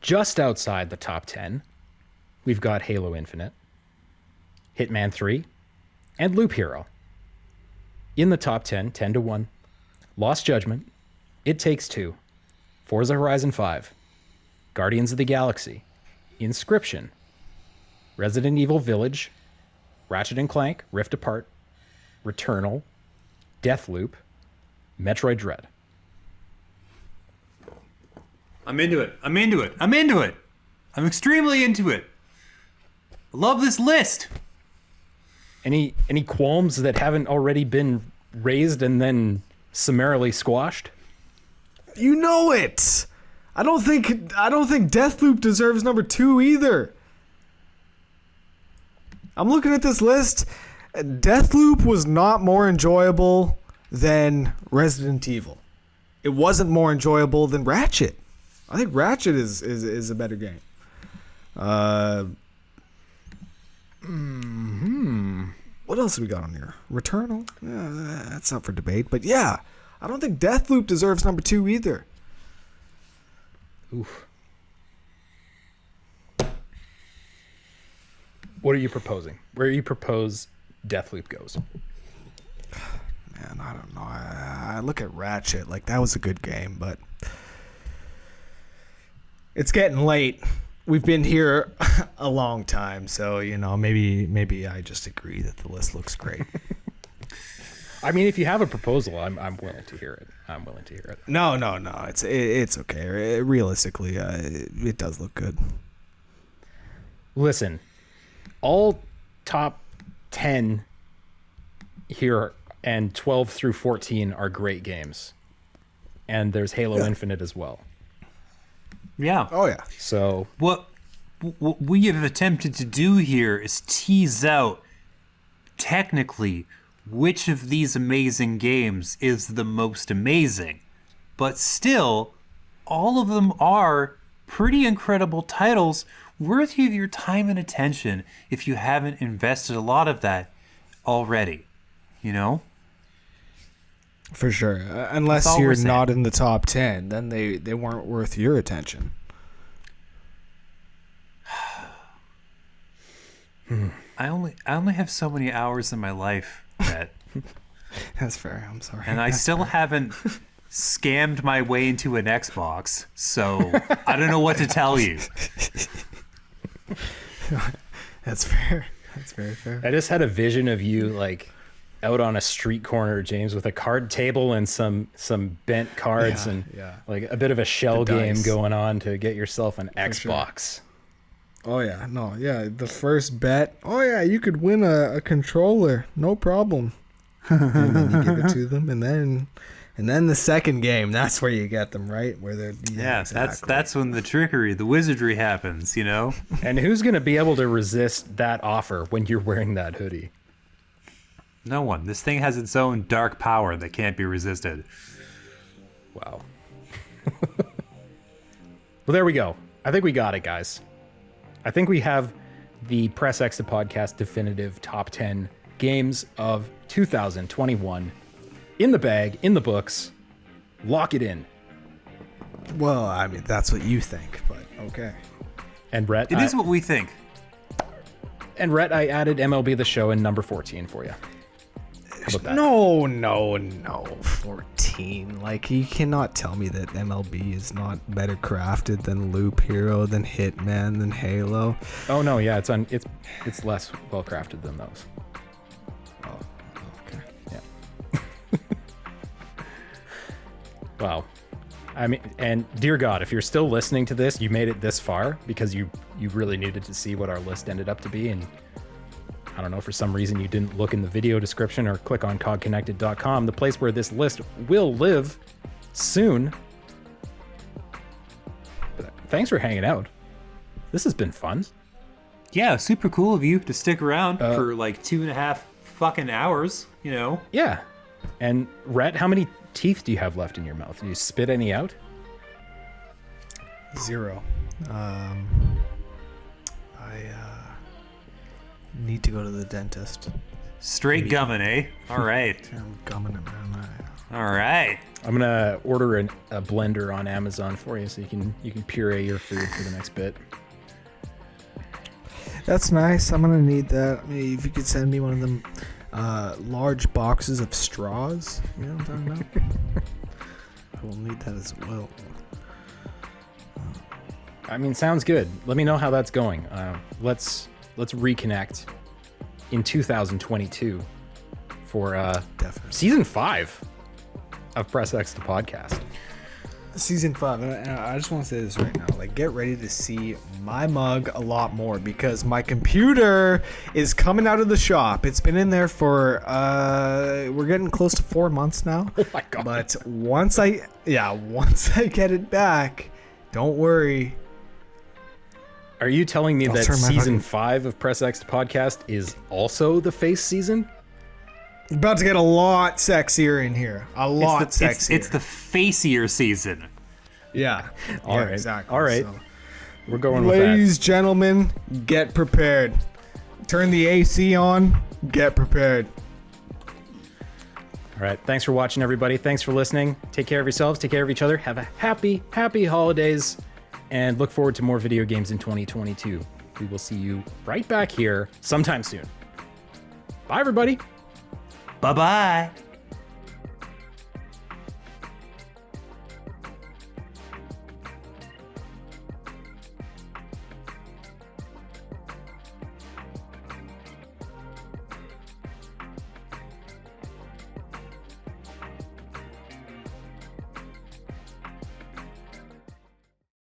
[SPEAKER 1] Just outside the top 10, we've got Halo Infinite, Hitman 3, and Loop Hero. In the top 10, 10-1, Lost Judgment, It Takes Two, Forza Horizon 5, Guardians of the Galaxy, Inscryption, Resident Evil Village, Ratchet and Clank, Rift Apart, Returnal, Deathloop, Metroid Dread.
[SPEAKER 3] I'm into it. I'm extremely into it. I love this list.
[SPEAKER 1] Any qualms that haven't already been raised and then summarily squashed?
[SPEAKER 4] You know it. I don't think Deathloop deserves number 2 either. I'm looking at this list. Deathloop was not more enjoyable than Resident Evil. It wasn't more enjoyable than Ratchet. I think Ratchet is a better game. What else have we got on here? Returnal? That's up for debate. But yeah, I don't think Deathloop deserves number 2 either.
[SPEAKER 1] Oof. What are you proposing? Where do you propose Deathloop goes?
[SPEAKER 4] Man, I don't know. I look at Ratchet, like that was a good game, but it's getting late. We've been here a long time, so you know, maybe I just agree that the list looks great.
[SPEAKER 1] I mean, if you have a proposal, I'm willing to hear it.
[SPEAKER 4] No. It's okay. Realistically, it does look good.
[SPEAKER 1] Listen, all top 10 here and 12 through 14 are great games, and there's Halo Infinite as well.
[SPEAKER 3] Yeah.
[SPEAKER 4] Oh yeah.
[SPEAKER 1] So
[SPEAKER 3] What we have attempted to do here is tease out technically which of these amazing games is the most amazing. But still, all of them are pretty incredible titles worthy of your time and attention if you haven't invested a lot of that already. You know?
[SPEAKER 4] For sure. Unless
[SPEAKER 3] all
[SPEAKER 4] you're
[SPEAKER 3] we're saying.
[SPEAKER 4] not in the top 10, then they weren't worth your attention.
[SPEAKER 3] I only have so many hours in my life that
[SPEAKER 4] That's fair. I'm sorry.
[SPEAKER 3] and I still haven't scammed my way into an Xbox, so I don't know what to tell you.
[SPEAKER 4] That's fair. That's very fair.
[SPEAKER 1] I just had a vision of you like out on a street corner, James, with a card table and some bent cards
[SPEAKER 4] Yeah,
[SPEAKER 1] and
[SPEAKER 4] yeah.
[SPEAKER 1] like a bit of a shell
[SPEAKER 4] The
[SPEAKER 1] game
[SPEAKER 4] dice.
[SPEAKER 1] going on to get yourself an
[SPEAKER 4] sure.
[SPEAKER 1] Xbox.
[SPEAKER 4] Oh yeah, no, yeah. The first bet. Oh yeah, you could win a controller, no problem. And then you give it to them, and then the second game. That's where you get them, right? Where they're
[SPEAKER 3] Yeah,
[SPEAKER 4] exactly.
[SPEAKER 3] that's when the trickery, the wizardry happens, you know?
[SPEAKER 1] And who's going to be able to resist that offer when you're wearing that hoodie?
[SPEAKER 3] No one. This thing has its own dark power that can't be resisted.
[SPEAKER 1] Wow. Well, there we go. I think we got it, guys. I think we have the Press X to Podcast definitive top 10 games of 2021 in the bag, in the books. Lock it in.
[SPEAKER 4] Well, I mean, that's what you think, but okay.
[SPEAKER 1] And Rhett,
[SPEAKER 3] It is what we think.
[SPEAKER 1] I added MLB The Show in number 14 for you. How about that?
[SPEAKER 4] No. 14. Like, you cannot tell me that MLB is not better crafted than Loop Hero, than Hitman, than Halo.
[SPEAKER 1] Oh no, yeah, it's less well crafted than those.
[SPEAKER 4] Oh, okay.
[SPEAKER 1] Yeah. Wow. I mean, and dear God, if you're still listening to this, you made it this far because you really needed to see what our list ended up to be, and I don't know, for some reason you didn't look in the video description or click on COGconnected.com, the place where this list will live soon. But thanks for hanging out. This has been fun.
[SPEAKER 3] Yeah, super cool of you to stick around for like 2.5 fucking hours, you know?
[SPEAKER 1] Yeah. And Rhett, how many teeth do you have left in your mouth? Do you spit any out?
[SPEAKER 4] 0. I need to go to the dentist.
[SPEAKER 3] Straight gumming, eh? All right.
[SPEAKER 4] I'm gumming it, man.
[SPEAKER 3] All right.
[SPEAKER 1] I'm gonna order a blender on Amazon for you so you can puree your food for the next bit.
[SPEAKER 4] That's nice. I'm gonna need that. I mean, if you could send me one of them large boxes of straws, you know what I'm talking about? I will need that as well.
[SPEAKER 1] I mean, sounds good. Let me know how that's going. Let's reconnect in 2022 for
[SPEAKER 4] Definitely.
[SPEAKER 1] season 5 of Press X to Podcast.
[SPEAKER 4] Season 5, and I just want to say this right now. Like, get ready to see my mug a lot more because my computer is coming out of the shop. It's been in there for we're getting close to 4 months now.
[SPEAKER 1] Oh my God.
[SPEAKER 4] But once I get it back, don't worry.
[SPEAKER 1] Are you telling me
[SPEAKER 4] I'll
[SPEAKER 1] that
[SPEAKER 4] turn my
[SPEAKER 1] season
[SPEAKER 4] fucking-
[SPEAKER 1] 5 of Press X to Podcast is also the face season?
[SPEAKER 4] It's about to get a lot sexier in here. A lot sexier.
[SPEAKER 3] It's the facier season.
[SPEAKER 4] yeah.
[SPEAKER 1] All
[SPEAKER 4] Yeah,
[SPEAKER 1] right.
[SPEAKER 4] Exactly.
[SPEAKER 1] All right.
[SPEAKER 4] So,
[SPEAKER 1] We're going with that.
[SPEAKER 4] ladies, gentlemen, get prepared. Turn the AC on. Get prepared.
[SPEAKER 1] All right. Thanks for watching, everybody. Thanks for listening. Take care of yourselves. Take care of each other. Have a happy holidays. And look forward to more video games in 2022. We will see you right back here sometime soon. Bye, everybody.
[SPEAKER 3] Bye-bye.